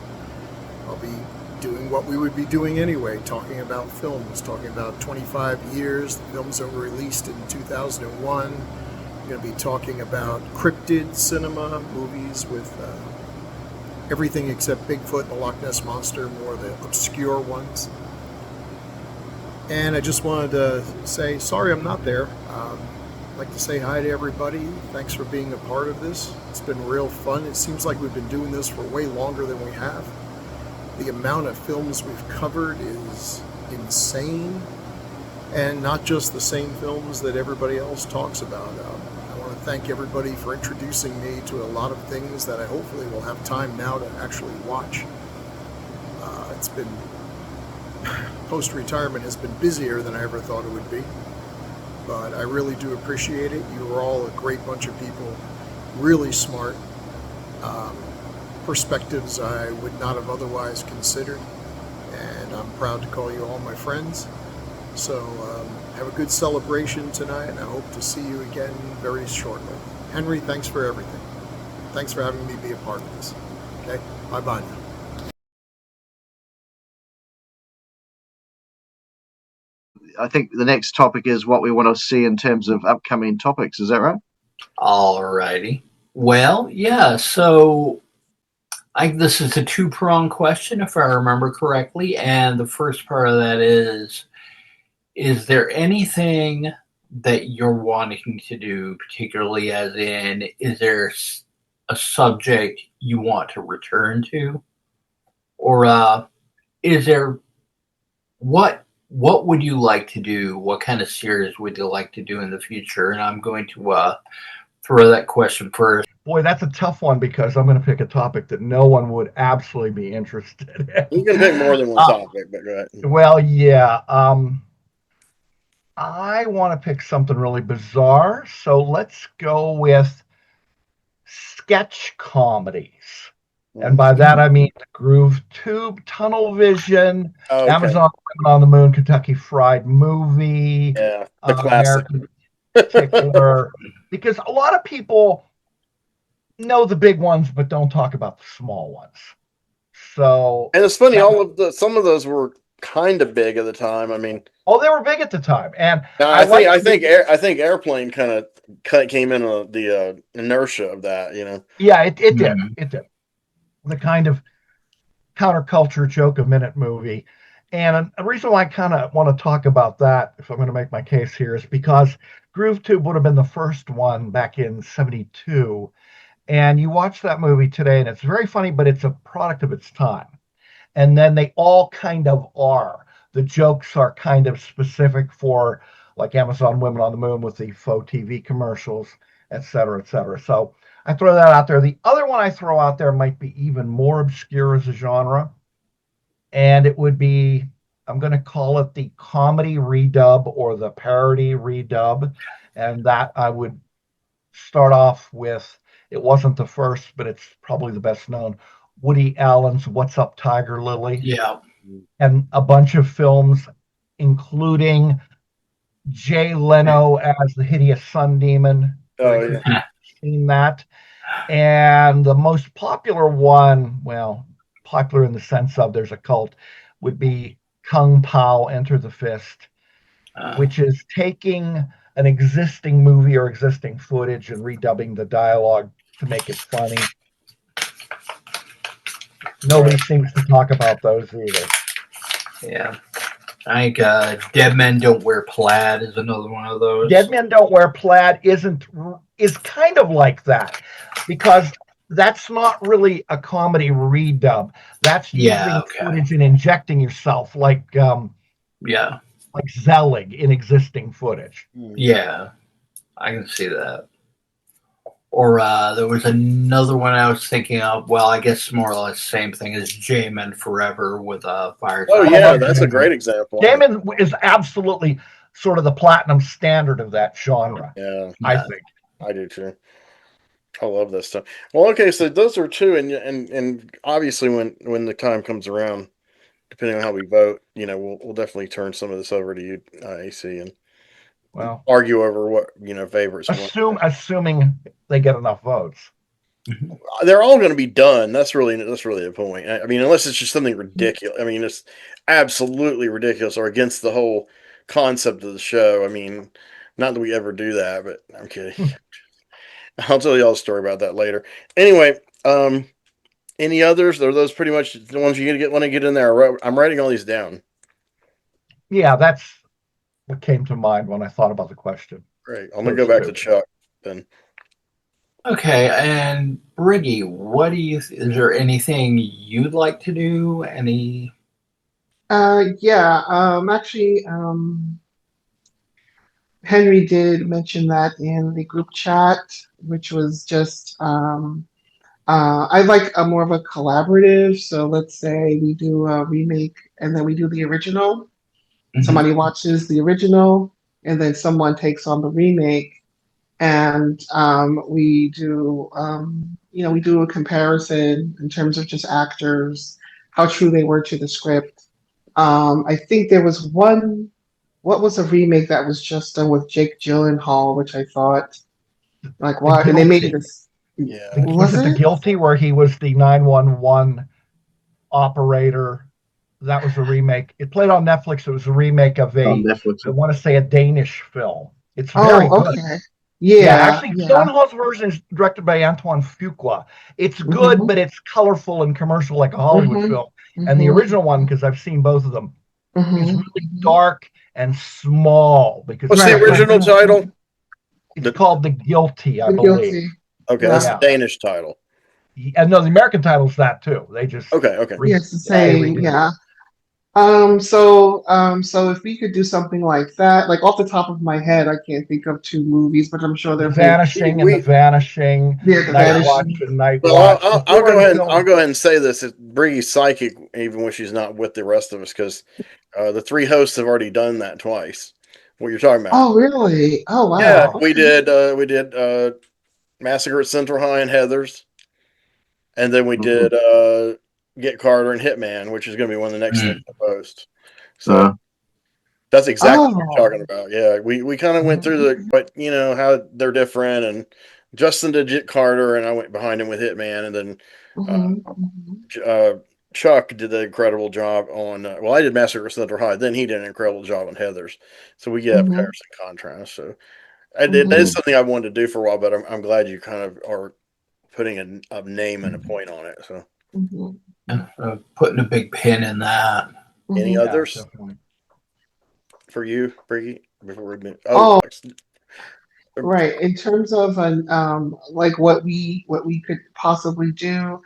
I'll be doing what we would be doing anyway, talking about films, talking about 25 years, the films that were released in 2001. We're going to be talking about cryptid cinema, movies with everything except Bigfoot and the Loch Ness Monster, more the obscure ones. And I just wanted to say, sorry I'm not there. I'd like to say hi to everybody. Thanks for being a part of this. It's been real fun. It seems like we've been doing this for way longer than we have. The amount of films we've covered is insane. And not just the same films that everybody else talks about. I want to thank everybody for introducing me to a lot of things that I hopefully will have time now to actually watch. It's been... Post-retirement has been busier than I ever thought it would be, but I really do appreciate it. You are all a great bunch of people, really smart, perspectives I would not have otherwise considered, and I'm proud to call you all my friends. So have a good celebration tonight, and I hope to see you again very shortly. Henry, thanks for everything. Thanks for having me be a part of this. Okay, bye-bye now. I think the next topic is what we want to see in terms of upcoming topics. Is that right? Alrighty. Well, yeah. So, this is a two-pronged question, if I remember correctly. And the first part of that is there anything that you're wanting to do, particularly as in, is there a subject you want to return to? Or is there what would you like to do? What kind of series would you like to do in the future? And I'm going to throw that question first. Boy, that's a tough one because I'm going to pick a topic that no one would absolutely be interested in. You can pick more than one topic, but go ahead. Well, yeah. I want to pick something really bizarre. So let's go with sketch comedies. And by that, I mean Groove Tube, Tunnel Vision, Amazon Women on the Moon, Kentucky Fried Movie, the classic. American Tickler, because a lot of people know the big ones, but don't talk about the small ones. So, and it's funny, some of those were kind of big at the time. I mean, they were big at the time, and I think Airplane kind of came in the inertia of that. You know, yeah, it did. It did. The kind of counterculture joke-a-minute movie. And a reason why I kind of want to talk about that, if I'm going to make my case here, is because Groove Tube would have been the first one back in 1972. And you watch that movie today, and it's very funny, but it's a product of its time. And then they all kind of are. The jokes are kind of specific for, like, Amazon Women on the Moon with the faux TV commercials, et cetera, et cetera. So I throw that out there. The other one I throw out there might be even more obscure as a genre. And it would be, I'm going to call it the comedy redub or the parody redub. And that I would start off with, it wasn't the first, but it's probably the best known, Woody Allen's What's Up, Tiger Lily? Yeah. And a bunch of films, including Jay Leno as the hideous sun demon. Oh, yeah. Seen that. And the most popular one, well, popular in the sense of there's a cult, would be Kung Pao Enter the Fist, which is taking an existing movie or existing footage and redubbing the dialogue to make it funny. Nobody seems to talk about those either. Yeah. I think Dead Men Don't Wear Plaid is another one of those. Dead Men Don't Wear Plaid is kind of like that, because that's not really a comedy redub. That's using footage and injecting yourself, like like Zelig in existing footage. Yeah, I can see that. Or there was another one I was thinking of. Well, I guess more or less same thing as J-Men Forever with Fire. Oh yeah, that's a great example. J-Men is absolutely sort of the platinum standard of that genre. Yeah, I think. I do too. I love this stuff. Well, okay, so those are two, and obviously when the time comes around, depending on how we vote, we'll definitely turn some of this over to you, AC, and argue over what favorites. Assuming they get enough votes, they're all going to be done. That's really the point. I mean, unless it's just something ridiculous. I mean, it's absolutely ridiculous or against the whole concept of the show. I mean, not that we ever do that, but I'm kidding. I'll tell you all a story about that later. Anyway, any others? Are those pretty much the ones you want to get in there? I'm writing all these down. Yeah, that's what came to mind when I thought about the question. Great. I'm going to go back to Chuck then. Okay, and Briggy, what do you? Is there anything you'd like to do? Any? Actually, Henry did mention that in the group chat, which was just I like a more of a collaborative. So let's say we do a remake and then we do the original. Mm-hmm. Somebody watches the original and then someone takes on the remake, and we do we do a comparison in terms of just actors, how true they were to the script. I think there was one. What was a remake that was just done with Jake Gyllenhaal, which I thought, like, why? And they made it this. Yeah. Was it The Guilty, where he was the 911 operator? That was a remake. It played on Netflix. It was a remake of I want to say a Danish film. It's very good. Yeah. Actually, Gyllenhaal's version is directed by Antoine Fuqua. It's good, but it's colorful and commercial like a Hollywood film. And the original one, because I've seen both of them, is really dark and small. Because what's the original title? It's called The Guilty, I believe. Guilty. Okay, that's the Danish title. And no, the American title's that too. They just okay. Yes, the same. Yeah. So if we could do something like that, like off the top of my head, I can't think of two movies, but I'm sure they're Vanishing and The Vanishing. Yeah, The Night Watch Vanishing. and Night Watch. Watch. I'll go ahead. I'll go ahead and say this: Briggy's psychic, even when she's not with the rest of us, because the three hosts have already done that twice. What you're talking about? Oh, really? Oh, wow. Yeah, we did Massacre at Central High and Heathers, and then we did Get Carter and Hitman, which is going to be one of the next things to post. So that's exactly what we're talking about. Yeah, we kind of went through how they're different, and Justin did Get Carter, and I went behind him with Hitman, and then Chuck did the incredible job on. I did Massacre at Central High, then he did an incredible job on Heathers. So we get a comparison contrast. So it is something I wanted to do for a while, but I'm glad you kind of are putting a name and a point on it. So. Putting a big pin in that. Any others for you, Briggy? Before we right. In terms of like what we could possibly do,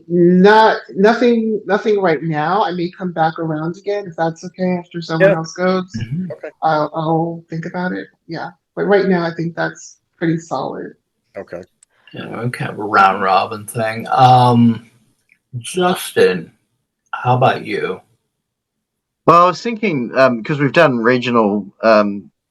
nothing right now. I may come back around again if that's okay after someone else goes. Okay. I'll think about it. Yeah, but right now I think that's pretty solid. Okay. Yeah, kind of a round robin thing. Justin, how about you? Well, I was thinking because we've done regional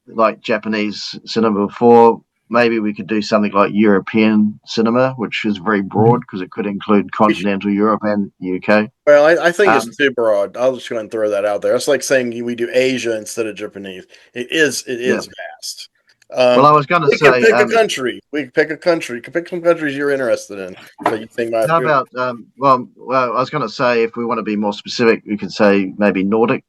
like Japanese cinema before, maybe we could do something like European cinema, which is very broad because it could include continental Europe and UK. Well, I think it's too broad. I'll just go and throw that out there. It's like saying we do Asia instead of Japanese. It is vast. Well, I was going to say, pick a country. We can pick a country. Pick some countries you're interested in. So you think about. How about? Well, I was going to say, if we want to be more specific, we could say maybe Nordic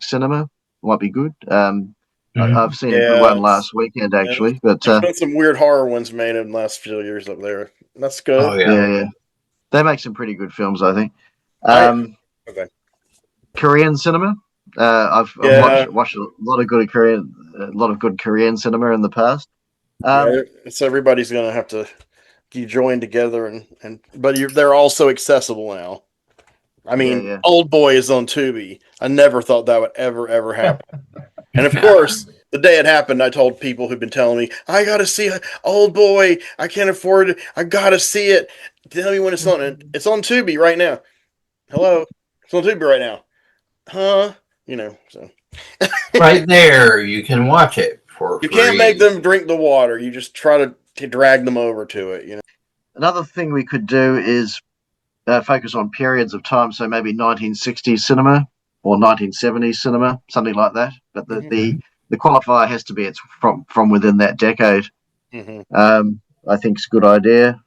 cinema might be good. I've seen a good one last weekend actually, but there's been some weird horror ones made in the last few years up there. That's good. Oh yeah. They make some pretty good films, I think. Okay. Korean cinema. I've watched a lot of good Korean cinema in the past. So everybody's going to have to join together, but they're also accessible now. I mean, Yeah. Old Boy is on Tubi. I never thought that would ever happen. And of course, the day it happened, I told people who've been telling me, I gotta see Old Boy. I can't afford it. I gotta see it. Tell me when it's on. And it's on Tubi right now. Hello? It's on Tubi right now. Huh? So. Right there, you can watch it for You free. can't make them drink the water. You just try to drag them over to it, Another thing we could do is focus on periods of time, so maybe 1960s cinema or 1970s cinema, something like that. But the qualifier has to be it's from within that decade. I think it's a good idea.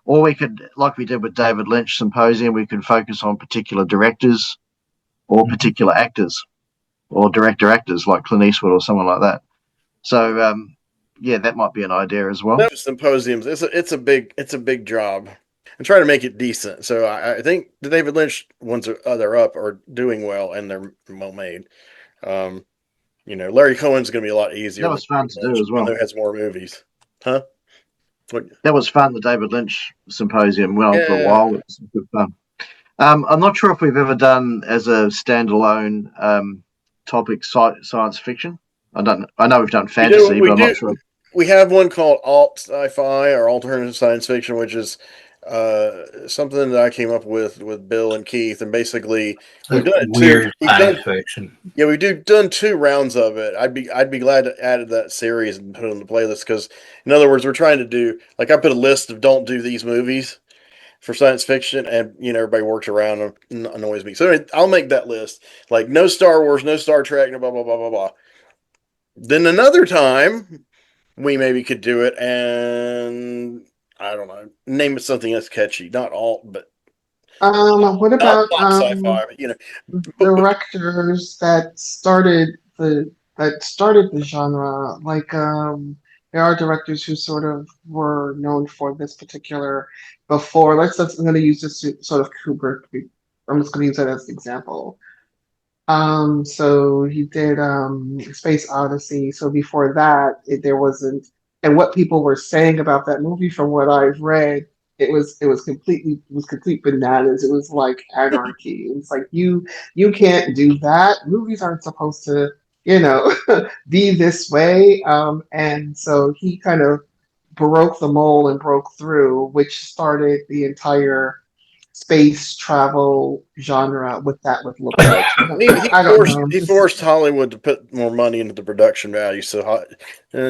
Or we could, like we did with David Lynch Symposium, we could focus on particular directors or particular actors or director actors like Clint Eastwood or someone like that. So that might be an idea as well. Symposiums, it's a big job. And try to make it decent. So I think the David Lynch ones they're up or doing well and they're well made. Larry Cohen's going to be a lot easier. That was fun to do as well. It has more movies, huh? That was fun. The David Lynch Symposium went on for a while. It was good fun. I'm not sure if we've ever done as a standalone topic science fiction. I know we've done fantasy, but I'm not sure. We have one called alt sci-fi or alternative science fiction, which is something that I came up with Bill and Keith, and basically we've done weird science fiction. Yeah, we've done 2 rounds of it. I'd be glad to add that series and put it on the playlist because, in other words, we're trying to do I put a list of don't do these movies for science fiction, and everybody works around and annoys me. So anyway, I'll make that list. Like no Star Wars, no Star Trek, no blah blah blah blah blah. Then another time we maybe could do it and. I don't know. Name it something that's catchy. Not alt, but what about sci-fi? directors that started the genre? Like there are directors who sort of were known for this particular before. I'm going to use this sort of Kubrick. I'm just going to use that as an example. So he did Space Odyssey. So before that, there wasn't. And what people were saying about that movie, from what I've read, it was complete bananas. It was like anarchy. It was like you can't do that. Movies aren't supposed to, be this way. And so he kind of broke the mold and broke through, which started the entire space travel genre with He forced Hollywood to put more money into the production value, so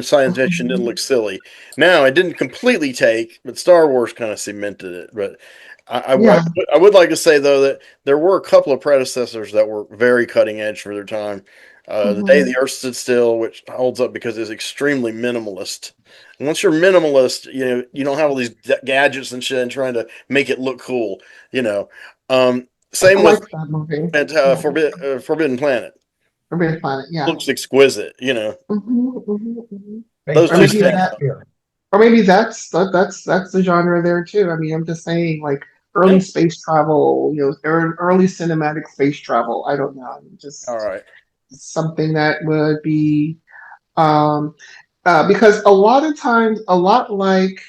science fiction didn't look silly. Now it didn't completely take, but Star Wars kind of cemented it. But I would like to say though that there were a couple of predecessors that were very cutting edge for their time. The Day the Earth Stood Still, which holds up because it's extremely minimalist. And once you're minimalist, you don't have all these gadgets and shit and trying to make it look cool. Same with Forbidden Planet. Forbidden Planet, yeah, looks exquisite. Those or maybe that's the genre there too. I mean, I'm just saying, like early space travel, early cinematic space travel. I don't know, just all right. Something that would be because a lot of times, a lot like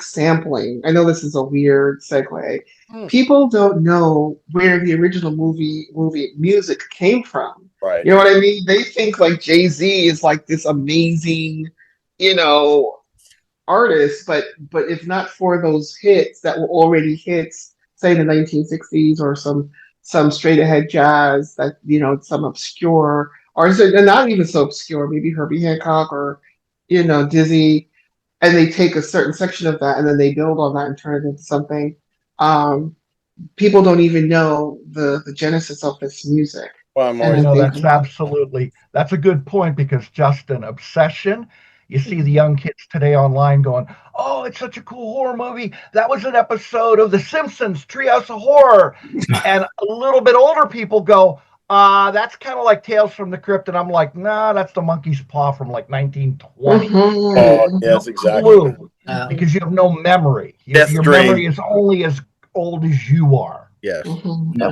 sampling. I know this is a weird segue. People don't know where the original movie music came from. Right. You know what I mean? They think like Jay-Z is like this amazing, artist, but if not for those hits that were already hits, say in the 1960s, or some straight ahead jazz that, some obscure, or not even so obscure, maybe Herbie Hancock or, Dizzy, and they take a certain section of that and then they build on that and turn it into something. People don't even know the genesis of this music. Well, that's a good point, because Justin, Obsession, you see the young kids today online going, oh, it's such a cool horror movie. That was an episode of The Simpsons, Treehouse of Horror. And a little bit older people go, that's kind of like Tales from the Crypt. And I'm like, nah, that's the Monkey's Paw from like 1920. Oh, yes, exactly. Because you have no memory. Your memory is only as old as you are. Yes.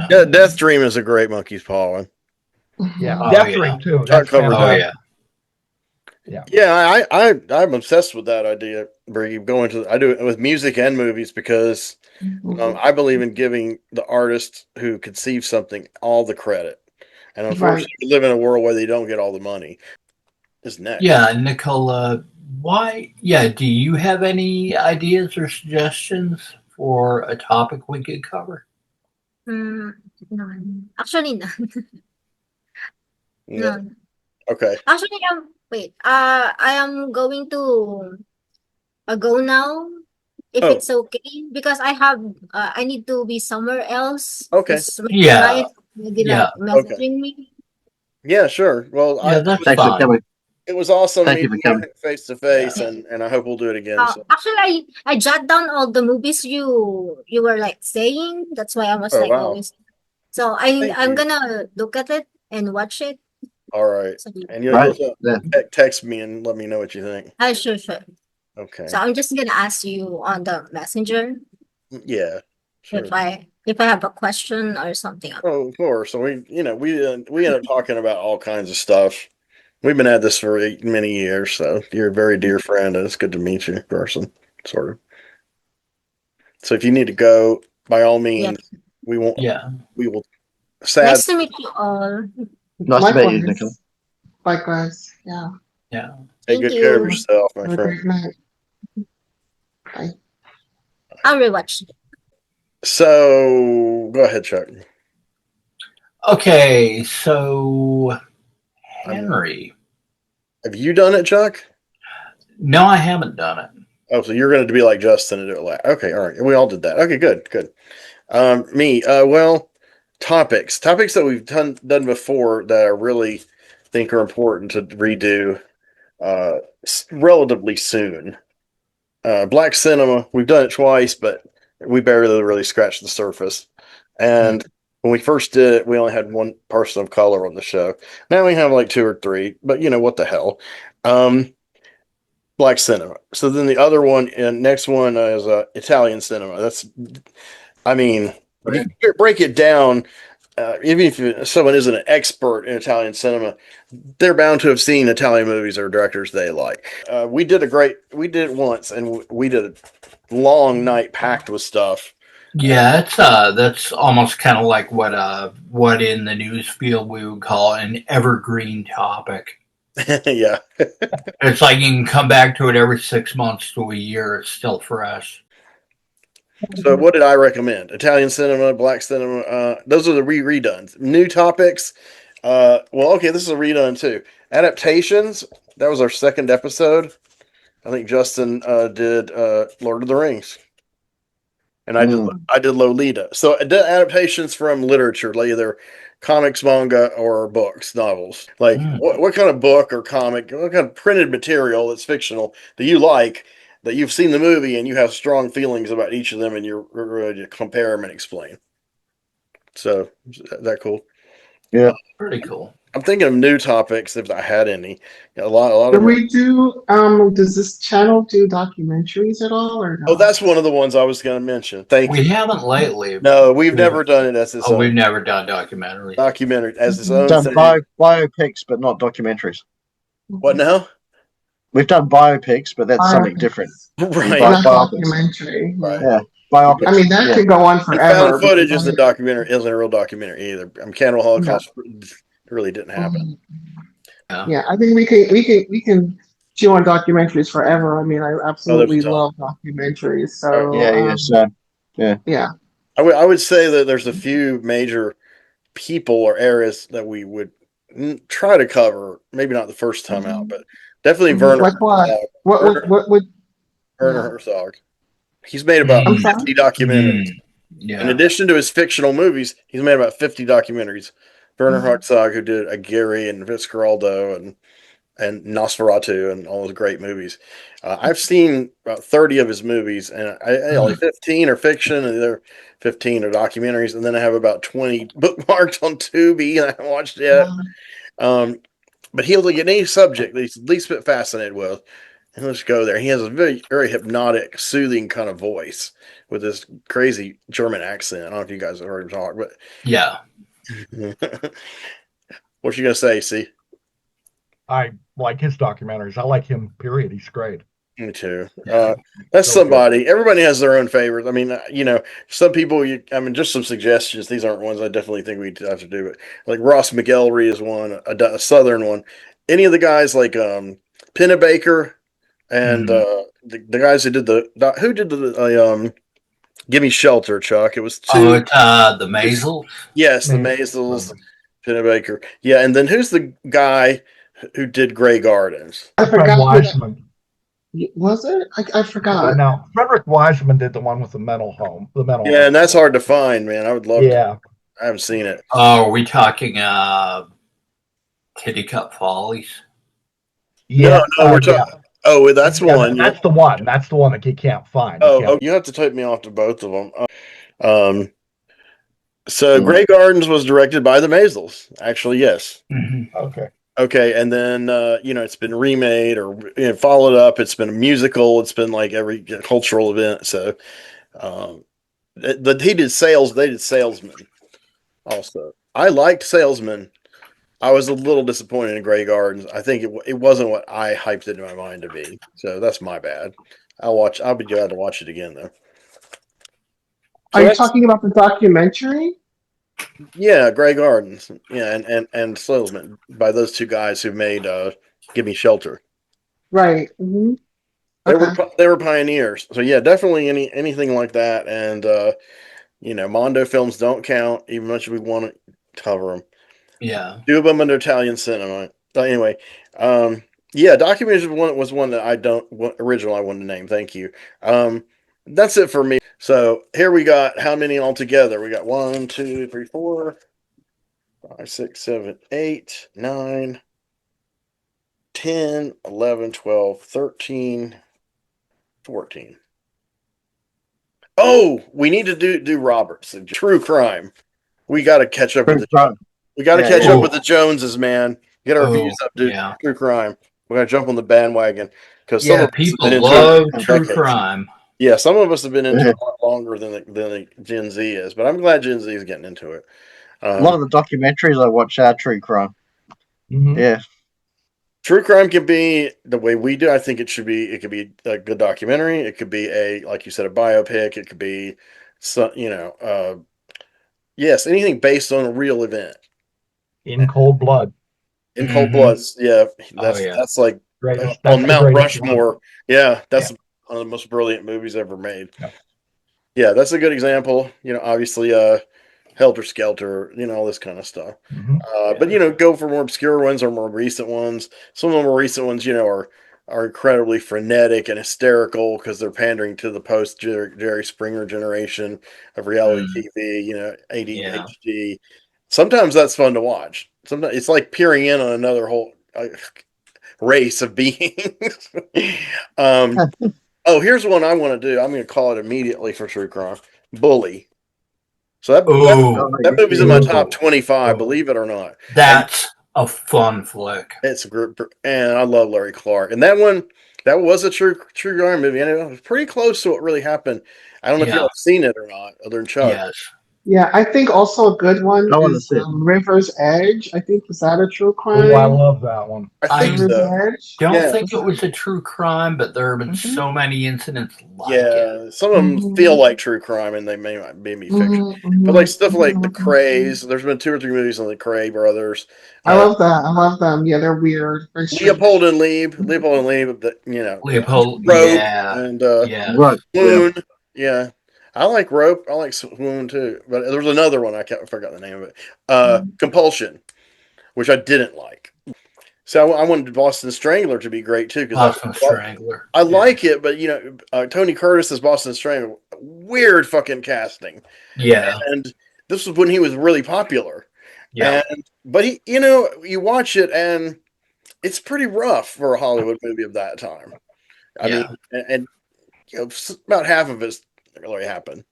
Death Dream is a great Monkey's Paw one. Yeah, Death Dream too. That's Yeah, I'm obsessed with that idea, Bree. I do it with music and movies because I believe in giving the artist who conceives something all the credit. And Right. unfortunately, we live in a world where they don't get all the money. Is next. Yeah, Nicola, why? Yeah, do you have any ideas or suggestions for a topic we could cover? None. Actually, none. Yeah. None. Okay. Actually, wait. I am going to go now, if Oh, it's okay, because I need to be somewhere else. okay. Because my Yeah, wife will be yeah, like Okay. messaging me. Yeah, sure. Well, yeah, that's Thanks for fine. coming. it was awesome Thank you meeting for coming. you face to face, Yeah. and I hope we'll do it again. So. Actually, I jot down all the movies you were like saying. That's why I was Oh like wow. always. So Thank I'm you. gonna look at it and watch it. All right. So And Right. Yeah. text me and let me know what you think. sure. Okay. So I'm just gonna ask you on the messenger Yeah. Sure. if I have a question or something. Oh, of course. So we end up talking about all kinds of stuff. We've been at this for many years, so you're a very dear friend, and it's good to meet you in person, sort of. So if you need to go, by all means, Yes. we won't. Yeah, We will. Nice Sad. to meet you all. Nice to meet you, Nicola. Likewise. Yeah. yeah. Take Thank good care of you. yourself, my Have a friend. great night. Bye. I'll rewatch it. So go ahead, Chuck. Okay, so Henry. Have you done it, Chuck? No, I haven't done it. Oh, so you're going to be like Justin and do it last. Okay, all right. We all did that. Okay, good. Me. Well, topics that we've done before that I really think are important to redo relatively soon. Black cinema. We've done it twice, but we barely really scratched the surface. And when we first did it, we only had one person of color on the show. Now we have like two or three, but what the hell. Black cinema. So then the other one and next one is Italian cinema. I mean, if you break it down, even if someone isn't an expert in Italian cinema, they're bound to have seen Italian movies or directors they like. We did it once, and we did a long night packed with stuff. Yeah, it's that's almost kind of like what in the news field we would call an evergreen topic. Yeah. It's like you can come back to it every 6 months to a year. It's still fresh. So what did I recommend? Italian cinema, black cinema. Those are the redones. New topics. Well, okay, this is a redone too. Adaptations. That was our second episode. I think Justin did Lord of the Rings, and I did Lolita. So adaptations from literature, like either comics, manga, or books, novels. Like what kind of book or comic, what kind of printed material that's fictional that you like, that you've seen the movie and you have strong feelings about each of them, and you're ready to compare them and explain. So is that cool? Yeah. Pretty cool. I'm thinking of new topics if I had any. A lot Do of. we do? Does this channel do documentaries at all, or no? Oh, that's one of the ones I was going to mention. Thank you. We haven't lately. No, we've never done it as its own. We've never done documentaries. Documentary as its own Done thing. biopics, but not documentaries. What now? We've done biopics, but that's something different. Right. Not documentary. Right. Yeah. Biopics. I mean, that could go on And forever. found footage isn't a real documentary either. Cannibal Holocaust really didn't happen. Yeah, I think we can chew on documentaries forever. I mean, I absolutely love documentaries. So yeah. I would say that there's a few major people or areas that we would try to cover. Maybe not the first time out, but definitely Werner. Like what? What would Werner Herzog? He's made about 50 documentaries. Yeah. In addition to his fictional movies, he's made about 50 documentaries. Werner Herzog, who did Aguirre and Fitzcarraldo and Nosferatu and all those great movies. I've seen about 30 of his movies, and only 15 are fiction, and the other 15 are documentaries. And then I have about 20 bookmarked on Tubi, and I haven't watched yet. But he'll get any subject that he's at least a bit fascinated with, and let's go there. He has a very, very hypnotic, soothing kind of voice with this crazy German accent. I don't know if you guys have heard him talk, but yeah. What you gonna say, C? I like his documentaries. I like him. Period. He's great. Me too. Yeah. That's So good. somebody. Everybody has their own favorites. I mean, some people. Just some suggestions. These aren't ones I definitely think we have to do. But like Ross McElry is one, a Southern one. Any of the guys like Pennebaker and the guys who did the Give Me Shelter, Chuck. It was two. Oh, it's the Maisel. Yes, the Maisels, Pennebaker. Yeah, and then who's the guy who did Grey Gardens? I Fred forgot. Wiseman. Was it? I forgot. No, Frederick Wiseman did the one with the mental home. Yeah, and that's hard to find, man. I would love Yeah. to. I haven't seen it. Oh, are we talking Kitty Cup Follies? Yeah. No, we're talking. Oh, that's Yeah, one. that's the one. That's the one that you can't find. You have to take me off to both of them. So Grey Gardens was directed by the Maisels. Actually, yes. Okay. Okay, and then it's been remade or followed up. It's been a musical. It's been like every cultural event. So, he did sales. They did Salesman. Also, I liked Salesman. I was a little disappointed in Grey Gardens. I think it wasn't what I hyped it in my mind to be. So that's my bad. I'll be glad to watch it again though. Are you talking about the documentary? Yeah, Grey Gardens. Yeah, and Salesman by those two guys who made Give Me Shelter. Right. Mm-hmm. They were pioneers. So yeah, definitely anything like that. And Mondo films don't count, even much we want to cover them. Yeah. Do them under Italian cinema. But anyway, documentary was one that I wanted to name. Thank you. That's it for me. So here we got how many altogether? We got 1, 2, 3, 4, 5, 6, 7, 8, 9, 10, 11, 12, 13, 14. Oh, we need to do Roberts. True crime. We got to catch up with the Joneses, man. Get our views up, dude. Yeah. True crime. We're gonna jump on the bandwagon because people love true crime. Yeah, some of us have been into it a lot longer than the Gen Z is, but I'm glad Gen Z is getting into it. A lot of the documentaries I watch are true crime. Mm-hmm. Yeah. True crime can be the way we do. I think it should be. It could be a good documentary. It could be like you said, a biopic. It could be, yes, anything based on a real event. In cold blood. In cold bloods, yeah. That's like on Mount Rushmore. Yeah, that's one of the most brilliant movies ever made. Yeah, that's a good example. Obviously, Helter Skelter, all this kind of stuff. Mm-hmm. But go for more obscure ones or more recent ones. Some of the more recent ones, are incredibly frenetic and hysterical because they're pandering to the post Jerry Springer generation of reality TV. ADHD. Sometimes that's fun to watch. Sometimes it's like peering in on another whole race of beings. Here's one I want to do. I'm going to call it immediately for true crime. Bully. So that movie's in my top 25, believe it or not. That's a fun flick. It's a group, and I love Larry Clark. And that was a true crime movie, and it was pretty close to what really happened. I don't know if y'all have seen it or not, other than Chuck. Yes. Yeah, I think also a good one is River's Edge. I think, is that a true crime? Oh, I love that one. I think don't think it was a true crime, but there have been so many incidents like it. Some of them feel like true crime, and they may be fiction. But like stuff like the Krays, there's been 2 or 3 movies on the Kray brothers. I love that. I love them. Yeah, they're weird. Leopold and Leib, Leopold, Rope, and Swoon. Yeah. I like Rope. I like Swoon too. But there was another one. I forgot the name of it. Compulsion, which I didn't like. So I wanted Boston Strangler to be great too. Boston Strangler. I like it, but Tony Curtis as Boston Strangler, weird fucking casting. Yeah. And this was when he was really popular. Yeah. But he, you watch it and it's pretty rough for a Hollywood movie of that time. I mean, and about half of it's really happened,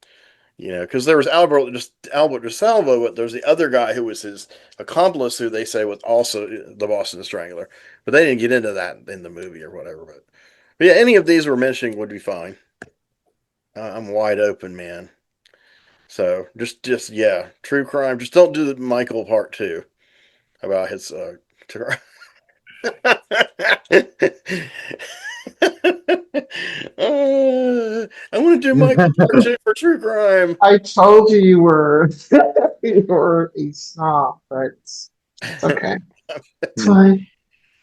because there was Albert DeSalvo, but there's the other guy who was his accomplice, who they say was also the Boston Strangler, but they didn't get into that in the movie or whatever. But yeah, any of these we're mentioning would be fine. I'm wide open, man. So just true crime. Just don't do the Michael part 2 about his. I want to do Michael Porcher for true crime. I told you were you were a snob, but it's okay. It's fine.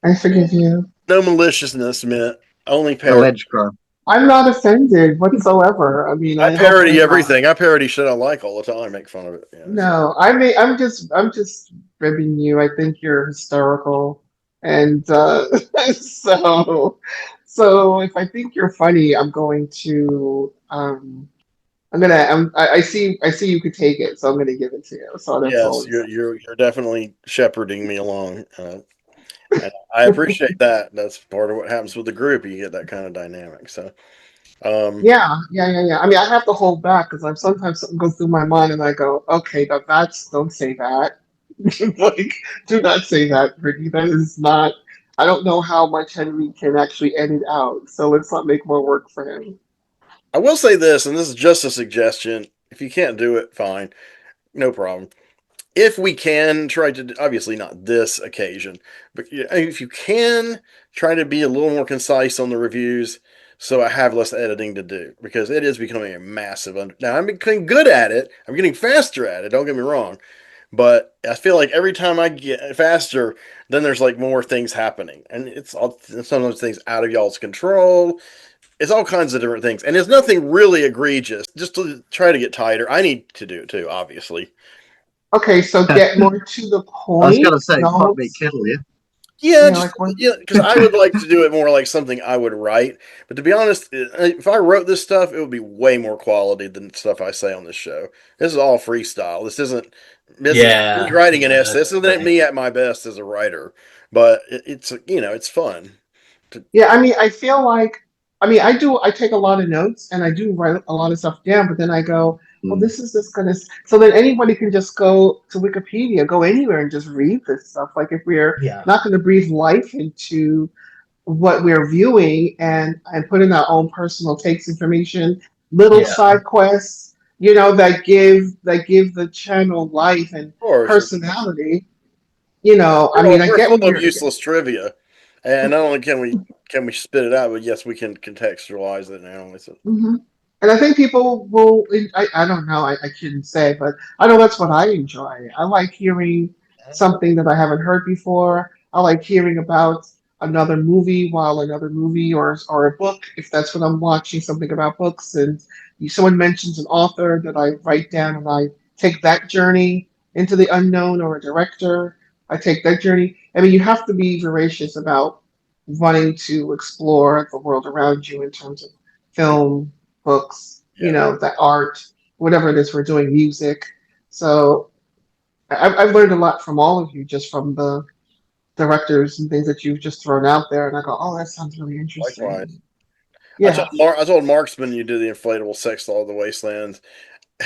I forgive you. No maliciousness, Mint. Only parody. Alleged crime. I'm not offended whatsoever. I mean, I hope parody you're not. everything. I parody shit I like all the time. I make fun of it. Yeah, No, I'm just ribbing you. I think you're hysterical, and so if I think you're funny, I'm going to I see you could take it, so I'm gonna give it to you. So that's all. yes, you're definitely shepherding me along. And I appreciate that. That's part of what happens with the group. You get that kind of dynamic. So, Yeah. I mean, I have to hold back because I'm sometimes something goes through my mind and I go, okay, don't say that. Like, do not say that, Ricky. That is not. I don't know how much Henry can actually edit out, so let's not make more work for him. I will say this, and this is just a suggestion. If you can't do it, fine, no problem. If we can try to, obviously not this occasion, but if you can try to be a little more concise on the reviews, so I have less editing to do, because it is becoming a massive. Now I'm becoming good at it. I'm getting faster at it. Don't get me wrong, but I feel like every time I get faster, then there's like more things happening, and it's all sometimes things out of y'all's control. It's all kinds of different things, and it's nothing really egregious. Just to try to get tighter. I need to do it too, obviously. Okay, so get more to the point. I was going to say, No, pot meat kettle, yeah. Yeah, like because I would like to do it more like something I would write. But to be honest, if I wrote this stuff, it would be way more quality than stuff I say on this show. This is all freestyle. This isn't me writing an essay. This isn't me at my best as a writer. But it's it's fun. Yeah, I mean, I feel like, I take a lot of notes and I do write a lot of stuff down, but then I go, well, this is just gonna, so then anybody can just go to Wikipedia, go anywhere and just read this stuff. Like if we're not gonna breathe life into what we're viewing and put in our own personal takes, information, little side quests, that give the channel life and personality. I get full what of useless trivia. And not only can we spit it out, but yes, we can contextualize it and analyze it. Mm-hmm. And I think people will. I don't know. I shouldn't say, but I know that's what I enjoy. I like hearing something that I haven't heard before. I like hearing about another movie or a book, if that's what I'm watching, something about books, and someone mentions an author that I write down and I take that journey into the unknown, or a director. I take that journey. I mean, you have to be voracious about wanting to explore the world around you in terms of film, books, the art, whatever it is we're doing, music. So I've learned a lot from all of you, just from the directors and things that you've just thrown out there. And I go, oh, that sounds really interesting. Likewise. Yeah. I told Marksman you do the inflatable sex doll of the wastelands.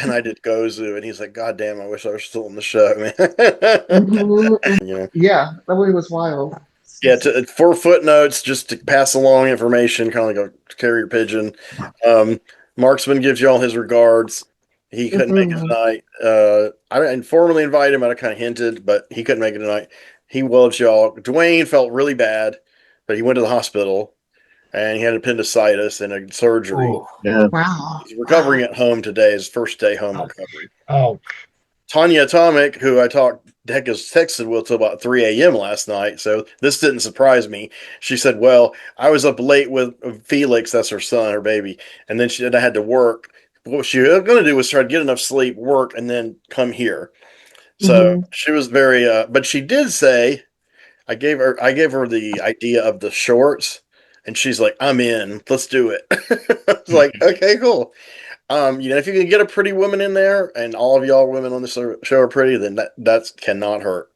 And I did Gozu, and he's like, God damn, I wish I was still on the show, man. Yeah, that movie was wild. Yeah, for footnotes, just to pass along information, kind of like a carrier pigeon. Marksman gives you all his regards. He couldn't make it tonight. I formally invited him, I kind of hinted, but he couldn't make it tonight. He loves y'all. Dwayne felt really bad, but he went to the hospital. And he had appendicitis and a surgery. Oh, yeah. Wow. He's recovering at home today, his first day home recovery. Oh. Tanya Atomic, who I texted with till about 3 a.m. last night, so this didn't surprise me. She said, well, I was up late with Felix, that's her son, her baby, and then I had to work. What she was going to do was try to get enough sleep, work, and then come here. So she was very, but she did say, I gave her the idea of the shorts. And she's like, I'm in. Let's do it. I was like, okay, cool. If you can get a pretty woman in there, and all of y'all women on this show are pretty, then that cannot hurt.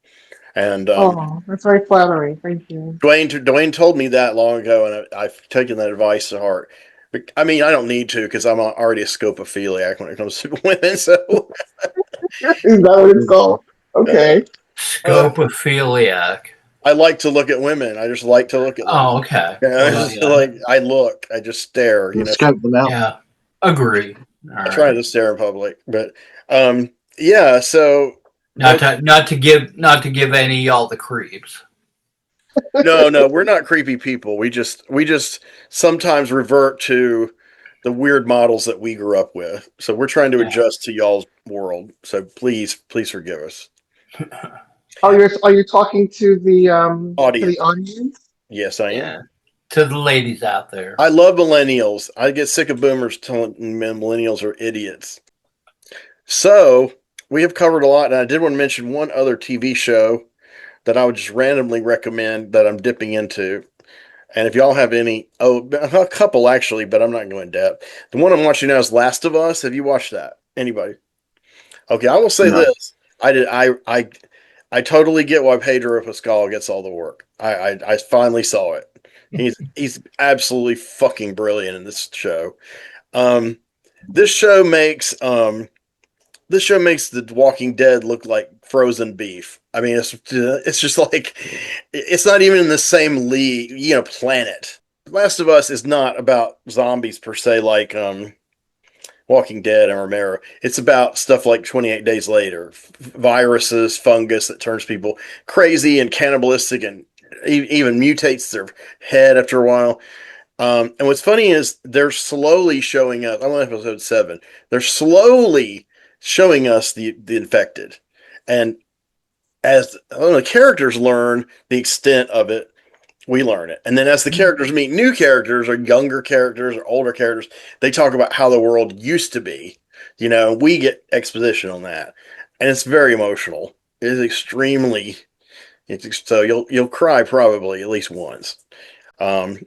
And that's very flattering. Thank you. Dwayne told me that long ago, and I've taken that advice to heart. But, I mean, I don't need to, because I'm already a scopophiliac when it comes to women. So is that what it's called? Okay. Scopophiliac. I like to look at women. I just like to look at them. Oh, okay. I just stare. Scope them out. Yeah, agree. I try to stare in public, but so not to give any of y'all the creeps. No, we're not creepy people. We just sometimes revert to the weird models that we grew up with. So we're trying to adjust to y'all's world. So please forgive us. Are you talking to the Audience. audience? Yes, I am. To the ladies out there. I love millennials. I get sick of boomers telling men millennials are idiots. So we have covered a lot, and I did want to mention one other TV show that I would just randomly recommend that I'm dipping into. And if y'all have any, a couple actually, but I'm not going in depth. The one I'm watching now is Last of Us. Have you watched that? Anybody? Okay, I will say No. this. I totally get why Pedro Pascal gets all the work. I finally saw it. He's absolutely fucking brilliant in this show. Um, this show makes The Walking Dead look like frozen beef. I mean, it's just like it's not even in the same league, planet. Last of Us is not about zombies per se, like Walking Dead and Romero. It's about stuff like 28 Days Later, viruses, fungus that turns people crazy and cannibalistic, and even mutates their head after a while. And what's funny is they're slowly showing us. I'm on episode 7. They're slowly showing us the infected, and as the characters learn the extent of it, we learn it. And then as the characters meet new characters or younger characters or older characters, they talk about how the world used to be. We get exposition on that, and it's very emotional. It is extremely. So you'll cry probably at least once. And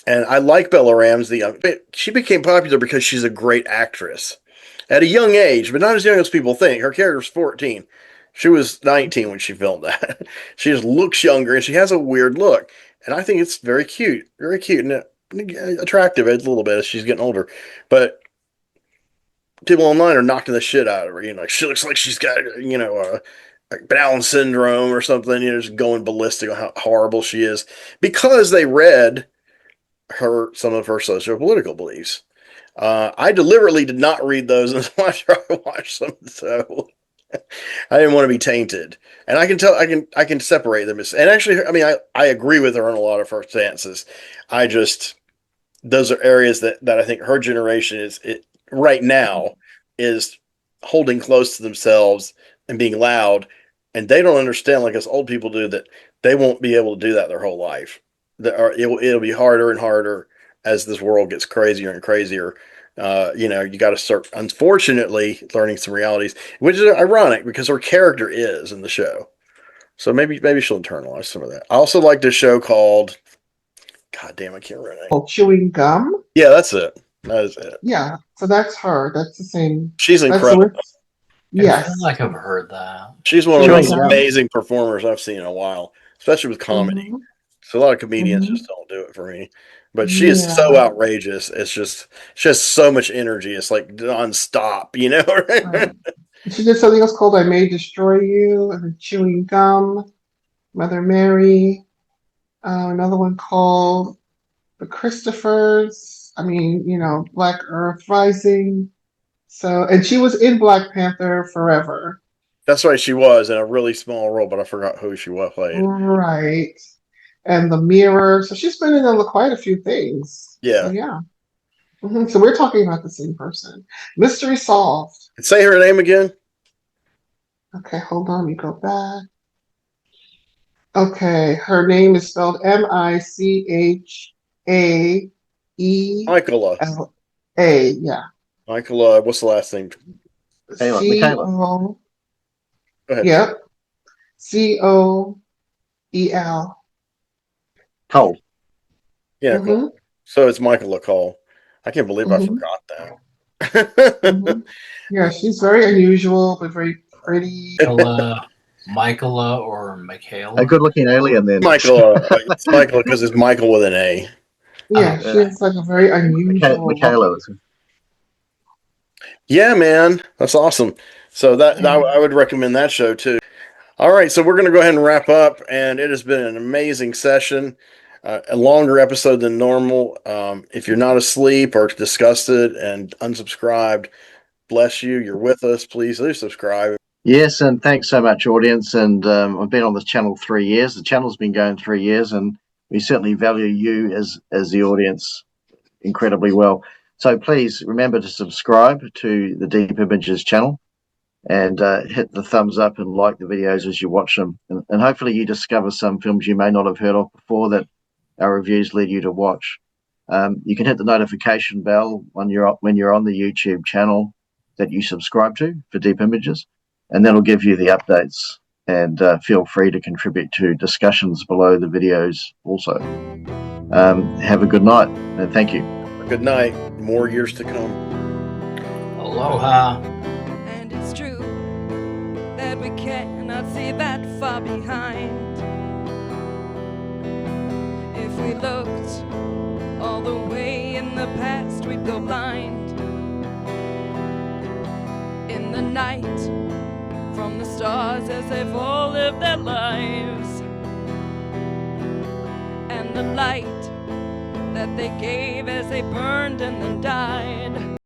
I like Bella Ramsey. She became popular because she's a great actress at a young age, but not as young as people think. Her character's 14. She was 19 when she filmed that. She just looks younger, and she has a weird look. And I think it's very cute and attractive a little bit as she's getting older. But people online are knocking the shit out of her. She looks like she's got, like Down syndrome or something, just going ballistic on how horrible she is because they read some of her socio-political beliefs. I deliberately did not read those until after I watched them, so I didn't want to be tainted. And I can tell, I can separate them. And actually, I mean, I agree with her on a lot of her stances. Those are areas that I think her generation right now is holding close to themselves and being loud, and they don't understand, like us old people do, that they won't be able to do that their whole life. It'll be harder and harder as this world gets crazier and crazier. You got to start, unfortunately, learning some realities, which is ironic because her character is in the show. So maybe she'll internalize some of that. I also like this show called, God damn, I can't remember. Oh, Chewing Gum? Yeah, that's it. That is it. Yeah, so that's her. That's the same. She's incredible. Yes. I feel like I've heard that. She's one of the most amazing performers I've seen in a while, especially with comedy. Mm-hmm. So a lot of comedians just don't do it for me. But she is so outrageous. It's just, she has so much energy. It's like nonstop, Right. She did something else called I May Destroy You, and Chewing Gum, Mother Mary, another one called The Christophers. I mean, Black Earth Rising. So, and she was in Black Panther Forever. That's right, she was in a really small role, but I forgot who she played. Right. And The Mirror. So she's been in quite a few things. Yeah. So, yeah. Mm-hmm. So we're talking about the same person. Mystery Solved. Say her name again. Okay, hold on. Let me go back. Okay, her name is spelled Michaelae. Michaela. Yeah. Michaela, what's the last name? Michaela. Go ahead. Yep. Coel. Cole. Yeah, cool. So it's Michaela Cole. I can't believe I forgot that. Yeah, she's very unusual, but very pretty. Michaela or Michaela? A good-looking alien, then. Michaela. It's Michaela because it's Michael with an A. Yeah, she's like a very unusual. Michaela. Yeah, man, that's awesome. So I would recommend that show too. All right, so we're going to go ahead and wrap up, and it has been an amazing session, a longer episode than normal. If you're not asleep or disgusted and unsubscribed, bless you. You're with us. Please do subscribe. Yes, and thanks so much, audience. And I've been on this channel 3 years. The channel's been going 3 years, and we certainly value you as the audience incredibly well. So please remember to subscribe to the Deep Images channel and hit the thumbs up and like the videos as you watch them. And hopefully you discover some films you may not have heard of before that our reviews lead you to watch. You can hit the notification bell when you're on the YouTube channel that you subscribe to for Deep Images, and that'll give you the updates. And feel free to contribute to discussions below the videos also. Have a good night, and thank you. Good night. More years to come. Aloha. And it's true that we cannot see that far behind. If we looked all the way in the past, we'd go blind. In the night, from the stars as they've all lived their lives, and the light that they gave as they burned and then died.